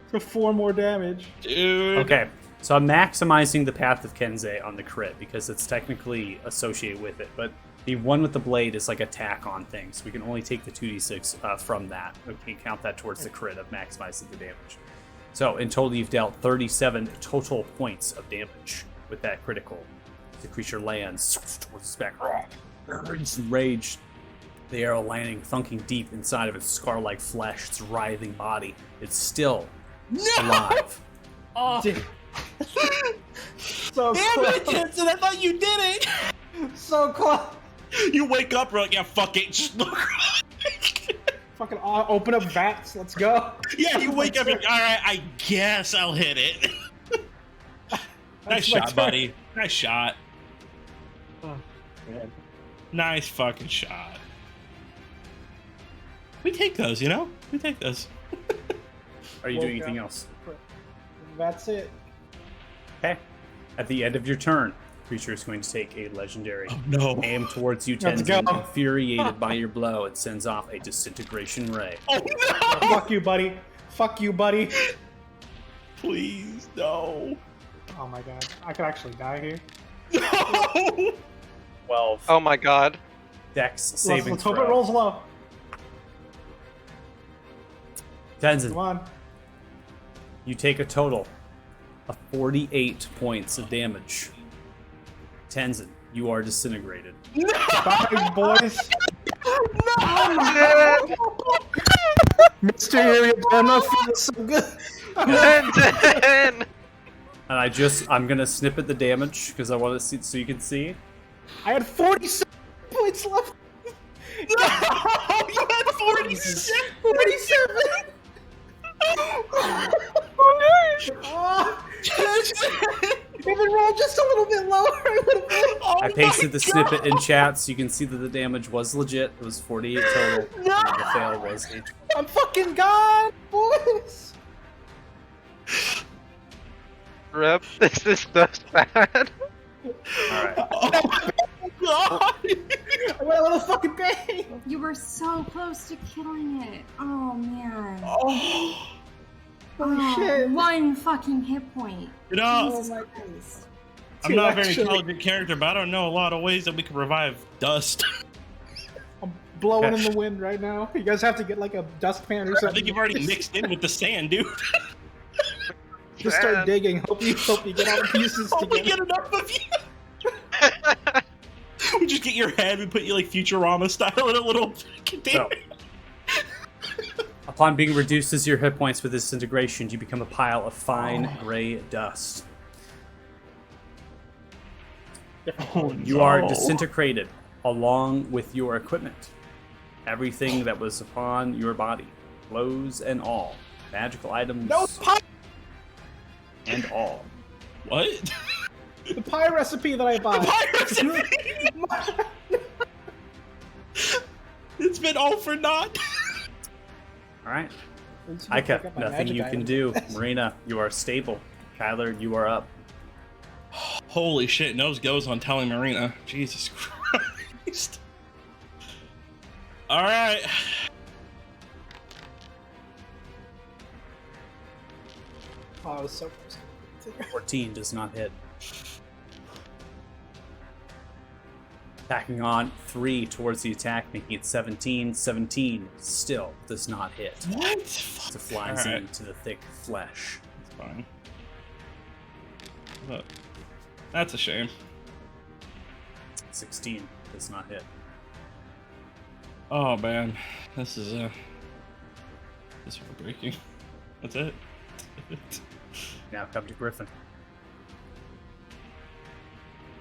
for 4 more damage. dude. Okay, so I'm maximizing the Path of Kensei on the crit because it's technically associated with it, but the one with the blade is like attack on things. We can only take the 2d6 from that. We can count that towards the crit of maximizing the damage. So in total, you've dealt 37 total points of damage with that critical. The creature lands towards its back. It's enraged. The arrow landing, thunking deep inside of its scar-like flesh, its writhing body. It's still alive. Oh, So damn close. it, Jensen! I thought you did it. So close. You wake up, you're like, yeah, fuck it. Just look. Fucking open up vats. Let's go. Yeah, you wake up, you're like, all right, I guess I'll hit it. Nice my shot, turn. buddy. Nice shot. Oh, man. Nice fucking shot. We take those, you know? We take those. Are you Woke doing anything up. else? That's it. Okay. At the end of your turn, creature is going to take a legendary Oh, no. aim towards you, Let's Tenzin. go. Infuriated by your blow, it sends off a disintegration ray. Oh, no! Fuck you, buddy. Fuck you, buddy. Please, no. Oh my god. I could actually die here. No! 12 Oh my god. Dex saving Let's hope it throw. rolls low. Tenzin, Come on. you take a total of 48 points of damage. Tenzin, you are disintegrated. Bye, boys. Mr. Ariadna feels so good. Tenzin! And I'm gonna snip at the damage because I want to see so you can see. I had 47 points left. No! You had 46! 47! Oh, if it rolled just a little bit lower, I would have. Oh I my pasted the God. snippet in chat so you can see that the damage was legit. It was 48 total. No! And the fail was 8. I'm fucking gone, boys. Rip, this is so bad. Alright. Oh my God! I went a little fucking bang. You were so close to killing it. Oh man. Oh, Holy shit. One fucking hit point. you know, Jesus Christ. I'm not a very Actually- intelligent character, but I don't know a lot of ways that we can revive dust. I'm blowing in the wind right now. You guys have to get like a dustpan or I something. think you've already mixed in with the sand, dude. Just start Man. digging. Hope you get all the pieces Oh, we together. get enough of you. We just get your head, we put you like Futurama style in a little container. Upon being reduced as your hit points with disintegration, you become a pile of fine gray dust. Oh, You are no. disintegrated along with your equipment. Everything that was upon your body, clothes and all, magical items No pie, and all. What? the pie recipe that I bought. It's been all for naught. All right, Let's pick Ika, up my nothing magic you can item. do. Marina, you are stable. Kyler, you are up. Holy shit, nose goes on telling Marina. Jesus Christ. Alright. Oh, I was so close. 14 does not hit. Tacking on 3 towards the attack, making it 17. 17 still does not hit. What? It flies Alright. into the thick flesh. That's fine. But that's a shame. 16 does not hit. Oh man, this is this is heartbreaking. That's it. Now come to Griffin.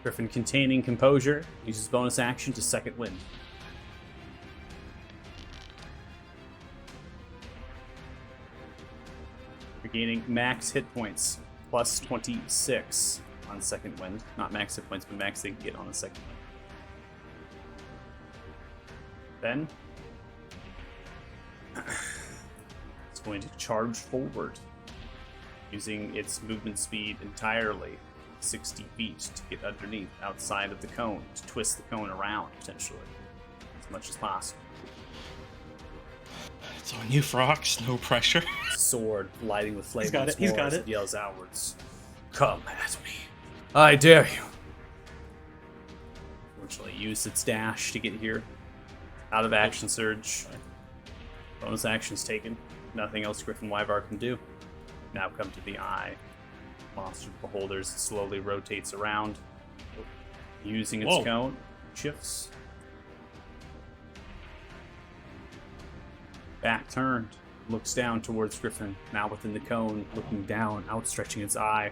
Griffin, containing composure, uses bonus action to second wind. You're gaining max hit points, plus 26 on second wind. Not max hit points, but max they can get on the second wind. Then it's going to charge forward, using its movement speed entirely, 60 feet, to get underneath, outside of the cone, to twist the cone around, potentially, as much as possible. It's on you, Frox. No pressure. Sword lighting with flame He's got once it, he's more got as it. yells outwards. Come at me. I dare you. Fortunately, used its dash to get here. Out of action surge. Bonus actions taken. Nothing else Griffin Wyvar can do. Now come to the eye. Monster beholders slowly rotates around, using its Whoa. cone, shifts. Back turned, looks down towards Griffin, now within the cone, looking down, outstretching its eye.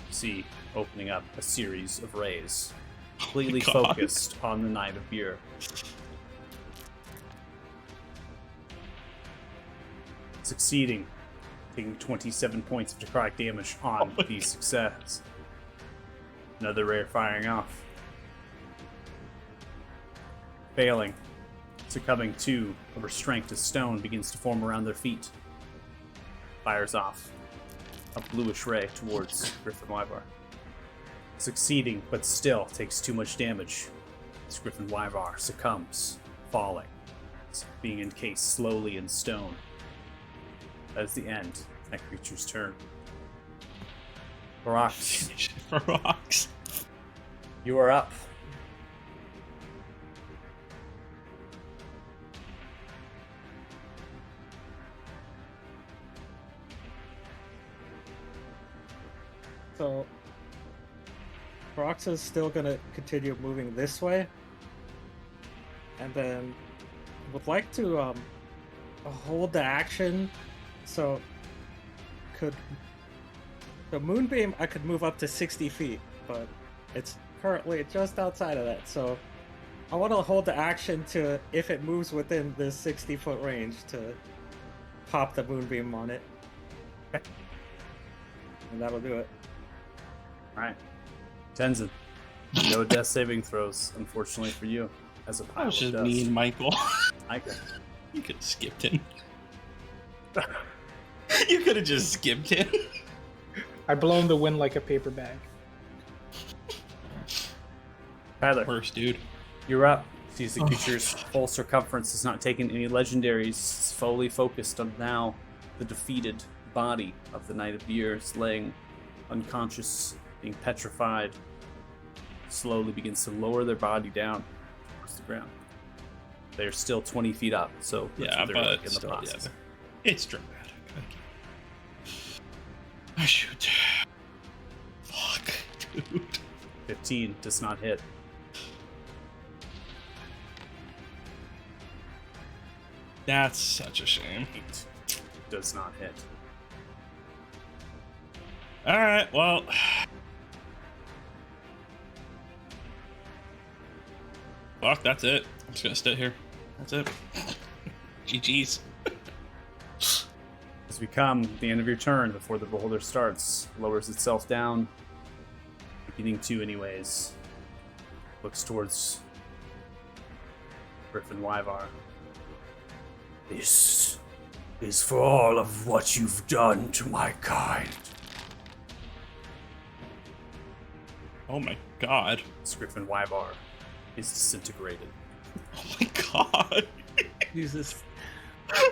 See, opening up a series of rays. completely God. focused on the Knight of Beer. Succeeding, taking 27 points of necrotic damage on the success. Another rare firing off. Failing, succumbing to a restraint as stone begins to form around their feet. Fires off a bluish ray towards Griffin Wyvar. Succeeding, but still takes too much damage as Griffin Wyvar succumbs, falling, being encased slowly in stone. That is the end of that creature's turn. Rocks, Rocks. you are up. So, Rox is still gonna continue moving this way, and then would like to hold the action. So, the moonbeam I could move up to 60 feet, but it's currently just outside of that. So, I want to hold the action to if it moves within this 60-foot range to pop the moonbeam on it, and that'll do it. Alright. Tenzin. No death saving throws, unfortunately for you, as a That pile was of just dust. mean, Michael. Micah. You could have skipped him. You could have just skipped him. I blown the wind like a paper bag. Tyler, Worst, dude. you're up. Sees the creature's full circumference has not taken any legendaries. It's fully focused on now the defeated body of the Knight of Years, laying unconscious, being petrified. Slowly begins to lower their body down towards the ground. They're still 20 feet up, so Yeah, they're but in the still, process. yeah. It's dramatic. I shoot. Fuck, dude. 15 does not hit. That's such a shame. 8 does not hit. Alright, well. Fuck, that's it. I'm just gonna sit here. That's it. GG's. As we come the end of your turn before the beholder starts, lowers itself down, beginning to anyways, looks towards Griffin Wyvar. This is for all of what you've done to my kind. Oh my god. As Griffin Wyvar is disintegrated. Oh my god. Jesus.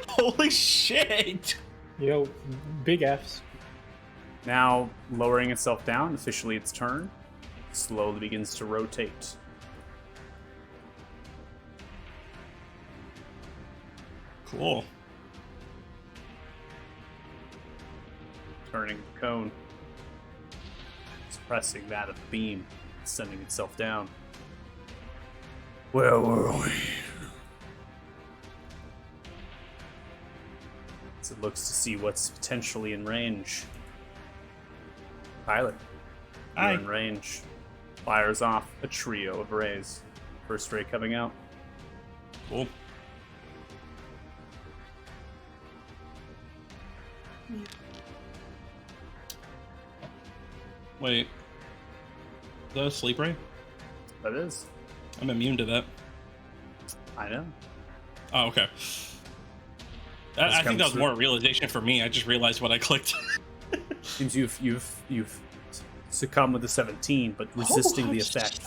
Holy shit. Yo, big Fs. Now lowering itself down, officially its turn, slowly begins to rotate. Cool. Turning the cone, suppressing that of the beam, sending itself down. Where were we? As it looks to see what's potentially in range. Pilot, you're Hi. in range. Fires off a trio of rays. First ray coming out. Cool. Wait. Is that a sleep ray? That is. I'm immune to that. I know. Oh, okay. I think that was more a realization for me. I just realized what I clicked. Seems you've succumbed with the 17, but resisting the effect.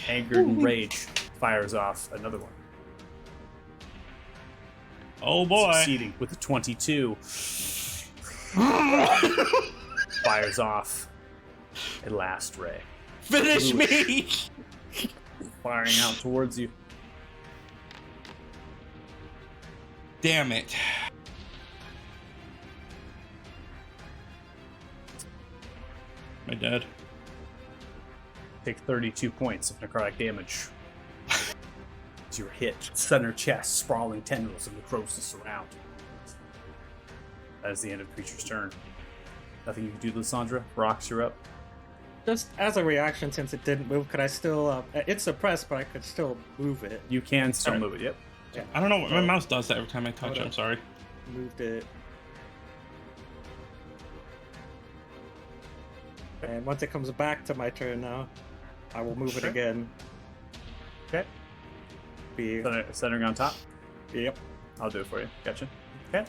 Angered and rage fires off another one. Oh boy. Succeeding with the 22. Fires off a last ray. Finish me! Firing out towards you. Damn it. Am I dead? Take 32 points of necrotic damage. As you're hit, center chest, sprawling tendrils of necrosis around. That is the end of the creature's turn. Nothing you can do, Lysandra. Rocks, you're up. Just as a reaction, since it didn't move, could I still? It's suppressed, but I could still move it. You can still Alright. move it. Yep. Yeah. I don't know. My mouse does that every time I touch it. Hold I'm up. sorry. Moved it. And once it comes back to my turn now, I will move it Sure. again. Okay. Be Centering on top. yep. I'll do it for you. Gotcha. Okay.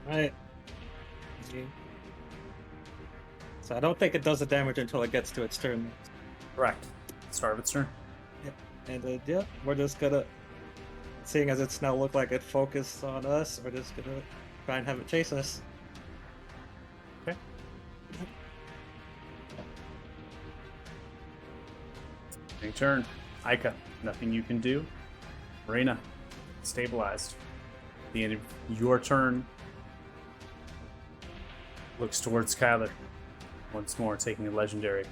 Right. So I don't think it does the damage until it gets to its turn. Correct. Start of its turn. And yeah, we're just gonna, seeing as it's now looked like it focused on us, we're just gonna try and have it chase us. Okay. Your turn. Aika, nothing you can do. Marina, stabilized. At the end of your turn, looks towards Kyler. Once more, taking a legendary.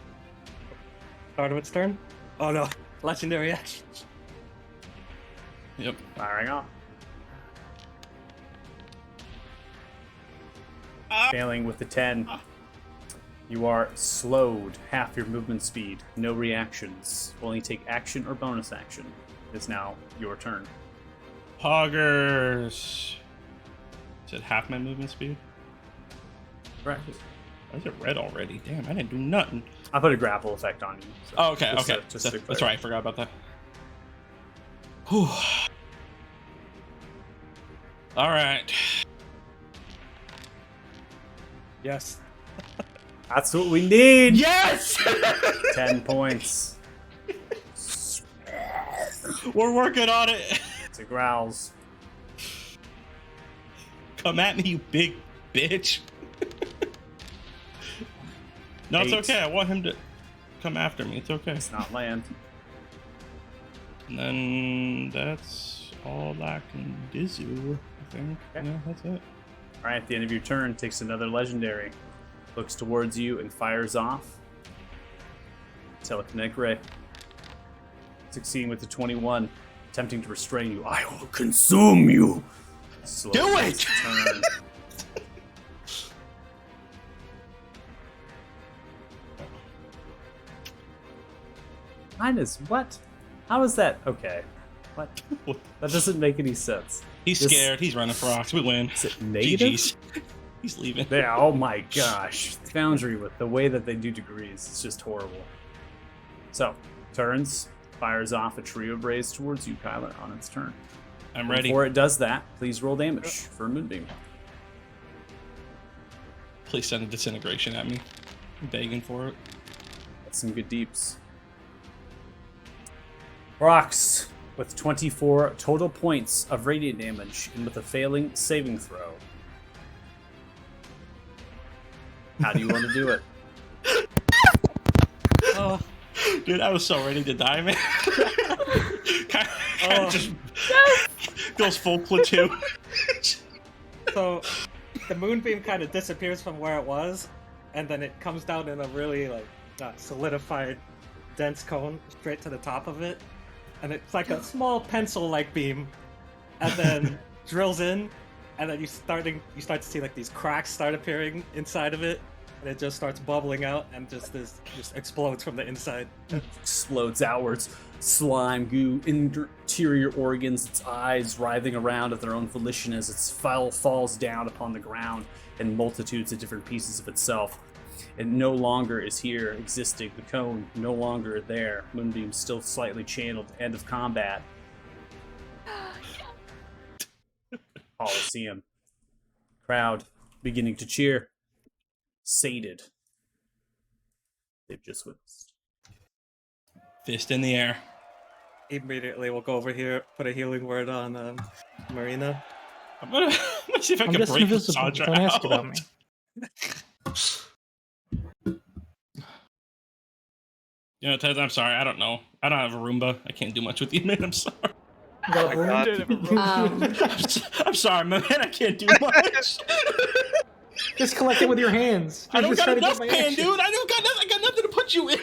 Start of its turn? Oh no, legendary action. Yep. Firing off. Ah. Failing with the 10. You are slowed half your movement speed. No reactions. Only take action or bonus action. It's now your turn. Poggers. Is it half my movement speed? Correct. Why is it red already? Damn, I didn't do nothing. I put a grapple effect on you. So Oh, okay, just okay. to- just to That's clarify. right, I forgot about that. Whew. All right. Yes. That's what we need! Yes! 10 points. We're working on it. To growls. Come at me, you big bitch. No, it's 8. okay. I want him to come after me. It's okay. It's not land. And then that's all I can do, I think. Okay. Yeah, that's it. Alright, at the end of your turn, takes another legendary. Looks towards you and fires off. Telekinetic ray. Succeeding with the 21. Attempting to restrain you. I will consume you! Slow Do its it! Turn. Minus what? How is that? Okay. What? That doesn't make any sense. He's This- scared. He's running for rocks. We win. Is it negative? GG's. He's leaving. Yeah, oh my gosh. Foundry with the way that they do degrees, it's just horrible. So, turns, fires off a trio of rays towards you, Kyler, on its turn. I'm ready. Before it does that, please roll damage for a Moonbeam. Please send a disintegration at me. I'm begging for it. That's some good deeps. Rocks with 24 total points of radiant damage and with a failing saving throw. How do you want to do it? Oh, Dude, I was so ready to die, man. kind Oh. of just goes full platoon. so the moonbeam kind of disappears from where it was, and then it comes down in a really solidified, dense cone straight to the top of it, and it's like a small pencil-like beam, and then drills in, and then you start to see like these cracks start appearing inside of it, and it just starts bubbling out, and just explodes from the inside. Explodes outwards. Slime, goo, interior organs, its eyes writhing around of their own volition as its falls down upon the ground in multitudes of different pieces of itself. It no longer is here existing. The cone no longer there. Moonbeam still slightly channeled. End of combat. Coliseum. Crowd beginning to cheer. Sated. They've just witnessed. Fist in the air. Immediately, we'll go over here, put a healing word on Marina. I'm gonna see if I I'm can just break invisible. Sandra Don't ask about out. me. You know, Ted, I'm sorry. I don't know. I don't have a Roomba. I can't do much with you, man. I'm sorry. Got my a wound? I'm sorry, man. I can't do much. Just collect it with your hands. I don't Just got try to get enough my pan, action. dude. I got nothing to put you in.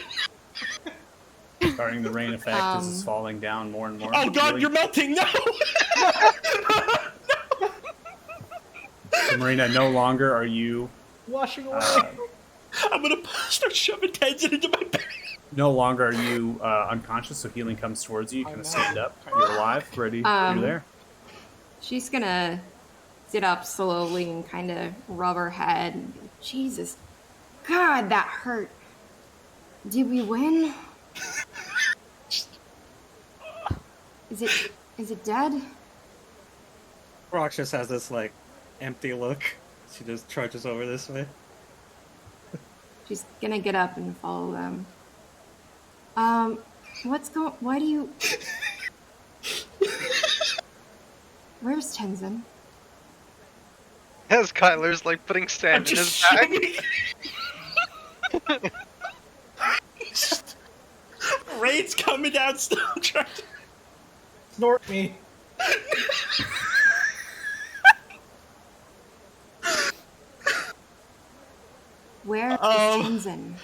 Starting the rain effect as it's falling down more and more. Oh God, Really- you're melting. No. So Marina, no longer are you Washing away. I'm gonna start shoving Tenzin into my bag. No longer are you unconscious, so healing comes towards you. You kind of stand up. You're alive, ready. You're there. She's gonna sit up slowly and kind of rub her head. And be, Jesus, God, that hurt. Did we win? Is it dead? Rox just has this like empty look. She just trudges over this way. She's gonna get up and follow them. Why do you... Where's Tenzin? As Kyler's like putting sand in his bag. Raid's coming down still trying to... Snort me. Where is Tenzin?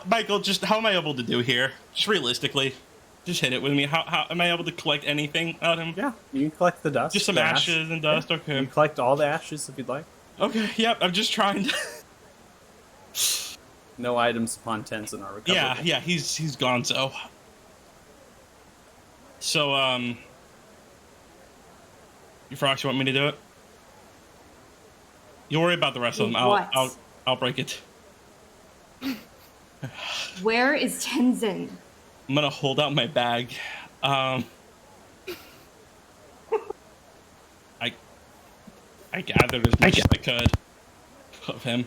Michael, just how am I able to do here? Just realistically. Just hit it with me. How am I able to collect anything out of him? Yeah, you can collect the dust. Just some the ashes and dust, Yeah. okay. You can collect all the ashes if you'd like. Okay, yep, I'm just trying to... No items upon Tenzin are recoverable. Yeah, he's gone, so... So, you Frox, you want me to do it? You worry about the rest of them. I'll break it. Where is Tenzin? I'm gonna hold out my bag. I gathered as much as I could of him.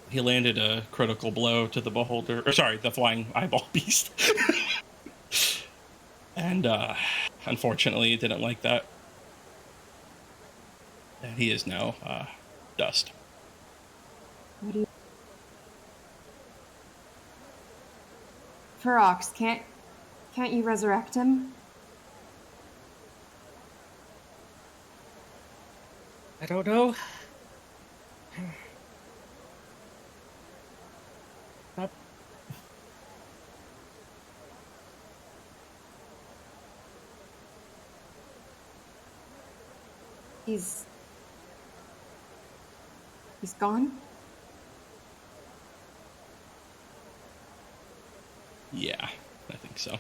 He landed a critical blow to the beholder, or sorry, the flying eyeball beast. And unfortunately, he didn't like that. And he is now dust. What do you... Ferox, can't you resurrect him? I don't know. He's gone? Yeah, I think so. I'm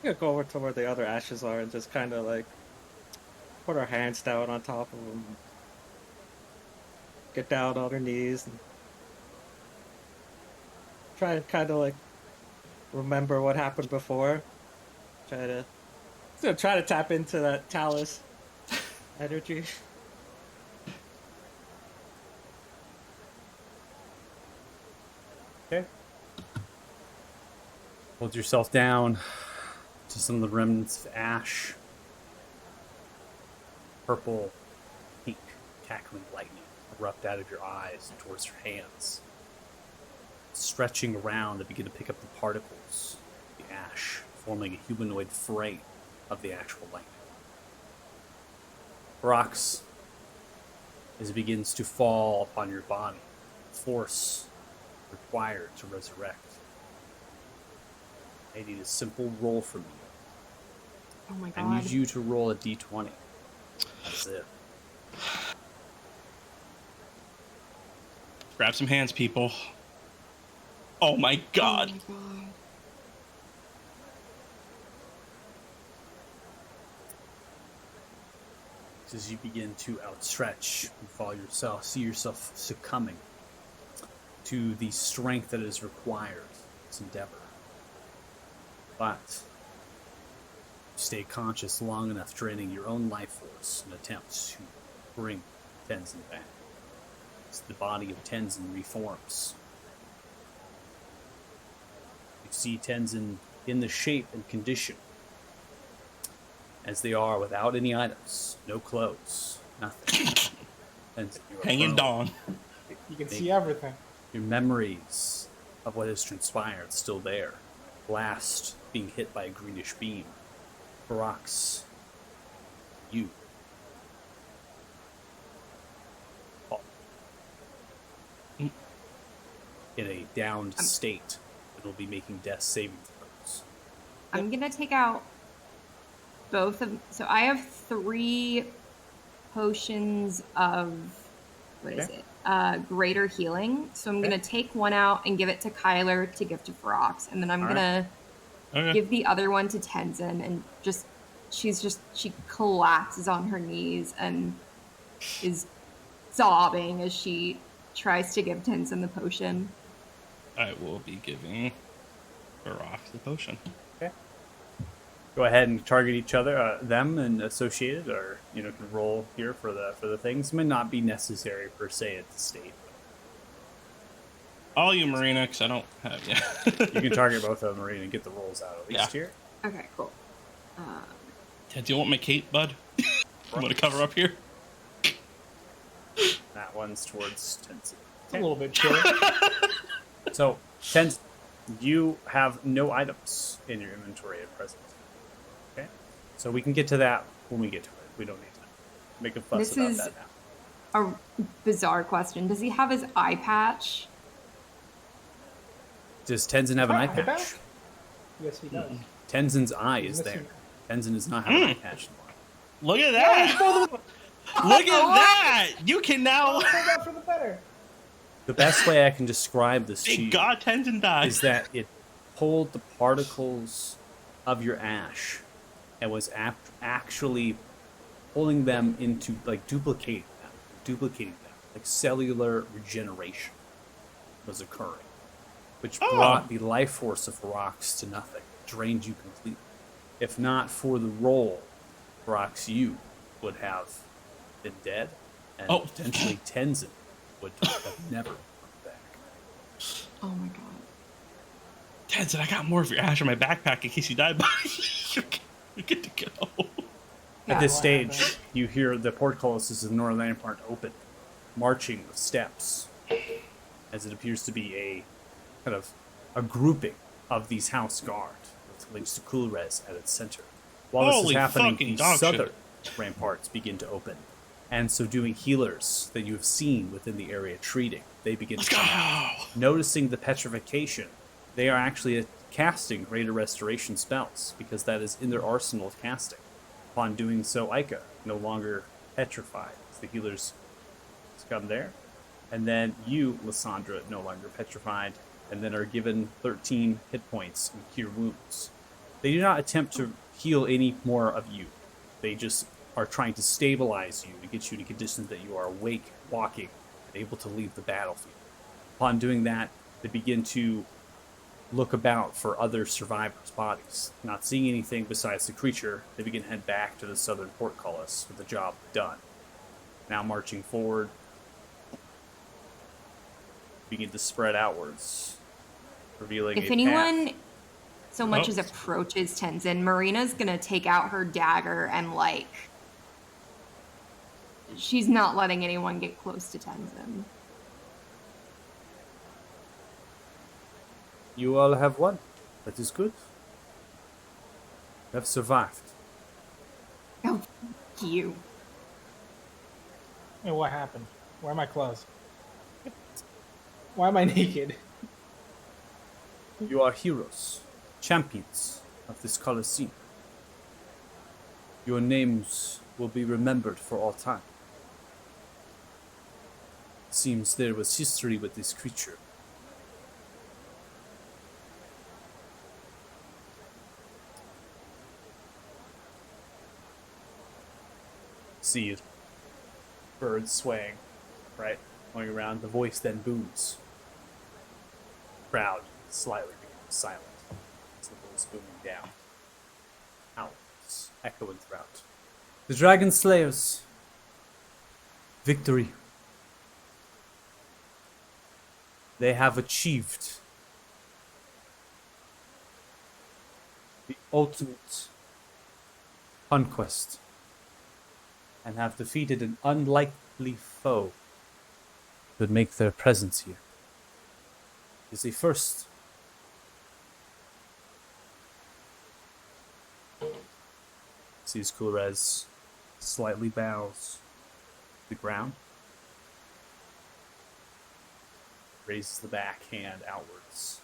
gonna go over to where the other ashes are and just kind of like put our hands down on top of them. Get down on our knees and try and kind of like remember what happened before. Try to tap into that Talus energy. Okay. Hold yourself down to some of the remnants of ash. Purple, pink, cackling lightning erupt out of your eyes and towards your hands. Stretching around to begin to pick up the particles, the ash, forming a humanoid frame of the actual lightning. Rocks, as it begins to fall upon your body, force required to resurrect. I need a simple roll from you. Oh my god. I need you to roll a d20. That's it. Grab some hands, people. Oh my god. Oh my god. As you begin to outstretch and see yourself succumbing to the strength that is required in this endeavor. But stay conscious long enough, draining your own life force in attempts to bring Tenzin back. As the body of Tenzin reforms. You see Tenzin in the shape and condition as they are, without any items, no clothes, nothing. Tenzin, you are Hanging prone. dong. You can see everything. Your memories of what has transpired still there. Blast being hit by a greenish beam. Ferox, you. Fall. In a downed state, and will be making death saving throws. I'm gonna take out both of... So I have 3 potions of what is Okay. it? Greater healing. So I'm Okay. gonna take one out and give it to Kyler to give to Ferox, and then I'm All gonna Okay. give the other one to Tenzin, and she collapses on her knees and is sobbing as she tries to give Tenzin the potion. I will be giving Barox the potion. Okay. Go ahead and target each other, them and associated, or can roll here for the things. May not be necessary per se at the state. All you, Marina, because I don't have You can target both of them, Marina, and get the rolls out at least Yeah. here. Okay, cool. Ted, do you want my cape, bud? You want to cover up here? That one's towards Tenzin. It's a little bit chilly. So, Tenzin, you have no items in your inventory at present. Okay? So we can get to that when we get to it. We don't need to make a fuss This about is- that now. A bizarre question. Does he have his eye patch? Does Tenzin have an eye Eye patch? patch? Yes, he does. Tenzin's eye He's is there. missing- Tenzin does not have an eye patch anymore. Look at that! Look at that! You can now. Hold out for the better. The best way I can describe this to Thank you God Tenzin died. is that it pulled the particles of your ash and was actually pulling them into, like, duplicating them, like cellular regeneration was occurring, which brought the life force of rocks to nothing, drained you completely. If not for the roll, rocks, you would have been dead, and potentially Tenzin would have never come back. Oh my god. Tenzin, I got more of your ash in my backpack in case you die, buddy. You're good to go. At this what stage, happened? you hear the portcullises of the northern part open, marching with steps, as it appears to be a kind of a grouping of these house guard, with links to Kulrez at its center. While this Holy is happening, fucking the dog southern shit. ramparts begin to open, and so doing healers that you have seen within the area treating, they begin to come out. Noticing the petrification, they are actually casting Greater Restoration spells, because that is in their arsenal of casting. Upon doing so, Ica no longer petrified, as the healers come there. And then you, Lysandra, no longer petrified, and then are given 13 hit points and cure wounds. They do not attempt to heal any more of you. They just are trying to stabilize you to get you to conditions that you are awake, walking, and able to leave the battlefield. Upon doing that, they begin to look about for other survivors' bodies. Not seeing anything besides the creature, they begin to head back to the southern portcullis with the job done. Now marching forward, begin to spread outwards, revealing If a anyone path. so much as approaches Tenzin, Marina's gonna take out her dagger and, like, she's not letting anyone get close to Tenzin. You all have won. That is good. You have survived. Oh, you. Hey, what happened? Where are my clothes? Why am I naked? You are heroes, champions of this Colosseum. Your names will be remembered for all time. It seems there was history with this creature. See it. Birds swaying, right? Going around. The voice then booms. Crowd slightly becomes silent as the voice booming down. Howls echoing throughout. The Dragon Slayers. Victory. They have achieved the ultimate conquest and have defeated an unlikely foe that would make their presence here. It is a first. Sees Kulrez slightly bows to the ground, raises the back hand outwards.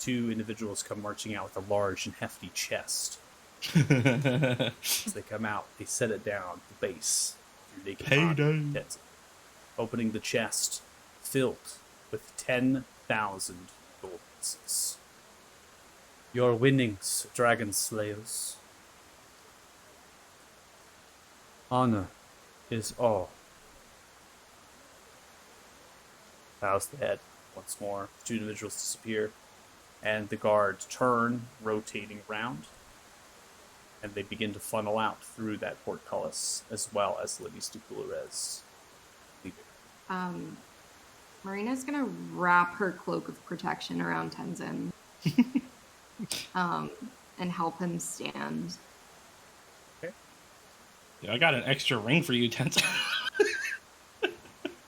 Two individuals come marching out with a large and hefty chest, As they come out, they set it down at the base. Your naked body, Payday. Tenzin, opening the chest filled with 10,000 gold pieces. Your winnings, Dragon Slayers. Honor is all. Bows the head once more. The two individuals disappear, and the guards turn, rotating around, and they begin to funnel out through that portcullis, as well as Libby's de Coulores. Marina's gonna wrap her cloak of protection around Tenzin, and help him stand. Yeah, I got an extra ring for you, Tenzin.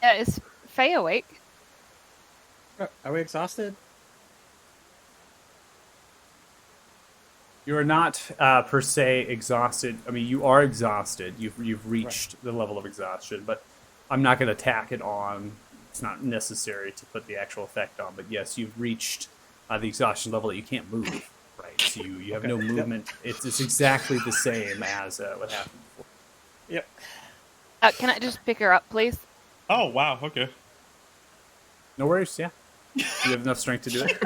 Yeah, is Faye awake? Are we exhausted? You are not per se exhausted. I mean, you are exhausted. You've reached the level of exhaustion, but I'm not going to tack it on. It's not necessary to put the actual effect on. But yes, you've reached the exhaustion level that you can't move. Right, so you have no movement. It's exactly the same as what happened before. Yep. Can I just pick her up, please? Oh, wow, okay. No worries. Yeah, you have enough strength to do it.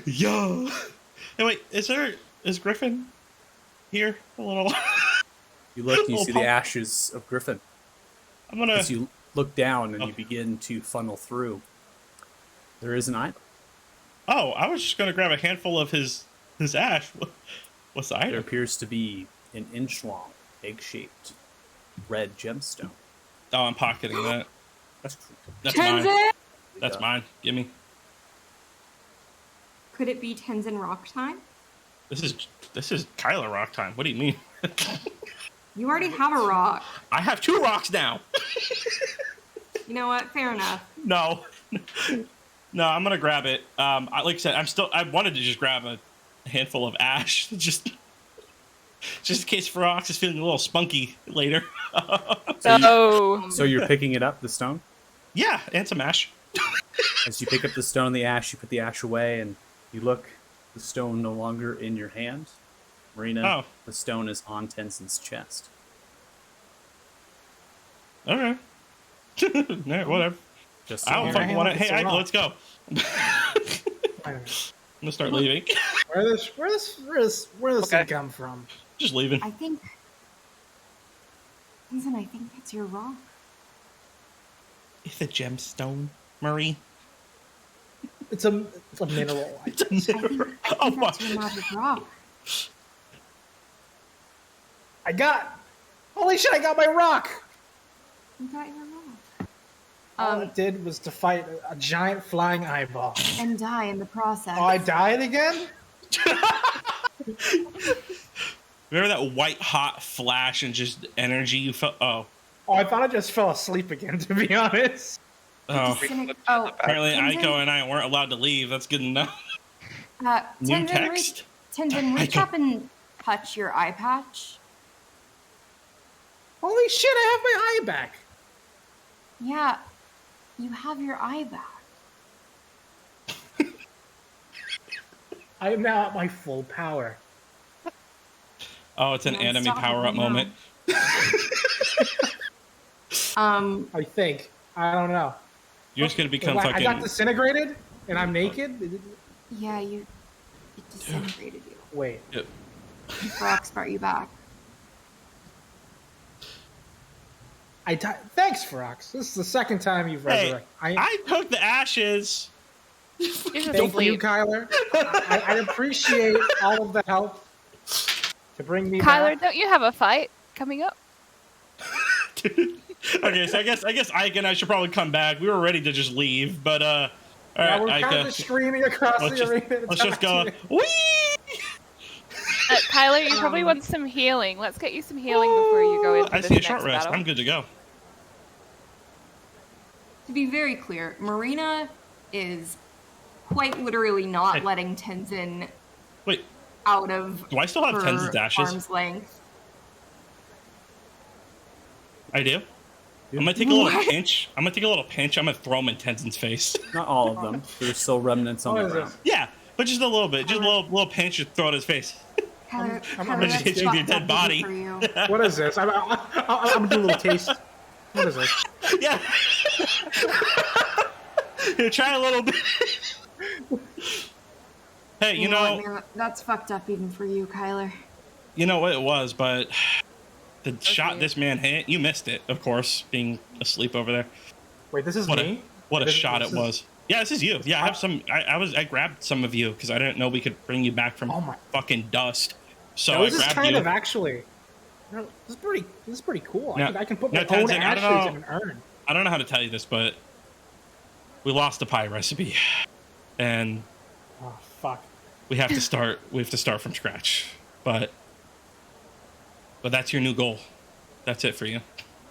Yo. Hey, wait, is Griffin here? A little. You look and you Little see pump. the ashes of Griffin. I'm gonna. As you look down and you begin to funnel through, there is an item. Oh, I was just gonna grab a handful of his ash. What's the There item? appears to be an inch-long, egg-shaped red gemstone. Oh, I'm pocketing that. That's cool. That's mine. Tenzin! That's mine. Gimme. Could it be Tenzin rock time? This is Kyler rock time. What do you mean? You already have a rock. I have 2 rocks now. You know what? Fair enough. No, I'm gonna grab it. Like I said, I wanted to just grab a handful of ash, just in case Ferox is feeling a little spunky later. So you're picking it up, the stone? Yeah, and some ash. As you pick up the stone and the ash, you put the ash away, and you look, the stone no longer in your hand. Marina, Oh. the stone is on Tenzin's chest. Okay. Yeah, whatever. Just I don't so fucking want to. It's Hey, a rock. let's go. I'm gonna start leaving. Where does Okay. thing come from? Just leaving. I think. Tenzin, I think that's your rock. It's a gemstone, Murray. It's a mineral. I think Oh, that's fuck. your magic rock. Holy shit! I got my rock. You got your rock. All it did was to fight a giant flying eyeball. And die in the process. Oh, I died again? Remember that white hot flash and just energy you felt? Oh, Oh, I thought I just fell asleep again, to be honest. oh. Oh, Apparently, Tenzin? Aiko and I weren't allowed to leave. That's good enough. New Tenzin, text. Tenzin, reach Aiko. up and touch your eye patch. Holy shit, I have my eye back. Yeah, you have your eye back. I am now at my full power. Oh, it's an No, enemy stop it power-up now. moment. I think. I don't know. You're just gonna become What, I got fucking. disintegrated? And I'm naked? Yeah, it disintegrated you. Wait. Brock's brought you back. I died. Thanks, Ferox. This is the second time you've Hey, resurrected. I took the ashes. You're just Thank you, asleep. Kyler. I appreciate all of the help to bring me Kyler, back. don't you have a fight coming up? Okay, so I guess Ike and I should probably come back. We were ready to just leave, but all Yeah, right, we're Ike. kind of screaming across Let's the arena. let's just go. Whee! Kyler, you probably want some healing. Let's get you some healing before you go into I this see a next short rest. battle. I'm good to go. To be very clear, Marina is quite literally not Hey. letting Tenzin Wait, out of do I still have her Tenzin's ashes? arm's length. I do. I'm gonna take a little What? pinch. I'm gonna throw them in Tenzin's face. Not all of them. There's still remnants on What the is ground. this? Yeah, but just a little bit. Just a little pinch to throw it in his face. Kyler, I'm Kyler, gonna that's hit you with your fucked dead up body. for you. What is this? I'm gonna do a little taste. What is this? Yeah. Here, try a little bit. Hey, You know what, man? That's fucked up even for you, Kyler. you know what it was, but the shot weird. this man hit, you missed it, of course, being asleep over there. Wait, this is What me? What a This- shot this it was. Yeah, this is you. Yeah, I have some. I grabbed some of you because I didn't know we could bring you back from Oh my- fucking dust. So No, I this is grabbed kind you. of actually. No, this is pretty cool. No, I can put no, my own Tenzin, I don't ashes know. in an urn. I don't know how to tell you this, but we lost the pie recipe, and Oh fuck. we have to start. We have to start from scratch. But that's your new goal. That's it for you.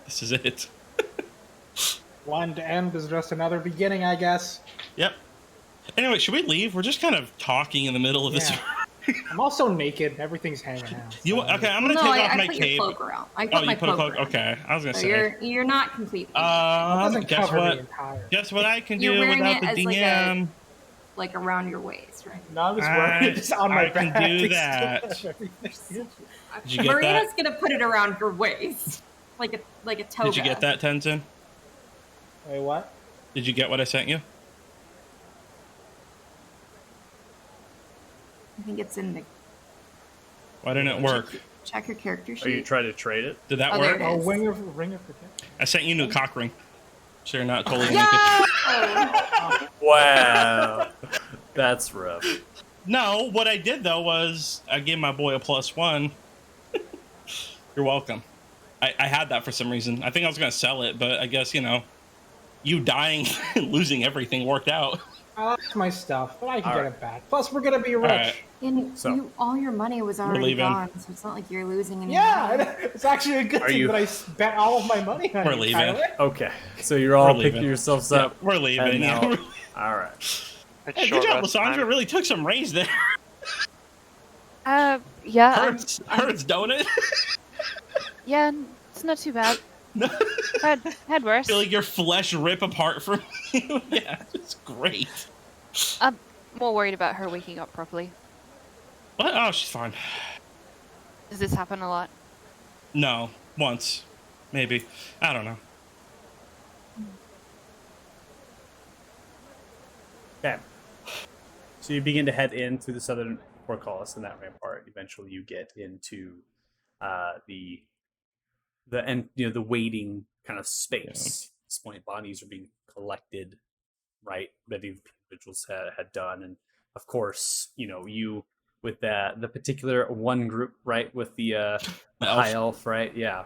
This is it. One to end is just another beginning, I guess. Yep. Anyway, should we leave? We're just kind of talking in the middle of this. Yeah. I'm also naked. Everything's hanging out. You so- okay? I'm gonna No, take off I my put cape. your cloak around. I put Oh, my you put a cloak. around. Okay, I was gonna So say. you're not completely It doesn't Guess cover the what? entire. Guess what I can You're do wearing without it the as like DM? like around your waist, right? No, I was wearing it just on my I can back. do It's that. still everything. Did you get Marina's that? gonna put it around your waist, like a toga. Did you get that, Tenzin? Wait, what? Did you get what I sent you? I think it's in the. Why didn't it work? Check your character sheet. Are you trying to trade it? Did that Oh, there work? it Oh, is. ring of protection. I sent you a new cock ring. So you're not totally naked. Yeah! Wow, that's rough. No, what I did though was I gave my boy a +1. You're welcome. I had that for some reason. I think I was gonna sell it, but I guess you dying and losing everything worked out. I lost my stuff, but I can All get right. it back. Plus, we're gonna be rich. right. And So- all your money was already leaving. gone, so it's not like you're losing any Yeah, money. it's actually a good Are thing you- that I spent all of my money on We're it, leaving. Tyler. Okay, so you're all We're picking leaving. yourselves Yeah, up. we're leaving. and Yeah. now- all right. It's Hey, short good job, rest Lysandra. time. Really took some range there. Yeah, Hurts, don't it? yeah, it's not too bad. Had worse. Feel like your flesh rip apart from you. Yeah, it's great. I'm more worried about her waking up properly. What? Oh, she's fine. Does this happen a lot? No, once, maybe. I don't know. Okay. So you begin to head in through the southern portcullis and that rampart. Eventually, you get into the waiting kind of space. At this point, bodies are being collected, right? Many of the individuals had done, and of course, you with the particular one group, right, with the high elf, right? Yeah.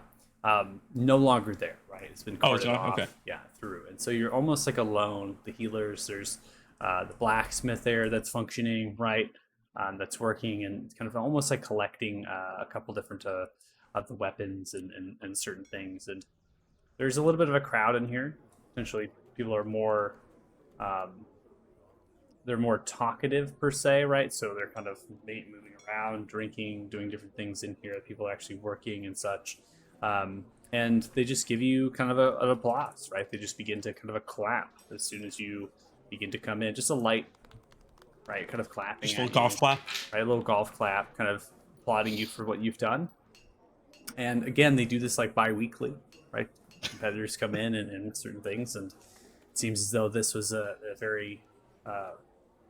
No longer there, right? It's been Oh, it's carted not? off, Okay. yeah, through, and so you're almost like alone. The healers, there's the blacksmith there that's functioning, right? That's working and kind of almost like collecting a couple different of the weapons and certain things. And there's a little bit of a crowd in here. Essentially, people are more they're more talkative per se, right? So they're kind of moving around, drinking, doing different things in here. People are actually working and such. And they just give you kind of an applause, right? They just begin to kind of a clap as soon as you begin to come in. Just a light, right, kind of clapping. Just a at little golf you, clap. right? A little golf clap, kind of applauding you for what you've done. And again, they do this like bi-weekly, right? Competitors come in and certain things, and it seems as though this was a very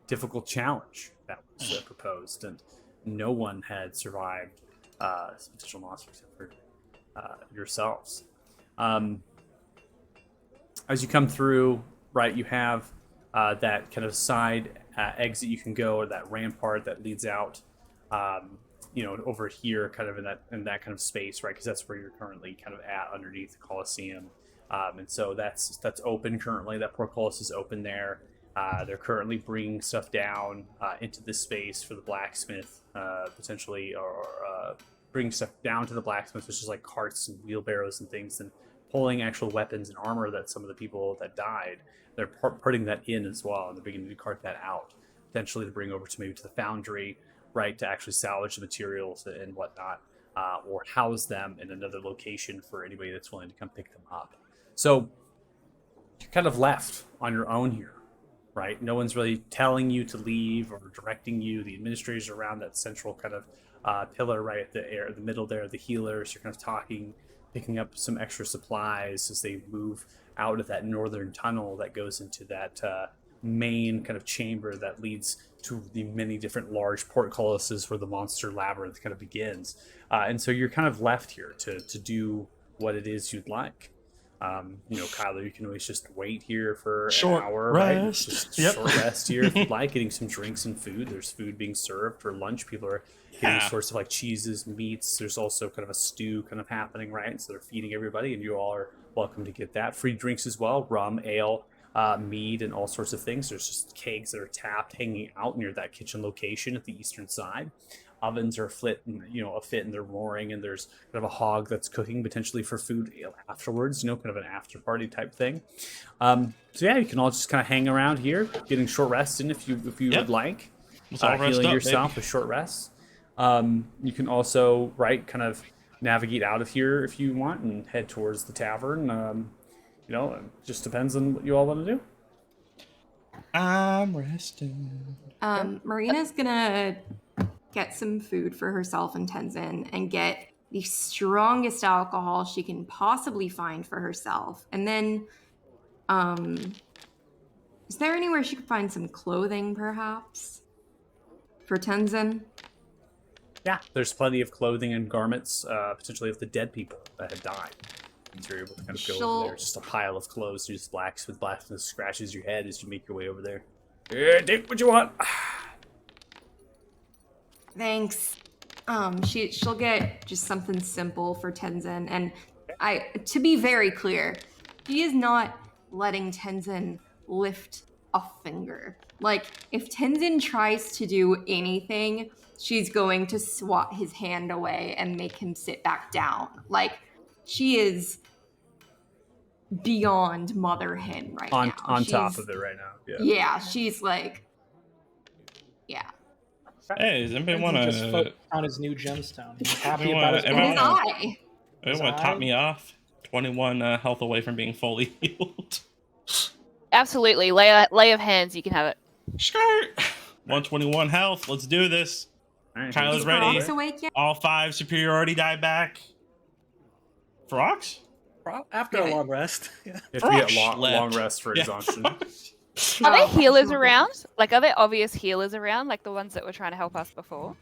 difficult challenge that was proposed, and no one had survived this potential monster except for yourselves. As you come through, right, you have that kind of side exit you can go, or that rampart that leads out, over here, kind of in that kind of space, right? Because that's where you're currently kind of at underneath the Colosseum, and so that's open currently. That portcullis is open there. They're currently bringing stuff down into this space for the blacksmith, potentially, or bringing stuff down to the blacksmith, which is like carts and wheelbarrows and things, and pulling actual weapons and armor that some of the people that died, they're putting that in as well, and they're beginning to cart that out, potentially to bring over to maybe to the foundry, right, to actually salvage the materials and whatnot, or house them in another location for anybody that's willing to come pick them up. So you're kind of left on your own here, right? No one's really telling you to leave or directing you. The administrators are around that central kind of pillar right at the middle there. The healers are kind of talking, picking up some extra supplies as they move out of that northern tunnel that goes into that main kind of chamber that leads to the many different large portcullises where the monster labyrinth kind of begins. And so you're kind of left here to do what it is you'd like. Kyler, you can always just wait here for Short an hour, rest. right? Just Yep. short rest here if you'd like, getting some drinks and food. There's food being served for lunch. People are getting Yeah. sorts of like cheeses, meats. There's also kind of a stew kind of happening, right? So they're feeding everybody, and you all are welcome to get that. Free drinks as well, rum, ale, mead, and all sorts of things. There's just kegs that are tapped, hanging out near that kitchen location at the eastern side. Ovens are a fit, and they're roaring, and there's kind of a hog that's cooking potentially for food afterwards, kind of an after party type thing. So yeah, you can all just kind of hang around here, getting short rests in if you Yep. would like, Let's all rest healing up, yourself baby. with short rests. You can also kind of navigate out of here if you want and head towards the tavern. It just depends on what you all want to do. I'm resting. Marina's gonna get some food for herself and Tenzin and get the strongest alcohol she can possibly find for herself. And then, is there anywhere she could find some clothing, perhaps, for Tenzin? Yeah, there's plenty of clothing and garments, potentially of the dead people that had died. And so you're able to kind of go over there. It's just a pile of clothes. You just blacksmith scratches your head as you make your way over there. Yeah, take what you want. Thanks. She'll get just something simple for Tenzin, and to be very clear, she is not letting Tenzin lift a finger. Like, if Tenzin tries to do anything, she's going to swat his hand away and make him sit back down. Like, she is beyond mother hen right now. On top of it right now. Yeah. Yeah, she's like, yeah. Hey, does anybody want Just to focused on his new gemstone. He's happy Everyone- about his And everyone- his eye. top me off? 21 health away from being fully healed. Absolutely. Lay of hands, you can have it. Skirt. 121 health. Let's do this. All right, Kyle's Is ready. Ferox awake yet? All 5 superiority die back. Ferox? After a long rest. Yeah. You have to get Frosh long left. rest for Yeah. exhaustion. Are there healers around? Like, are there obvious healers around? Like the ones that were trying to help us before?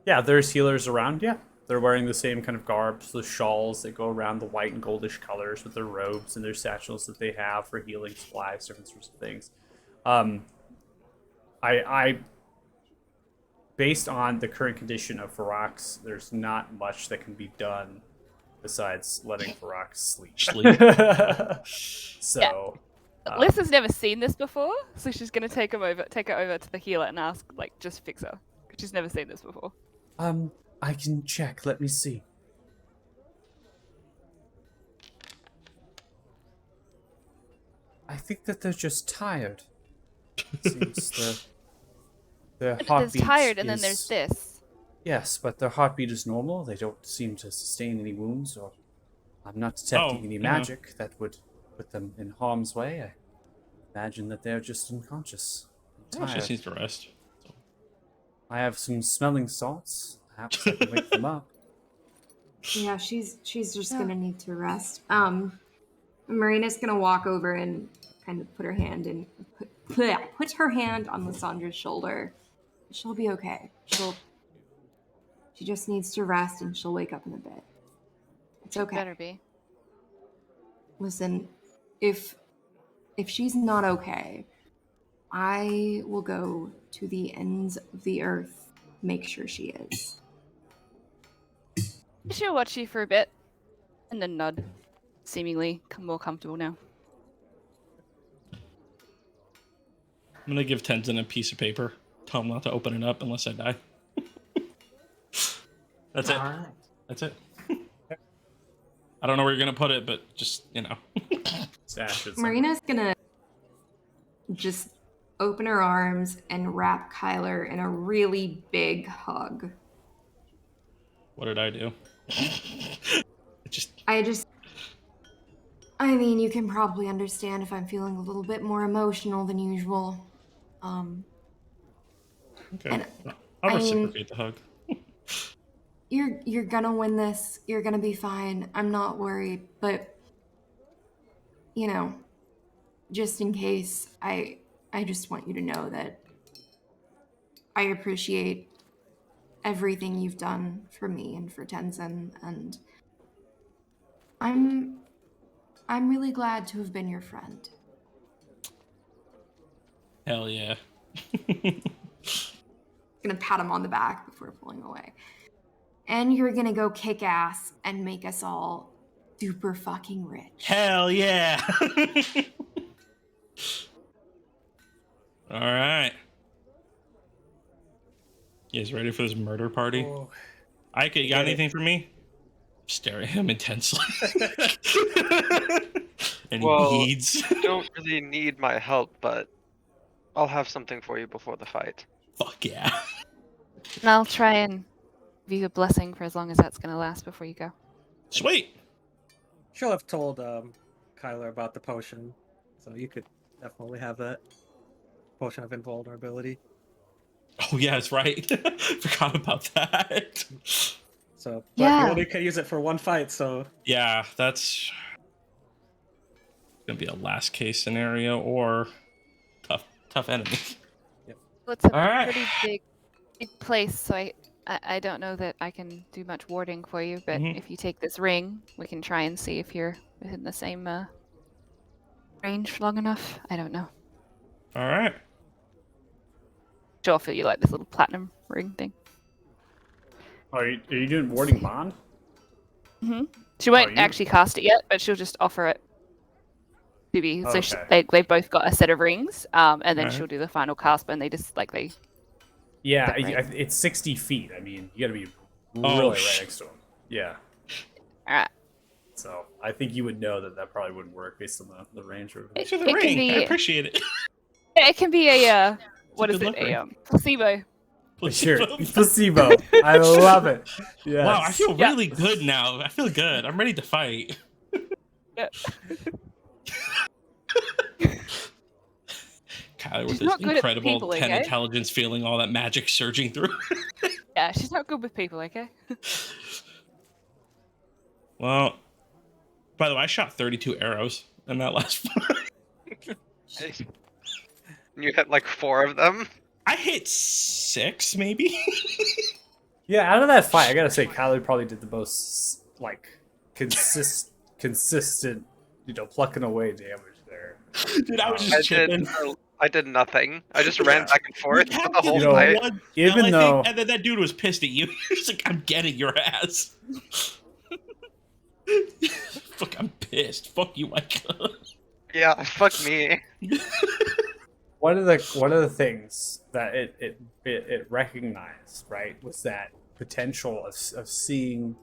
Yeah, there's healers around. Yeah, they're wearing the same kind of garbs, the shawls that go around, the white and goldish colors with their robes and their satchels that they have for healing supplies, different sorts of things. I based on the current condition of Ferox, there's not much that can be done besides letting Ferox sleep. So. Lissa's never seen this before, so she's gonna take her over to the healer and ask, like, just fix her. 'Cause she's never seen this before. I can check. Let me see. I think that they're just tired. Seems their There's heartbeat tired, and then is- there's this. Yes, but their heartbeat is normal. They don't seem to sustain any wounds, or I'm not detecting any yeah. magic that would put them in harm's way. I imagine that they're just unconscious. She Tired. just needs to rest. I have some smelling salts. Perhaps I can wake them up. Yeah, she's just gonna need to rest. Marina's gonna walk over and kind of put her hand her hand on Lissandra's shoulder. She'll be okay. She just needs to rest, and she'll wake up in a bit. It's okay. Better be. Listen, if she's not okay, I will go to the ends of the earth, make sure she is. She'll watch you for a bit, and then nod. Seemingly more comfortable now. I'm going to give Tenzin a piece of paper. Tell him not to open it up unless I die. That's it. All right. That's it. I don't know where you're going to put it, but just, Sashes. Marina's gonna just open her arms and wrap Kyler in a really big hug. What did I do? I mean, you can probably understand if I'm feeling a little bit more emotional than usual. Okay. And I'll I mean, reciprocate the hug. you're gonna win this. You're gonna be fine. I'm not worried, but you know, just in case, I just want you to know that I appreciate everything you've done for me and for Tenzin, and I'm really glad to have been your friend. Hell yeah. Gonna pat him on the back before pulling away. And you're gonna go kick ass and make us all super fucking rich. Hell yeah. All right. You guys ready for this murder party? Oh, Ike, you got anything for me? Stare at him intensely. And Well, he bleeds. You don't really need my help, but I'll have something for you before the fight. Fuck yeah. And I'll try and give you a blessing for as long as that's going to last before you go. Sweet. she'll have told Kyler about the potion, so you could definitely have that potion of invulnerability. Oh yeah, that's right. Forgot about that. So, but Yeah. you only can use it for one fight, so Yeah, that's gonna be a last case scenario or tough enemy. Well, it's a All right. pretty big place, so I don't know that I can do much warding for you, but Mhm. if you take this ring, we can try and see if you're within the same range long enough. I don't know. All right. She'll offer you like this little platinum ring thing. Are you doing warding bond? She won't you- actually cast it yet, but she'll just offer it to be. So Okay. they've both got a set of rings, and then Alright. she'll do the final cast, and they just they. Yeah, That right? it's 60 feet. I mean, you got to be Oh, really right shit. next to him. Yeah. All right. So I think you would know that probably wouldn't work based on the range. Thanks for the It can ring. be- I appreciate it. It can be a what a is good it? luck ring. A placebo. Sure, placebo. I love it. Yes. Wow, I feel Yeah. really good now. I feel good. I'm ready to fight. Yeah. Kyler with She's this not good at incredible people, 10 okay? intelligence, feeling all that magic surging through. Yeah, she's not good with people. Okay. Well, by the way, I shot 32 arrows in that last fight. You hit like 4 of them. I hit 6, maybe. Yeah, out of that fight, I gotta say, Kylie probably did the most like consistent, plucking away damage there. Dude, I was just chipping. I did nothing. I just ran back and forth You for the whole calculated fight. one even spell, I though- think, and then that dude was pissed at you. He's like, I'm getting your ass. Fuck, I'm pissed. Fuck you, Micah. Yeah, fuck me. One of the things that it recognized, right, was that potential of seeing,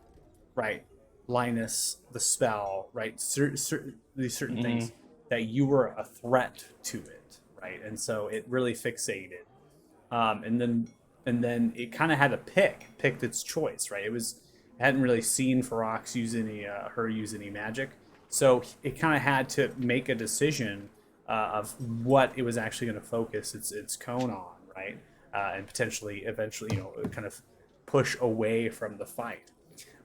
right, Linus, the spell, right, these certain things that you were a threat to it, right, and so it really fixated, and then it kind of had to picked its choice, right. It hadn't really seen Ferox use any magic, so it kind of had to make a decision of what it was actually going to focus its cone on, right? And potentially, eventually, kind of push away from the fight.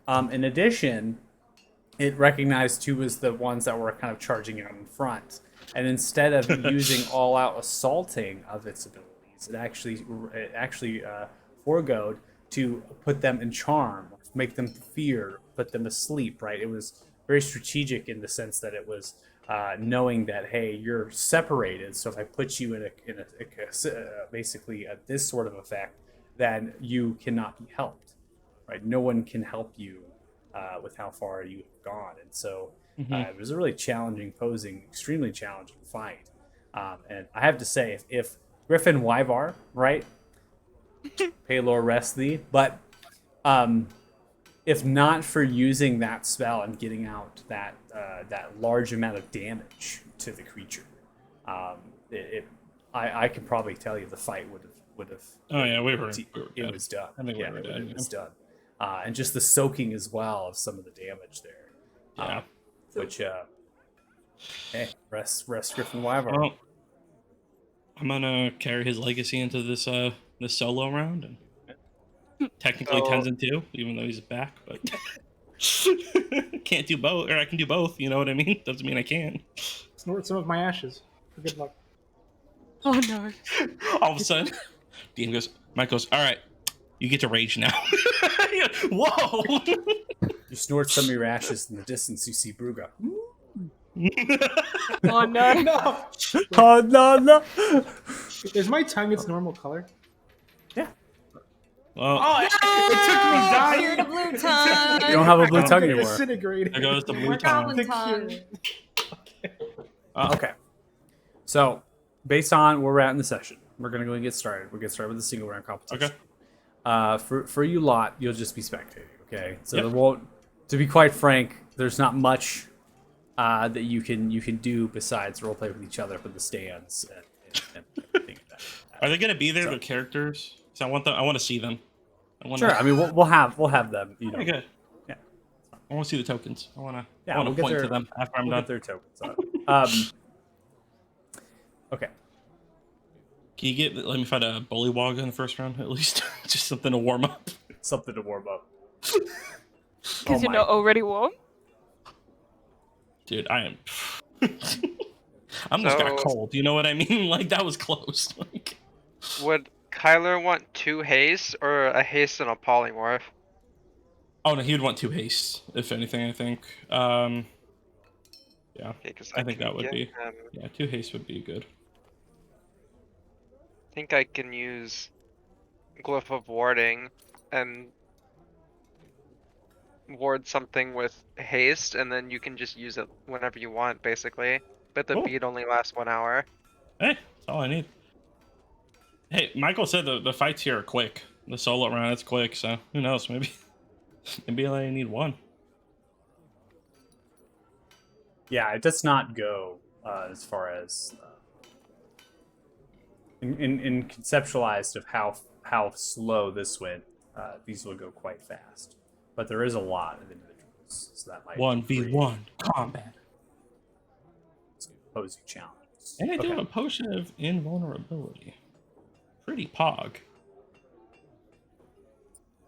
In addition, it recognized who was the ones that were kind of charging out in front. And instead of using all-out assaulting of its abilities, it actually foregoed to put them in charm, make them fear, put them asleep, right? It was very strategic in the sense that it was knowing that, hey, you're separated, so if I put you in basically this sort of effect, then you cannot be helped, right? No one can help you with how far you have gone, and so it was a really extremely challenging fight. And I have to say, if Griffin Wyvar, right, Paylor rest thee, but if not for using that spell and getting out that large amount of damage to the creature, I can probably tell you the fight would have. Oh yeah, we were it dead. was done. I think we were dead, it was done. And just the soaking as well of some of the damage there, Yeah. which Hey, rest Griffin Wyvern. Well, I'm gonna carry his legacy into this solo round, and technically So- 10s and 2, even though he's back, but can't do both, or I can do both. You know what I mean? Doesn't mean I can. Snort some of my ashes. For good luck. Oh no. All of a sudden, Mike goes, all right, you get to rage now. Whoa! You snort some of your ashes in the distance. You see Bruga. Oh no. No! Oh no! Is my tongue its normal color? Yeah. Well, Oh, it took me dying. Cure to blue tongue. You don't have a blue I'm tongue Getting anymore. disintegrated. there goes the blue More tongue. goblin tongue. Okay. So, based on where we're at in the session, we're gonna go and get started. We'll get started with the single round competition. Okay. For you lot, you'll just be spectating. Okay. So Yep. there won't. To be quite frank, there's not much that you can do besides roleplay with each other with the stands and everything like that. Are they gonna be there, the characters? 'Cause I want to see them. Sure. I mean, we'll have them. You know. Okay, good. Yeah. I want to see the tokens. I want to We'll get point their- to them after I'm We'll done. get their tokens on. Okay. Can you let me find a bullywog in the first round at least? Just something to warm up. Something to warm up. Because you're not already warm? Dude, I am. I almost got So- cold. You know what I mean? Like that was close. Like, Would Kyler want 2 haste or a haste and a polymorph? oh no, he would want 2 hastes, if anything. I think. Yeah, Okay, 'cause I think can that would get be. him- Yeah, 2 hastes would be good. I think I can use Glyph of Warding and ward something with haste, and then you can just use it whenever you want, basically. But the Cool. beat only lasts 1 hour. Hey, that's all I need. Hey, Michael said the fights here are quick. The solo round is quick, so who knows? Maybe I only need 1. Yeah, it does not go as far as in conceptualized of how slow this went. These will go quite fast, but there is a lot of individuals, so that might 1v1 combat. pose you challenges. And I do Okay. have a potion of invulnerability. Pretty pog.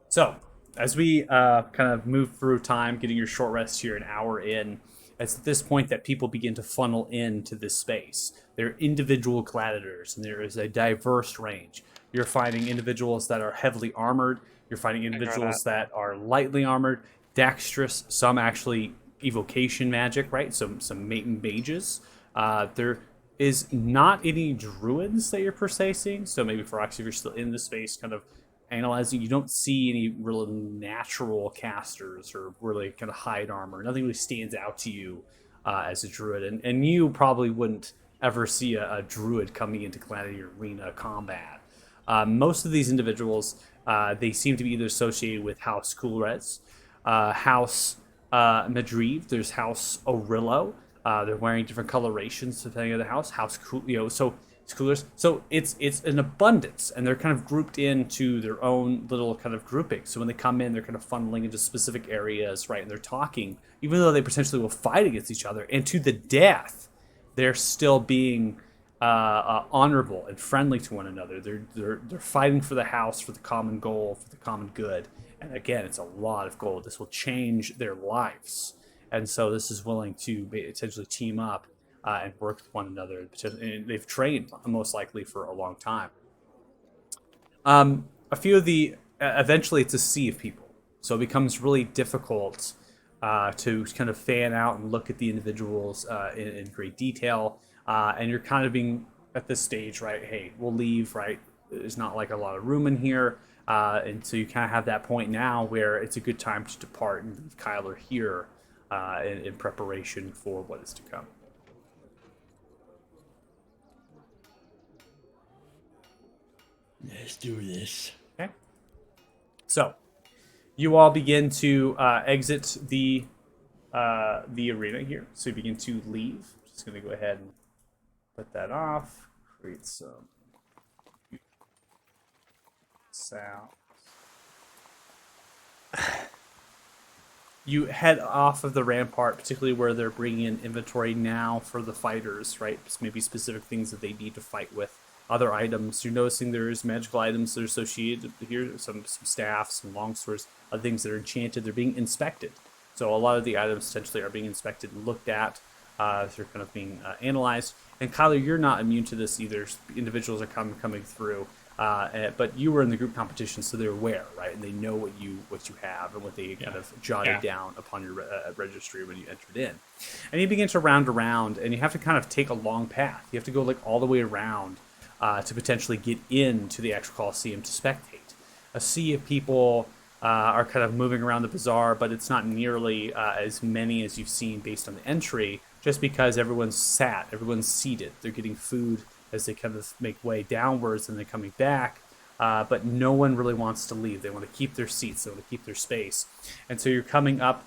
So, as we kind of move through time, getting your short rest here an hour in, it's at this point that people begin to funnel into this space. They're individual gladiators, and there is a diverse range. You're finding individuals that are heavily armored. You're finding individuals that are lightly armored, dexterous, some actually evocation magic, right? Some mages. There is not any druids that you're per se seeing, so maybe for if you're still in the space, kind of analyzing, you don't see any real natural casters or really kind of hide armor. Nothing really stands out to you as a druid, and you probably wouldn't ever see a druid coming into Gladiator Arena combat. Most of these individuals, they seem to be either associated with House Coolrez, House Madrive, there's House Orillo. They're wearing different colorations depending on the house. House Cool, so it's coolers. So it's an abundance, and they're kind of grouped into their own little kind of grouping. So when they come in, they're kind of funneling into specific areas, right? And they're talking, even though they potentially will fight against each other, and to the death, they're still being honorable and friendly to one another. They're fighting for the house, for the common goal, for the common good. And again, it's a lot of gold. This will change their lives. And so this is willing to essentially team up and work with one another. And they've trained most likely for a long time. A few of the eventually it's a sea of people, so it becomes really difficult to kind of fan out and look at the individuals in great detail. And you're kind of being at this stage, right? Hey, we'll leave, right? There's not like a lot of room in here. And so you kind of have that point now where it's a good time to depart and leave Kyler here in preparation for what is to come. Let's do this. Okay. So, you all begin to exit the arena here. So you begin to leave. Just going to go ahead and put that off. Create some sound. you head off of the rampart, particularly where they're bringing in inventory now for the fighters, right? Maybe specific things that they need to fight with. Other items. You're noticing there's magical items that are associated here, some staffs, some longswords, other things that are enchanted. They're being inspected. So a lot of the items essentially are being inspected and looked at. They're kind of being analyzed. And Kyler, you're not immune to this either. Individuals are coming through. But you were in the group competition, so they're aware, right? And they know what you have and what they kind of jotted down upon your registry when you entered in. And you begin to round around, and you have to kind of take a long path. You have to go like all the way around to potentially get into the actual Coliseum to spectate. A sea of people are kind of moving around the bazaar, but it's not nearly as many as you've seen based on the entry, just because everyone's seated. They're getting food as they kind of make way downwards and they're coming back, but no one really wants to leave. They want to keep their seats, they want to keep their space. And so you're coming up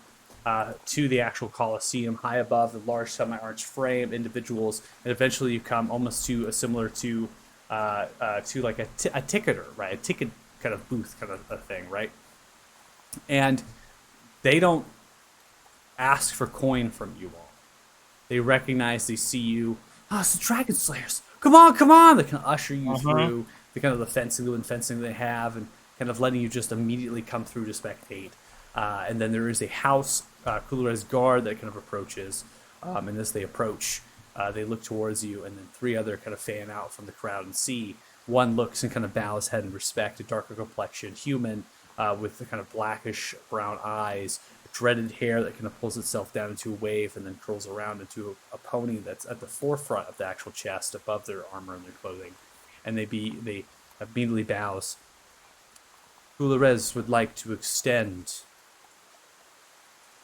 to the actual Coliseum, high above the large semi-arch frame, individuals, and eventually you come almost to a similar to like a ticketer, right? A ticket kind of booth kind of a thing, right? And they don't ask for coin from you all. They recognize, they see you. Oh, it's the Dragon Slayers. Come on. They kind of usher you through the kind of the fencing they have, and kind of letting you just immediately come through to spectate. And then there is a house, Kulurez guard that kind of approaches. And as they approach, they look towards you, and then three other kind of fan out from the crowd and see. One looks and kind of bows his head in respect, a darker complexion, human, with the kind of blackish brown eyes, dreaded hair that kind of pulls itself down into a wave and then curls around into a pony that's at the forefront of the actual chest above their armor and their clothing. And they immediately bows. Kulurez would like to extend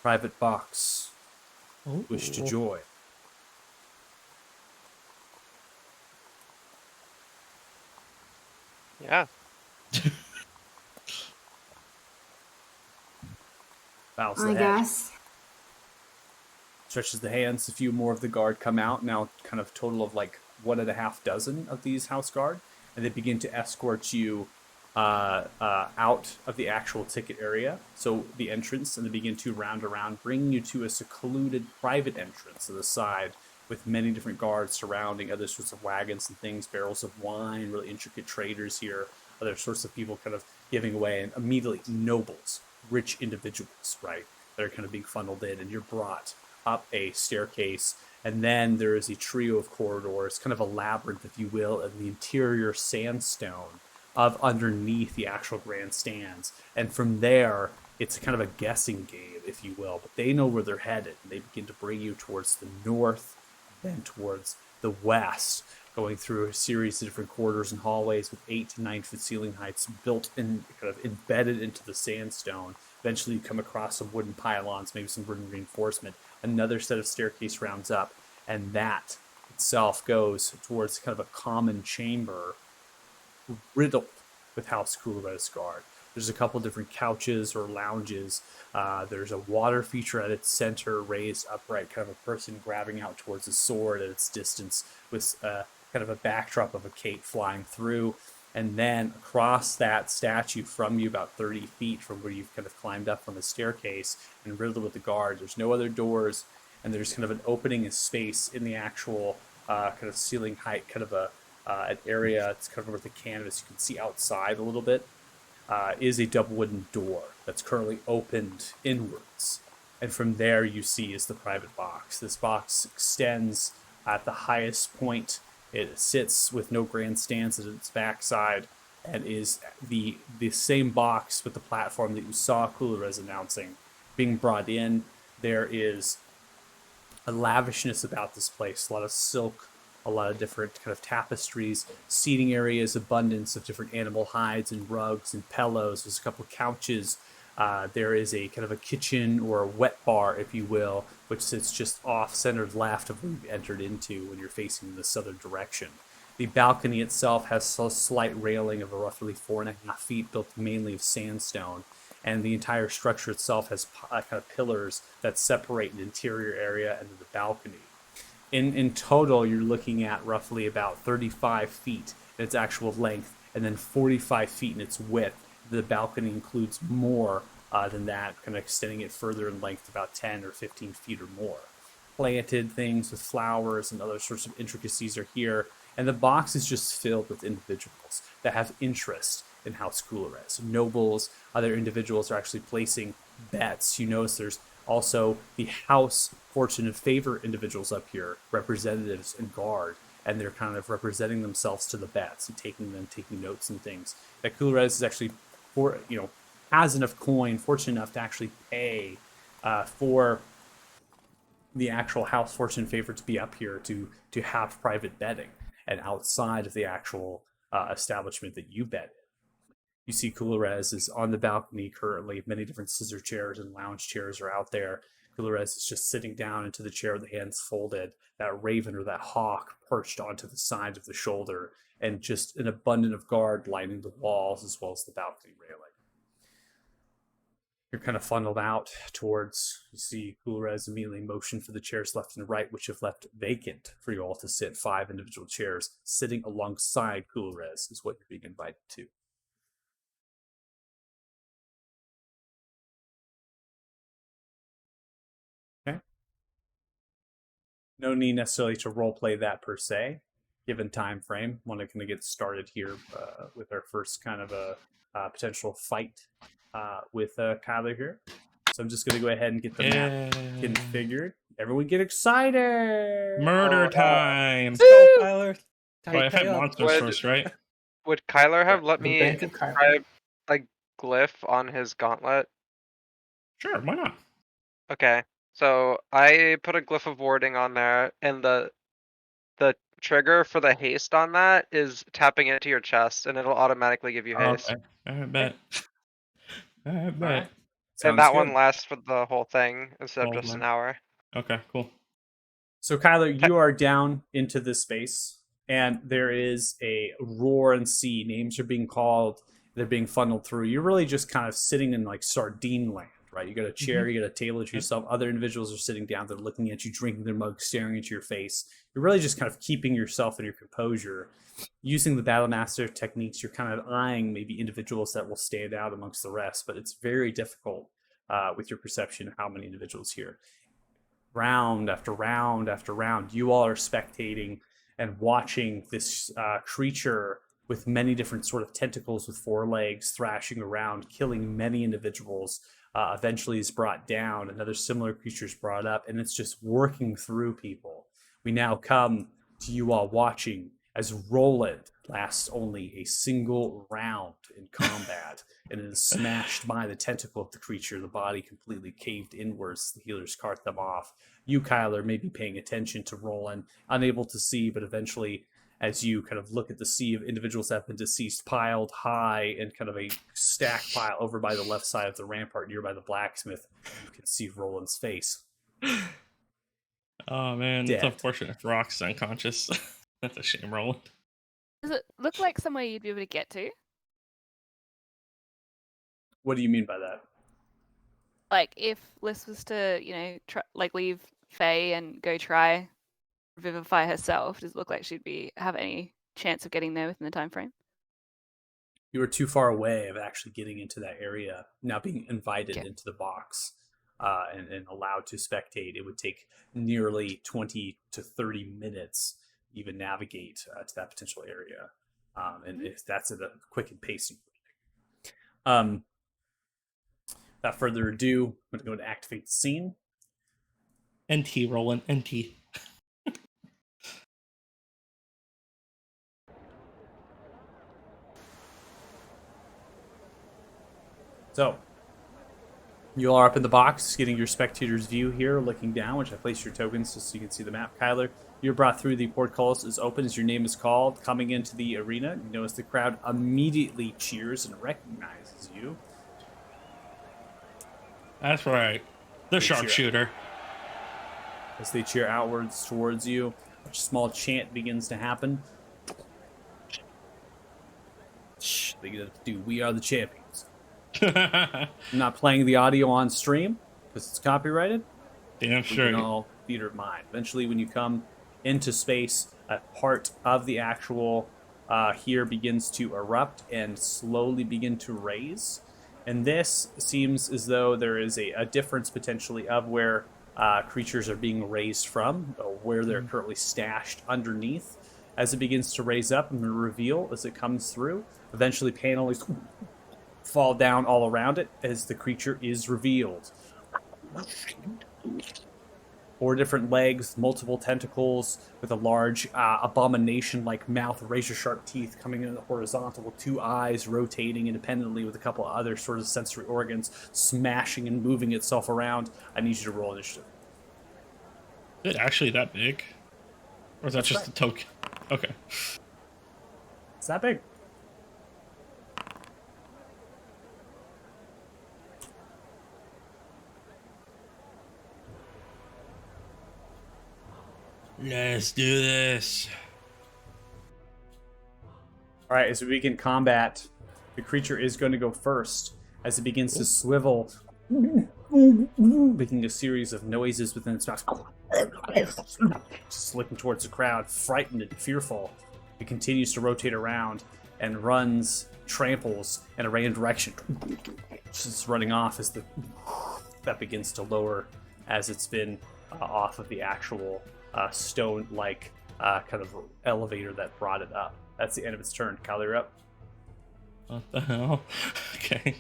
private box. Ooh. Wish to join. Yeah. Bows I the head. guess. Stretches the hands. A few more of the guard come out. Now kind of total of like 1.5 dozen of these house guard. And they begin to escort you out of the actual ticket area. So the entrance, and they begin to round around, bringing you to a secluded private entrance to the side with many different guards surrounding other sorts of wagons and things, barrels of wine, really intricate traders here, other sorts of people kind of giving away, and immediately nobles, rich individuals, right, that are kind of being funneled in, and you're brought up a staircase, and then there is a trio of corridors, kind of a labyrinth, if you will, of the interior sandstone of underneath the actual grandstands. And from there, it's kind of a guessing game, if you will, but they know where they're headed, and they begin to bring you towards the north, then towards the west, going through a series of different corridors and hallways with 8 to 9 foot ceiling heights built in, kind of embedded into the sandstone. Eventually you come across some wooden pylons, maybe some wooden reinforcement. Another set of staircase rounds up, and that itself goes towards kind of a common chamber riddled with House Kulurez guard. There's a couple different couches or lounges. There's a water feature at its center, raised upright, kind of a person grabbing out towards a sword at its distance, with kind of a backdrop of a cape flying through. And then across that statue from you, about 30 feet from where you've kind of climbed up on the staircase and riddled with the guard, there's no other doors, and there's kind of an opening in space in the actual kind of ceiling height, kind of an area. It's covered with a canvas. You can see outside a little bit. Is a double wooden door that's currently opened inwards. And from there you see is the private box. This box extends at the highest point. It sits with no grandstands at its backside, and is the same box with the platform that you saw Kulurez announcing being brought in. There is a lavishness about this place, a lot of silk, a lot of different kind of tapestries, seating areas, abundance of different animal hides and rugs and pillows. There's a couple of couches. There is a kind of a kitchen or a wet bar, if you will, which sits just off-centered left of where you've entered into when you're facing the southern direction. The balcony itself has a slight railing of roughly 4.5 feet, built mainly of sandstone. And the entire structure itself has kind of pillars that separate an interior area and the balcony. In total, you're looking at roughly about 35 feet in its actual length, and then 45 feet in its width. The balcony includes more than that, kind of extending it further in length, about 10 or 15 feet or more. Planted things with flowers and other sorts of intricacies are here, and the box is just filled with individuals that have interest in House Coolores. Nobles, other individuals are actually placing bets. You notice there's also the House Fortune and Favor individuals up here, representatives and guard, and they're kind of representing themselves to the bets and taking notes and things. That Coolores is actually, has enough coin, fortunate enough to actually pay for the actual House Fortune Favor to be up here to have private betting and outside of the actual establishment that you bet in. You see Coolores is on the balcony currently. Many different scissor chairs and lounge chairs are out there. Coolores is just sitting down into the chair with the hands folded, that raven or that hawk perched onto the side of the shoulder, and just an abundance of guard lining the walls as well as the balcony railing. You're kind of funneled out towards, you see Coolores immediately motion for the chairs left and right, which have left vacant for you all to sit. 5 individual chairs sitting alongside Coolores is what you're being invited to. Okay. No need necessarily to roleplay that per se, given time frame. Want to kind of get started here with our first kind of a potential fight with Kyler here. So I'm just going to go ahead and get the map configured. Everyone get excited! Murder time! Let's go, Tyler. Oh, I've had monsters Would- first, right? Would Kyler have let The me Bank of Kyler. inscribe like glyph on his gauntlet? Sure, why not? Okay, so I put a glyph of warding on there, and the trigger for the haste on that is tapping into your chest, and it'll automatically give you haste. Okay. I bet. I bet. Alright. And Sounds that good. one lasts for the whole thing instead of Whole just an thing. hour. Okay, cool. So, Kyler, you are down into this space, and there is a roar and sea. Names are being called. They're being funneled through. You're really just kind of sitting in like sardine land, right? You got a chair, you got a table to yourself. Other individuals are sitting down. They're looking at you, drinking their mug, staring into your face. You're really just kind of keeping yourself and your composure. Using the Battlemaster techniques, you're kind of eyeing maybe individuals that will stand out amongst the rest, but it's very difficult with your perception of how many individuals here. Round after round after round, you all are spectating and watching this creature with many different sort of tentacles with 4 legs thrashing around, killing many individuals. Eventually is brought down, another similar creature is brought up, and it's just working through people. We now come to you all watching as Roland lasts only a single round in combat and is smashed by the tentacle of the creature, the body completely caved inwards. The healers cart them off. You, Kyler, may be paying attention to Roland, unable to see, but eventually, as you kind of look at the sea of individuals that have been deceased piled high in kind of a stack pile over by the left side of the rampart nearby the blacksmith, you can see Roland's face. Oh man, Dead. it's unfortunate if Rock's unconscious. That's a shame, Roland. Does it look like somewhere you'd be able to get to? What do you mean by that? Like if Liz was to, leave Faye and go try revivify herself, does it look like she'd have any chance of getting there within the time frame? You were too far away of actually getting into that area, now being invited into the box and allowed to spectate. It would take nearly 20 to 30 minutes even navigate to that potential area. And if that's at a quickened pace. Without further ado, I'm going to go and activate the scene. NT, Roland, NT. So, you all are up in the box, getting your spectator's view here, looking down, which I place your tokens just so you can see the map. Kyler, you're brought through. The portcullis is open as your name is called. Coming into the arena, you notice the crowd immediately cheers and recognizes you. That's right. The sharpshooter. As they cheer outwards towards you, a small chant begins to happen. They get to do "We are the champions." I'm not playing the audio on stream because it's copyrighted. Damn sure. All theater of mind. Eventually, when you come into space, a part of the actual here begins to erupt and slowly begin to raise. And this seems as though there is a difference potentially of where creatures are being raised from, or where they're currently stashed underneath. As it begins to raise up and reveal as it comes through, eventually panels fall down all around it as the creature is revealed. 4 different legs, multiple tentacles, with a large abomination-like mouth, razor-sharp teeth coming in the horizontal, with 2 eyes rotating independently with a couple of other sort of sensory organs, smashing and moving itself around. I need you to roll initiative. Is it actually that big? Or is that just a token? Okay. It's that big. Let's do this. All right, as we begin combat, the creature is going to go first as it begins to swivel, making a series of noises within its mouth, just looking towards the crowd, frightened and fearful. It continues to rotate around and runs, tramples in a random direction, just running off as that begins to lower as it's been off of the actual stone-like kind of elevator that brought it up. That's the end of its turn. Kyle, you're up. What the hell? Okay.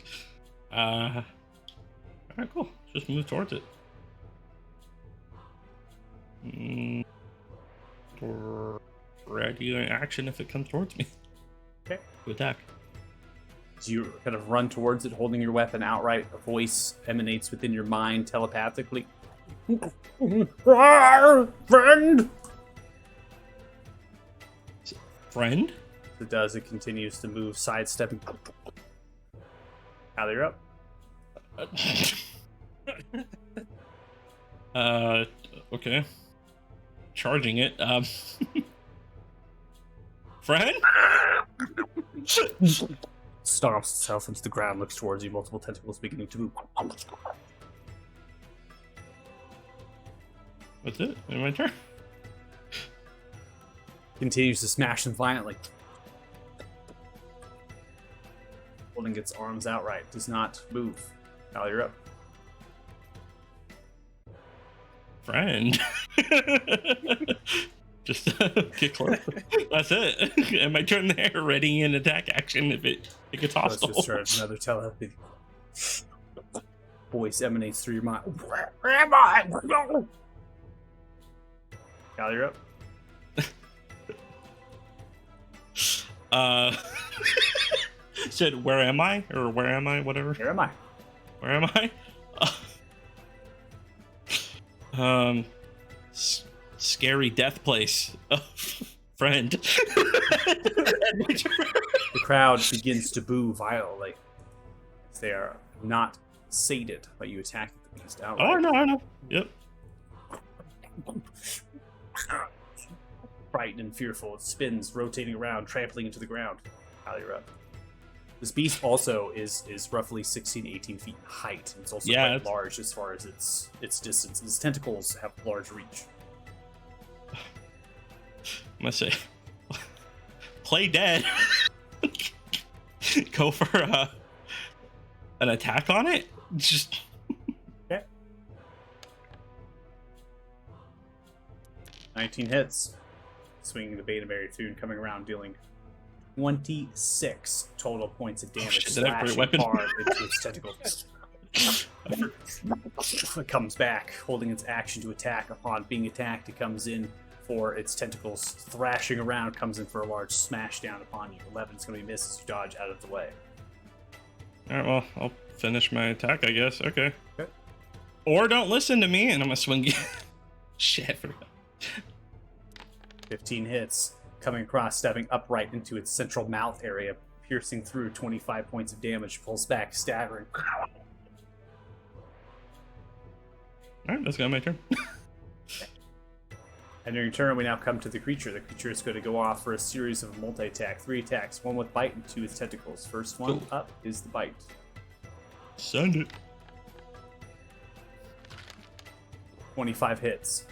Alright, cool. Just move towards it. Ready in action if it comes towards me. Okay. To attack. As you kind of run towards it, holding your weapon outright, a voice emanates within your mind telepathically. Friend! Friend? It does. It continues to move, sidestepping. Kyle, you're up. Okay. Charging it. Friend? Stomps itself into the ground, looks towards you, multiple tentacles beginning to move. That's it? In my turn? Continues to smash them violently. Holding its arms outright, does not move. Kyle, you're up. Friend. Just get close. That's it. And my turn there, ready in attack action if it gets hostile. Let's just start another telepathy. Voice emanates through your mind. Where am I? No! Kyle, you're up. Said, where am I? Or where am I? Whatever. Where am I? Where am I? Scary death place. Friend. The crowd begins to boo violently. They are not sated by you attacking the beast outright. Oh, I know. Yep. Frightened and fearful, it spins, rotating around, trampling into the ground. Kyle, you're up. This beast also is roughly 16 to 18 feet in height. It's also quite large as far as its distance. Its tentacles have large reach. I'm gonna say, play dead. Go for an attack on it. Just okay. 19 hits. Swinging the beta berry through and coming around, dealing 26 total points of damage, slashing hard into its tentacles. It comes back, holding its action to attack. Upon being attacked, it comes in for its tentacles, thrashing around, comes in for a large smash down upon you. 11's going to be missed as you dodge out of the way. Alright, well, I'll finish my attack, I guess. Okay. Okay. Or don't listen to me, and I'm going to swing. Shit, I forgot. 15 hits, coming across, stepping upright into its central mouth area, piercing through. 25 points of damage, pulls back, staggering. Alright, that's got my turn. And in your turn, we now come to the creature. The creature is going to go off for a series of multi-attack. 3 attacks, 1 with bite and 2 with tentacles. First one up is the bite. Send it. 25 hits.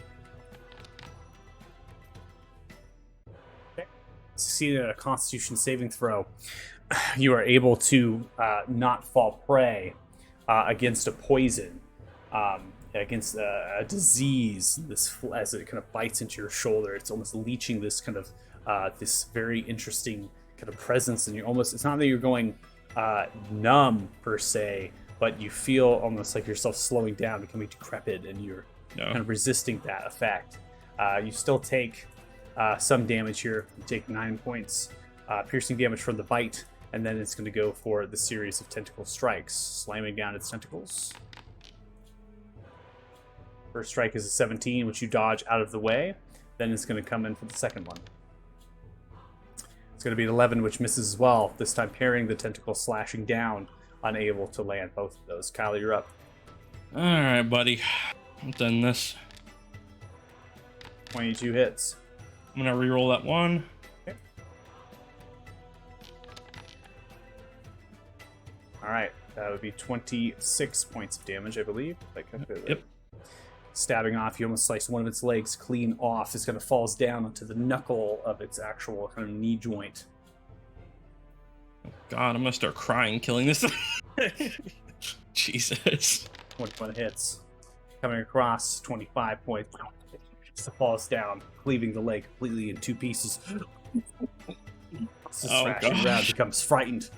Okay. Succeeded at a Constitution saving throw. you are able to not fall prey against a poison, against a disease. As it kind of bites into your shoulder, it's almost leeching this kind of this very interesting kind of presence, and it's not that you're going numb per se, but you feel almost like yourself slowing down, becoming decrepit, and you're kind of resisting that effect. You still take some damage here. You take 9 points piercing damage from the bite, and then it's going to go for the series of tentacle strikes, slamming down its tentacles. First strike is a 17, which you dodge out of the way. Then it's going to come in for the second one. It's going to be an 11, which misses as well, this time parrying the tentacle, slashing down, unable to land both of those. Kyle, you're up. All right, buddy. I'm done this. 22 hits. I'm going to reroll that one. Okay. All right. That would be 26 points of damage, I believe. Yep. Stabbing off, you almost slice one of its legs clean off. It's going to falls down onto the knuckle of its actual kind of knee joint. God, I'm going to start crying killing this thing. Jesus. 21 hits. Coming across, 25 points. It falls down, cleaving the leg completely in two pieces. Thrashing around, becomes frightened.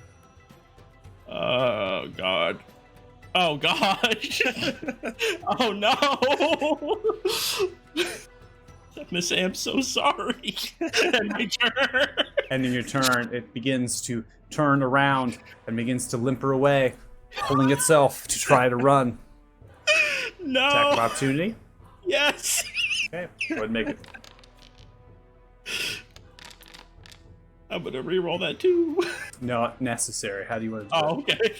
Oh, God. Oh, God. Oh, no. Miss A, I'm so sorry. And my turn. Ending your turn, it begins to turn around and begins to limper away, pulling itself to try to run. No. Attack of opportunity. Yes. Okay, go ahead and make it. I'm going to reroll that too. Not necessary. How do you want to do Oh, okay.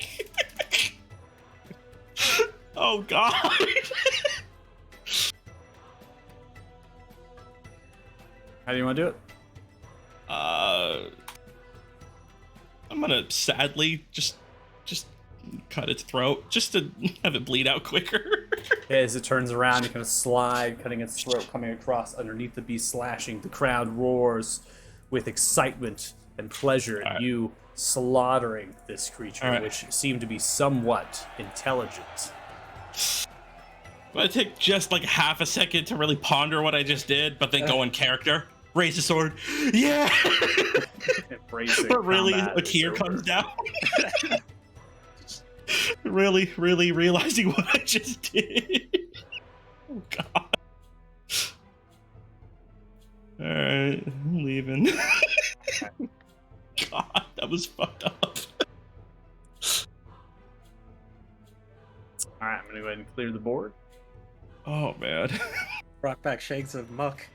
Oh, God. How do you want to do it? I'm gonna sadly just cut its throat just to have it bleed out quicker. As it turns around, you kind of slide, cutting its throat, coming across underneath the beast, slashing. The crowd roars with excitement and pleasure at you slaughtering this creature, which seemed to be somewhat intelligent. I take just like half a second to really ponder what I just did, but then go in character. Raise the sword. Yeah! But really, a tear comes down. Really realizing what I just did. Oh, God. Alright, I'm leaving. God, that was fucked up. Alright, I'm gonna go ahead and clear the board. Oh, man. Brought back shades of muck.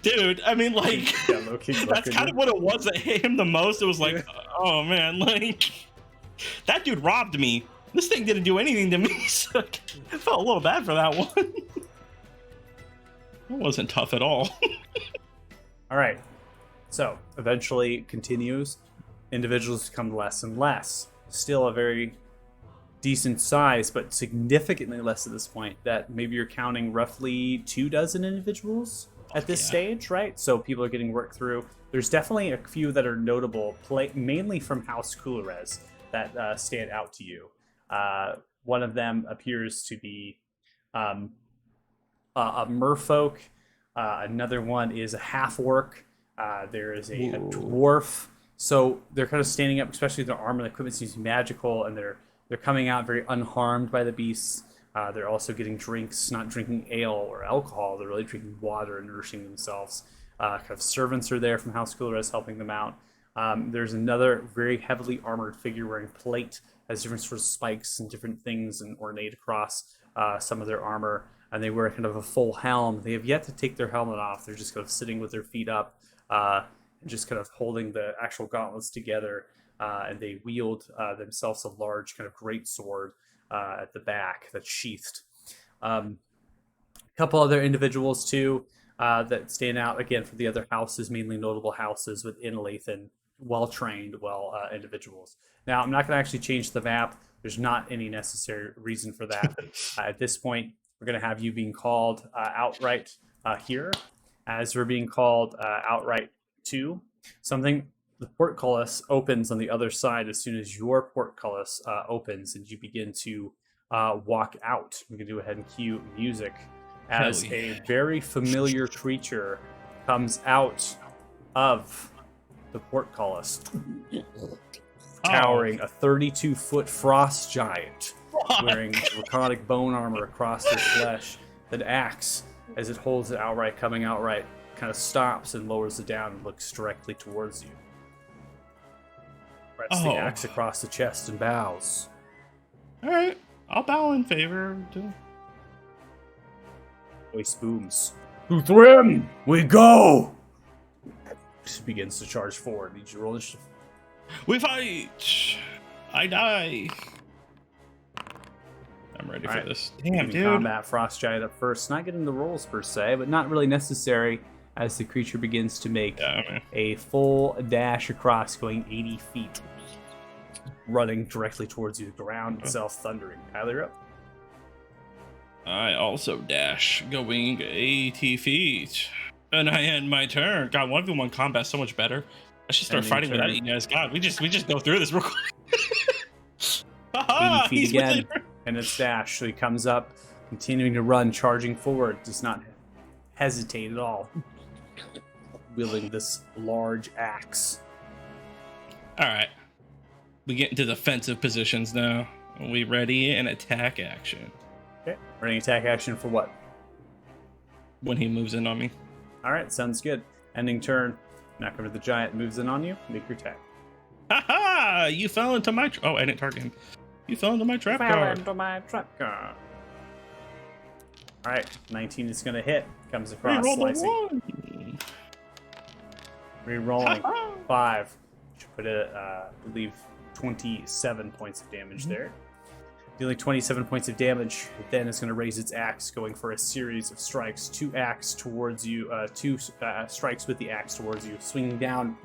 Dude, I mean, like, Yeah, that's kind of what it was that hit him the most. It was like, oh, man, like, that dude robbed me. This thing didn't do anything to me, so I felt a little bad for that one. That wasn't tough at all. Alright, so eventually continues. Individuals become less and less. Still a very decent size, but significantly less at this point. That maybe you're counting roughly 24 individuals at this stage, right? So people are getting worked through. There's definitely a few that are notable, mainly from House Coolrez, that stand out to you. One of them appears to be a merfolk. Another one is a half-orc. There is a dwarf. So they're kind of standing up, especially their armor and equipment seems magical, and they're coming out very unharmed by the beasts. They're also getting drinks, not drinking ale or alcohol. They're really drinking water and nourishing themselves. Kind of servants are there from House Coolrez helping them out. There's another very heavily armored figure wearing plate, has different sort of spikes and different things and ornate across some of their armor. And they wear kind of a full helm. They have yet to take their helmet off. They're just kind of sitting with their feet up and just kind of holding the actual gauntlets together. And they wield themselves a large kind of great sword at the back that's sheathed. A couple other individuals too that stand out again for the other houses, mainly notable houses within Lathan, well-trained, individuals. Now, I'm not going to actually change the map. There's not any necessary reason for that. At this point, we're going to have you being called outright here, as we're being called outright to something the portcullis opens on the other side as soon as your portcullis opens, and you begin to walk out. We can go ahead and cue music as Hell a yeah. very familiar creature comes out of the portcullis, towering a 32-foot frost giant, wearing draconic bone armor across their flesh. An axe, as it holds it outright, coming outright, kind of stops and lowers it down and looks directly towards you. Press the axe across the chest and bows. All right, I'll bow in favor. Voice booms. To Thrym, we go! She begins to charge forward. Need you to roll initiative. We fight. I die. I'm ready for this. Damn, dude. Combat Frost Giant up first. Not getting the rolls per se, but not really necessary as the creature begins to make a full dash across, going 80 feet, running directly towards you, the ground itself thundering. Kyler, you're up. I also dash, going 80 feet. And I end my turn. God, 1v1 combat so much better. I should start fighting without you guys. God, we just go through this real quick. 80 feet again, and it's dash. So he comes up, continuing to run, charging forward, does not hesitate at all, wielding this large axe. All right, we get into defensive positions now. Are we ready? An attack action. Okay, running attack action for what? When he moves in on me. All right, sounds good. Ending turn. Knock over the giant, moves in on you. Make your attack. Haha! You fell into my. Oh, I didn't target him. You fell into my trap card. All right, 19 is going to hit. Comes across, Reroll slicing. Rerolling. 5. Should put it, I believe, 27 points of damage there. Dealing 27 points of damage, it then is going to raise its axe, going for a series of strikes. 2 axe towards you, 2 strikes with the axe towards you, swinging down,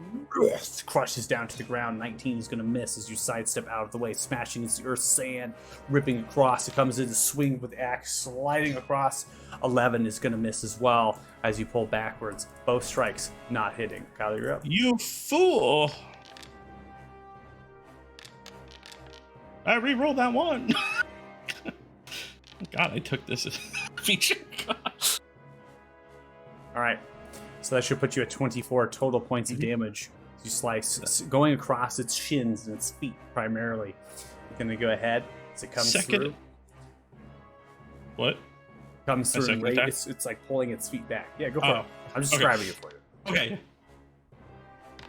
crushes down to the ground. 19 is going to miss as you sidestep out of the way, smashing into the earth's sand, ripping across. It comes in to swing with the axe, sliding across. 11 is going to miss as well as you pull backwards. Both strikes not hitting. Kyle, you're up. You fool! I re-rolled that one. God, I took this as a feature. All right, so that should put you at 24 total points of damage. You slice, going across its shins and its feet primarily. You're gonna go ahead as it comes through. What? Comes through and it's like pulling its feet back. Yeah, go for it. I'm just describing it for you. Okay.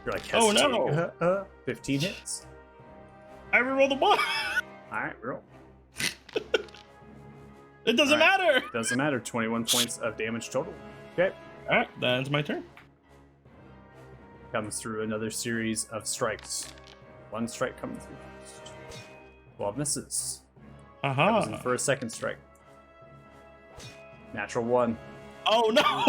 You're like, oh no. 15 hits. I rerolled the one. Alright, roll. It doesn't matter. Doesn't matter. 21 points of damage total. Okay. Alright, that ends my turn. Comes through another series of strikes. 1 strike coming through. 12 misses. Comes in for a 2nd strike. Natural 1. Oh no!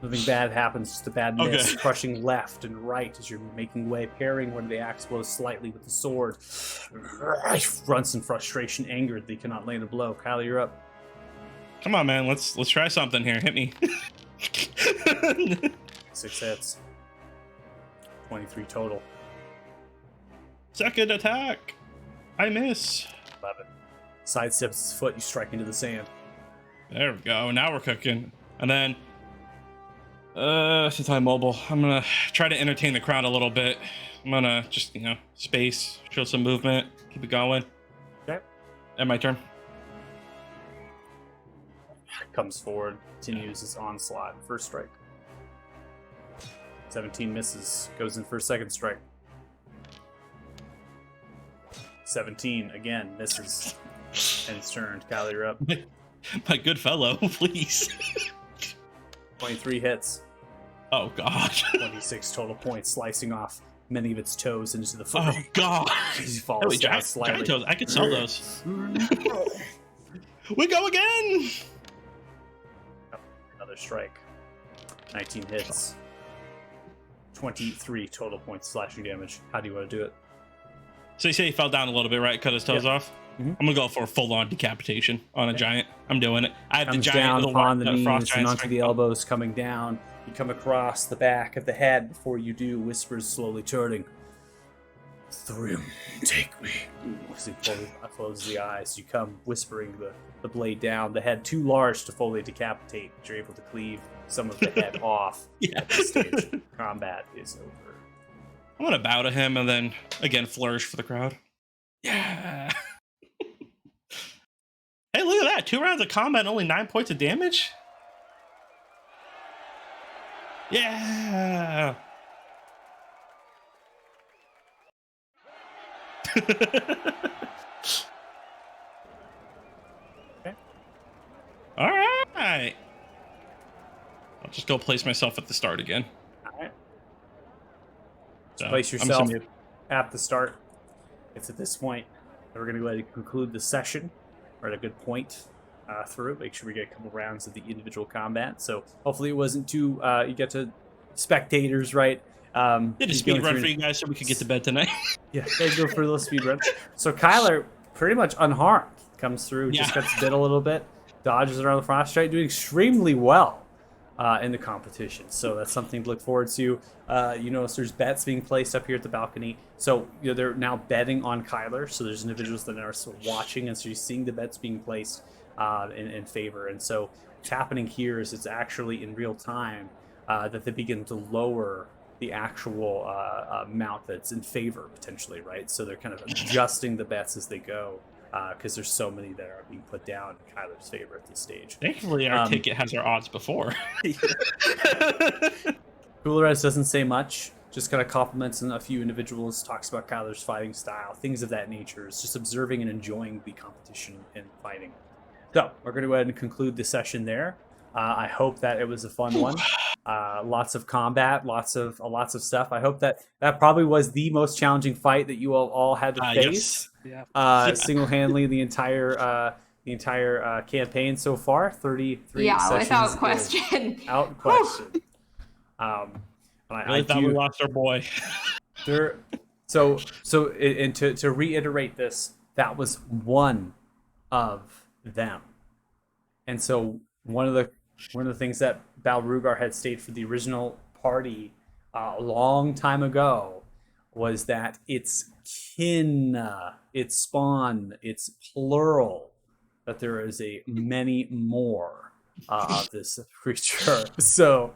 Nothing bad happens, just a bad miss. Crushing left and right as you're making way, parrying one of the axe blows slightly with the sword. Grunts in frustration, angered that he cannot land a blow. Kyle, you're up. Come on, man. Let's try something here. Hit me. 6 hits. 23 total. 2nd attack. I miss. 11. Sidesteps his foot, you strike into the sand. There we go. Now we're cooking. And then since I'm mobile, I'm gonna try to entertain the crowd a little bit. I'm gonna just, space, show some movement, keep it going. Okay. And my turn. Comes forward, continues his onslaught. 1st strike. 17 misses, goes in for a 2nd strike. 17 again misses, and it's turned. Kyle, you're up. My good fellow, please. 23 hits. Oh god. 26 total points, slicing off many of its toes into the foot. Oh god. He falls down slightly. Giant toes. I could sell those. We go again. Another strike. 19 hits. 23 total points slashing damage. How do you want to do it? So you say he fell down a little bit, right? Cut his toes off. Mm-hmm. I'm gonna go for a full-on decapitation on a giant. I'm doing it. I have Comes the giant down upon the knees frost and giant onto the elbows, coming down. You come across the back of the head. Before you do, whispers slowly turning. Thrim, take me. As he closes the eyes, you come whispering the blade down. The head too large to fully decapitate, but you're able to cleave some of the head off at this stage. Combat is over. I'm gonna bow to him and then again flourish for the crowd. Yeah. Hey, look at that! 2 rounds of combat and only 9 points of damage. Yeah. Okay. All right. I'll just go place myself at the start again. All right. So, Place I'm yourself assuming- at the start. It's at this point that we're going to go ahead and conclude the session. We're at a good point through. Make sure we get a couple rounds of the individual combat. So hopefully it wasn't too. You get to spectators, right? Did a speed run for you guys so we could get to bed tonight. Yeah, they go for a little speed run. So Kyler, pretty much unharmed, comes through, just gets bit a little bit, dodges around the frost strike, doing extremely well in the competition. So that's something to look forward to. You notice there's bets being placed up here at the balcony. So they're now betting on Kyler. So there's individuals that are still watching, and so you're seeing the bets being placed in favor. And so what's happening here is it's actually in real time that they begin to lower the actual amount that's in favor potentially, right? So they're kind of adjusting the bets as they go because there's so many that are being put down in Kyler's favor at this stage. Thankfully, our ticket has our odds before. Coolrez doesn't say much, just kind of compliments a few individuals, talks about Kyler's fighting style, things of that nature. It's just observing and enjoying the competition and fighting. So we're going to go ahead and conclude the session there. I hope that it was a fun one. Lots of combat, lots of stuff. I hope that probably was the most challenging fight that you all had to face. Yes. Single-handedly the entire campaign so far. 33 sessions. Without question. Without question. I thought we lost our boy. So to reiterate this, that was one of them, and so one of the things that Balrugar had stated for the original party a long time ago was that it's kin, it's spawn, it's plural, that there is a many more of this creature. So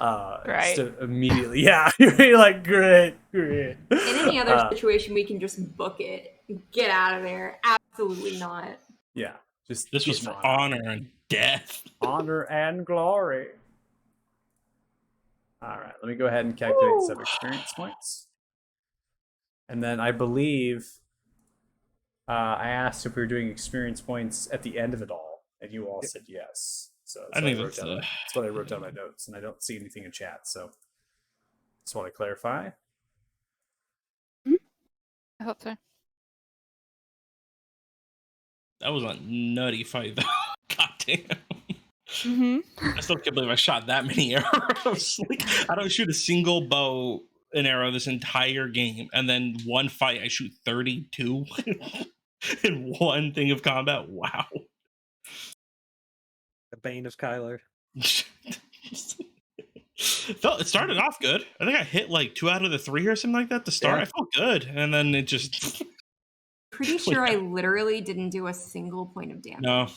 Right. just immediately, yeah, you're like, great. In any other situation, we can just book it. Get out of there. Absolutely not. Yeah, just This was for honor and death. honor and glory. All right, let me go ahead and calculate some experience points. And then I believe I asked if we were doing experience points at the end of it all, and you all said yes. So I think that's what I wrote down in my notes, and I don't see anything in chat. So just want to clarify. I hope so. That was a nutty fight, though. God damn. Mm-hmm. I still can't believe I shot that many arrows. Like, I don't shoot a single bow and arrow this entire game, and then one fight I shoot 32 in one thing of combat. Wow. The bane of Kyler. It started off good. I think I hit like 2 out of the 3 or something like that to start. Yeah. I felt good, and then it just Pretty sure I literally didn't do a single point of damage. no.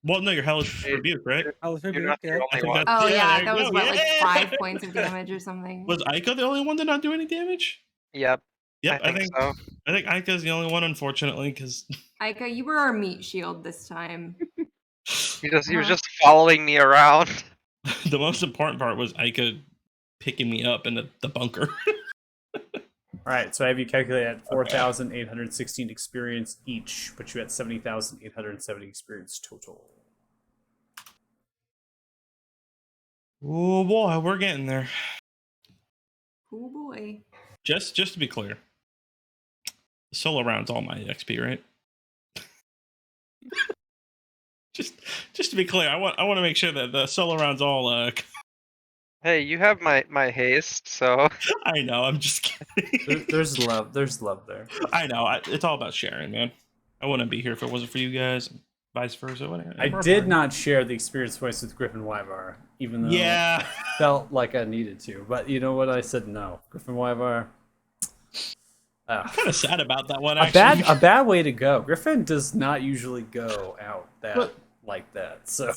Well, no, your hellish rebuke, right? You're not the I only think one. that's- Oh yeah, there that you was go. what, like Yeah. 5 points of damage or something. Was Aika the only one to not do any damage? Yep, Yep, I think so. I think Aika's the only one, unfortunately, because Aika, you were our meat shield this time. He was just following me around. the most important part was Aika picking me up in the bunker. All right, so I have you calculate at 4,816 experience each, but you had 70,870 experience total. Oh boy, we're getting there. Oh boy. Just to be clear, the solo round's all my XP, right? just to be clear, I want to make sure that the solo round's all. Hey, you have my haste, so I know, I'm just kidding. There's love. There's love there. I know, it's all about sharing, man. I wouldn't be here if it wasn't for you guys. vice versa. I did not share the experience points with Griffin Wyvar, even though Yeah. it felt like I needed to. But you know what? I said no. Griffin Wyvar. I'm kind of sad about that one, A actually. bad way to go. Griffin does not usually go out like that. So,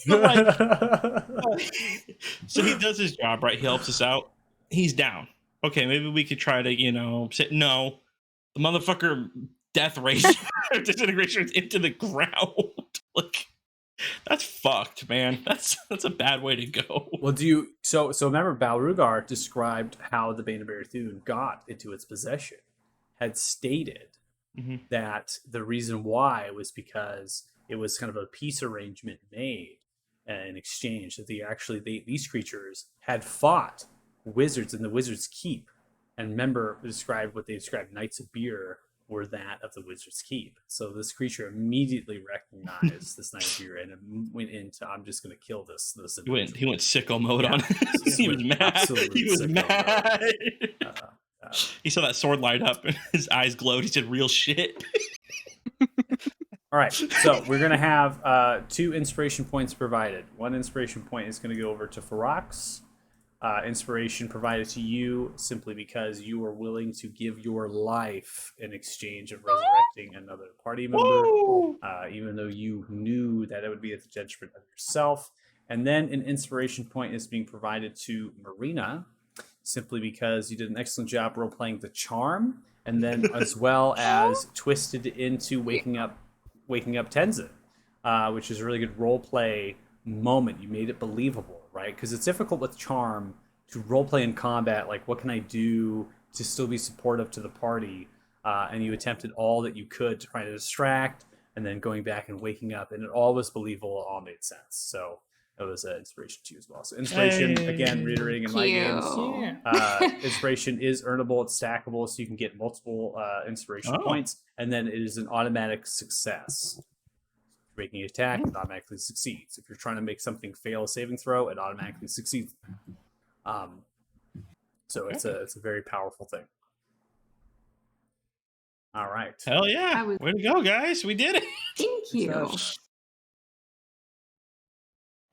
so he does his job, right? He helps us out. He's down. Okay, maybe we could try to, say, no, the motherfucker death race disintegration into the ground. Like, that's fucked, man. That's a bad way to go. well, so remember Balrugar described how the Bane of Barathun got into its possession, had stated that the reason why was because it was kind of a peace arrangement made in exchange that these creatures had fought wizards in the Wizard's Keep, and remember what they described Knights of Beer were that of the Wizard's Keep. So this creature immediately recognized this Knight of Beer and went into, I'm just going to kill this. He went sicko mode on it. He was mad. He was mad. He saw that sword light up and his eyes glowed. He said, real shit. All right, so we're going to have 2 inspiration points provided. 1 inspiration point is going to go over to Ferox. Inspiration provided to you simply because you are willing to give your life in exchange of resurrecting another party member, even though you knew that it would be at the detriment of yourself. And then an inspiration point is being provided to Marina, simply because you did an excellent job role-playing the charm, and then as well as twisted into waking up Tenzin, which is a really good role-play moment. You made it believable, right? Because it's difficult with charm to role-play in combat, like what can I do to still be supportive to the party, and you attempted all that you could to try to distract, and then going back and waking up, and it all was believable, it all made sense. So it was an inspiration to you as well. So inspiration, again, reiterating in my games, inspiration is earnable, it's stackable, so you can get multiple inspiration points, and then it is an automatic success. Making an attack, it automatically succeeds. If you're trying to make something fail a saving throw, it automatically succeeds. So it's a very powerful thing. All right. Hell yeah! Way to go, guys! We did it. Thank you.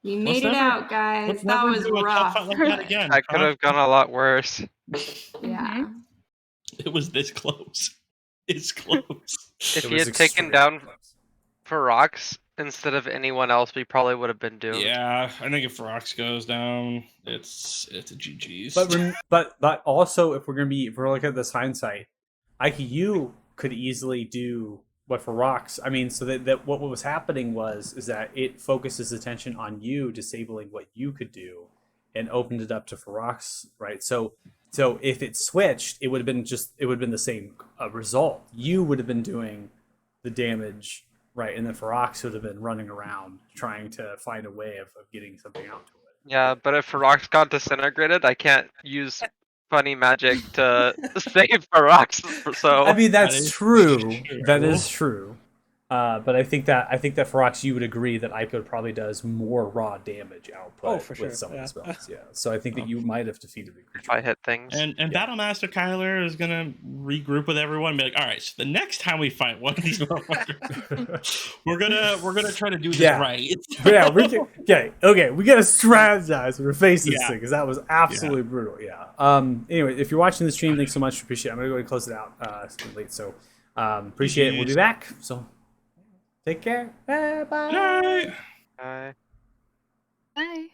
You made it out, guys. That was rough. Like that again. That could have gone a lot worse. Yeah. It was this close. It's close. If he had taken down Ferox instead of anyone else, we probably would have been doomed. Yeah, I think if Ferox goes down, it's a GG's. But also, if we're looking at this hindsight, IQ could easily do what Ferox. I mean, so that what was happening is that it focuses attention on you, disabling what you could do, and opened it up to Ferox, right? So if it switched, it would have been the same result. You would have been doing the damage. Right, and then Ferox would have been running around trying to find a way of getting something out to it. Yeah, but if Ferox got disintegrated, I can't use funny magic to save Ferox. So I mean, that's true. That is true. But I think that Ferox, you would agree that Ico probably does more raw damage output with some of the spells. Yeah. So I think that you might have defeated the creature. If I hit things. And Battlemaster Kyler is gonna regroup with everyone and be like, all right, so the next time we fight one of these motherfuckers, we're gonna try to do this right. Yeah, we gotta strategize when we face this thing, because that was absolutely brutal. Yeah. Anyway, if you're watching the stream, thanks so much. Appreciate it. I'm gonna go ahead and close it out. It's getting late, so appreciate it. We'll be back. So take care. Bye. Bye. Bye.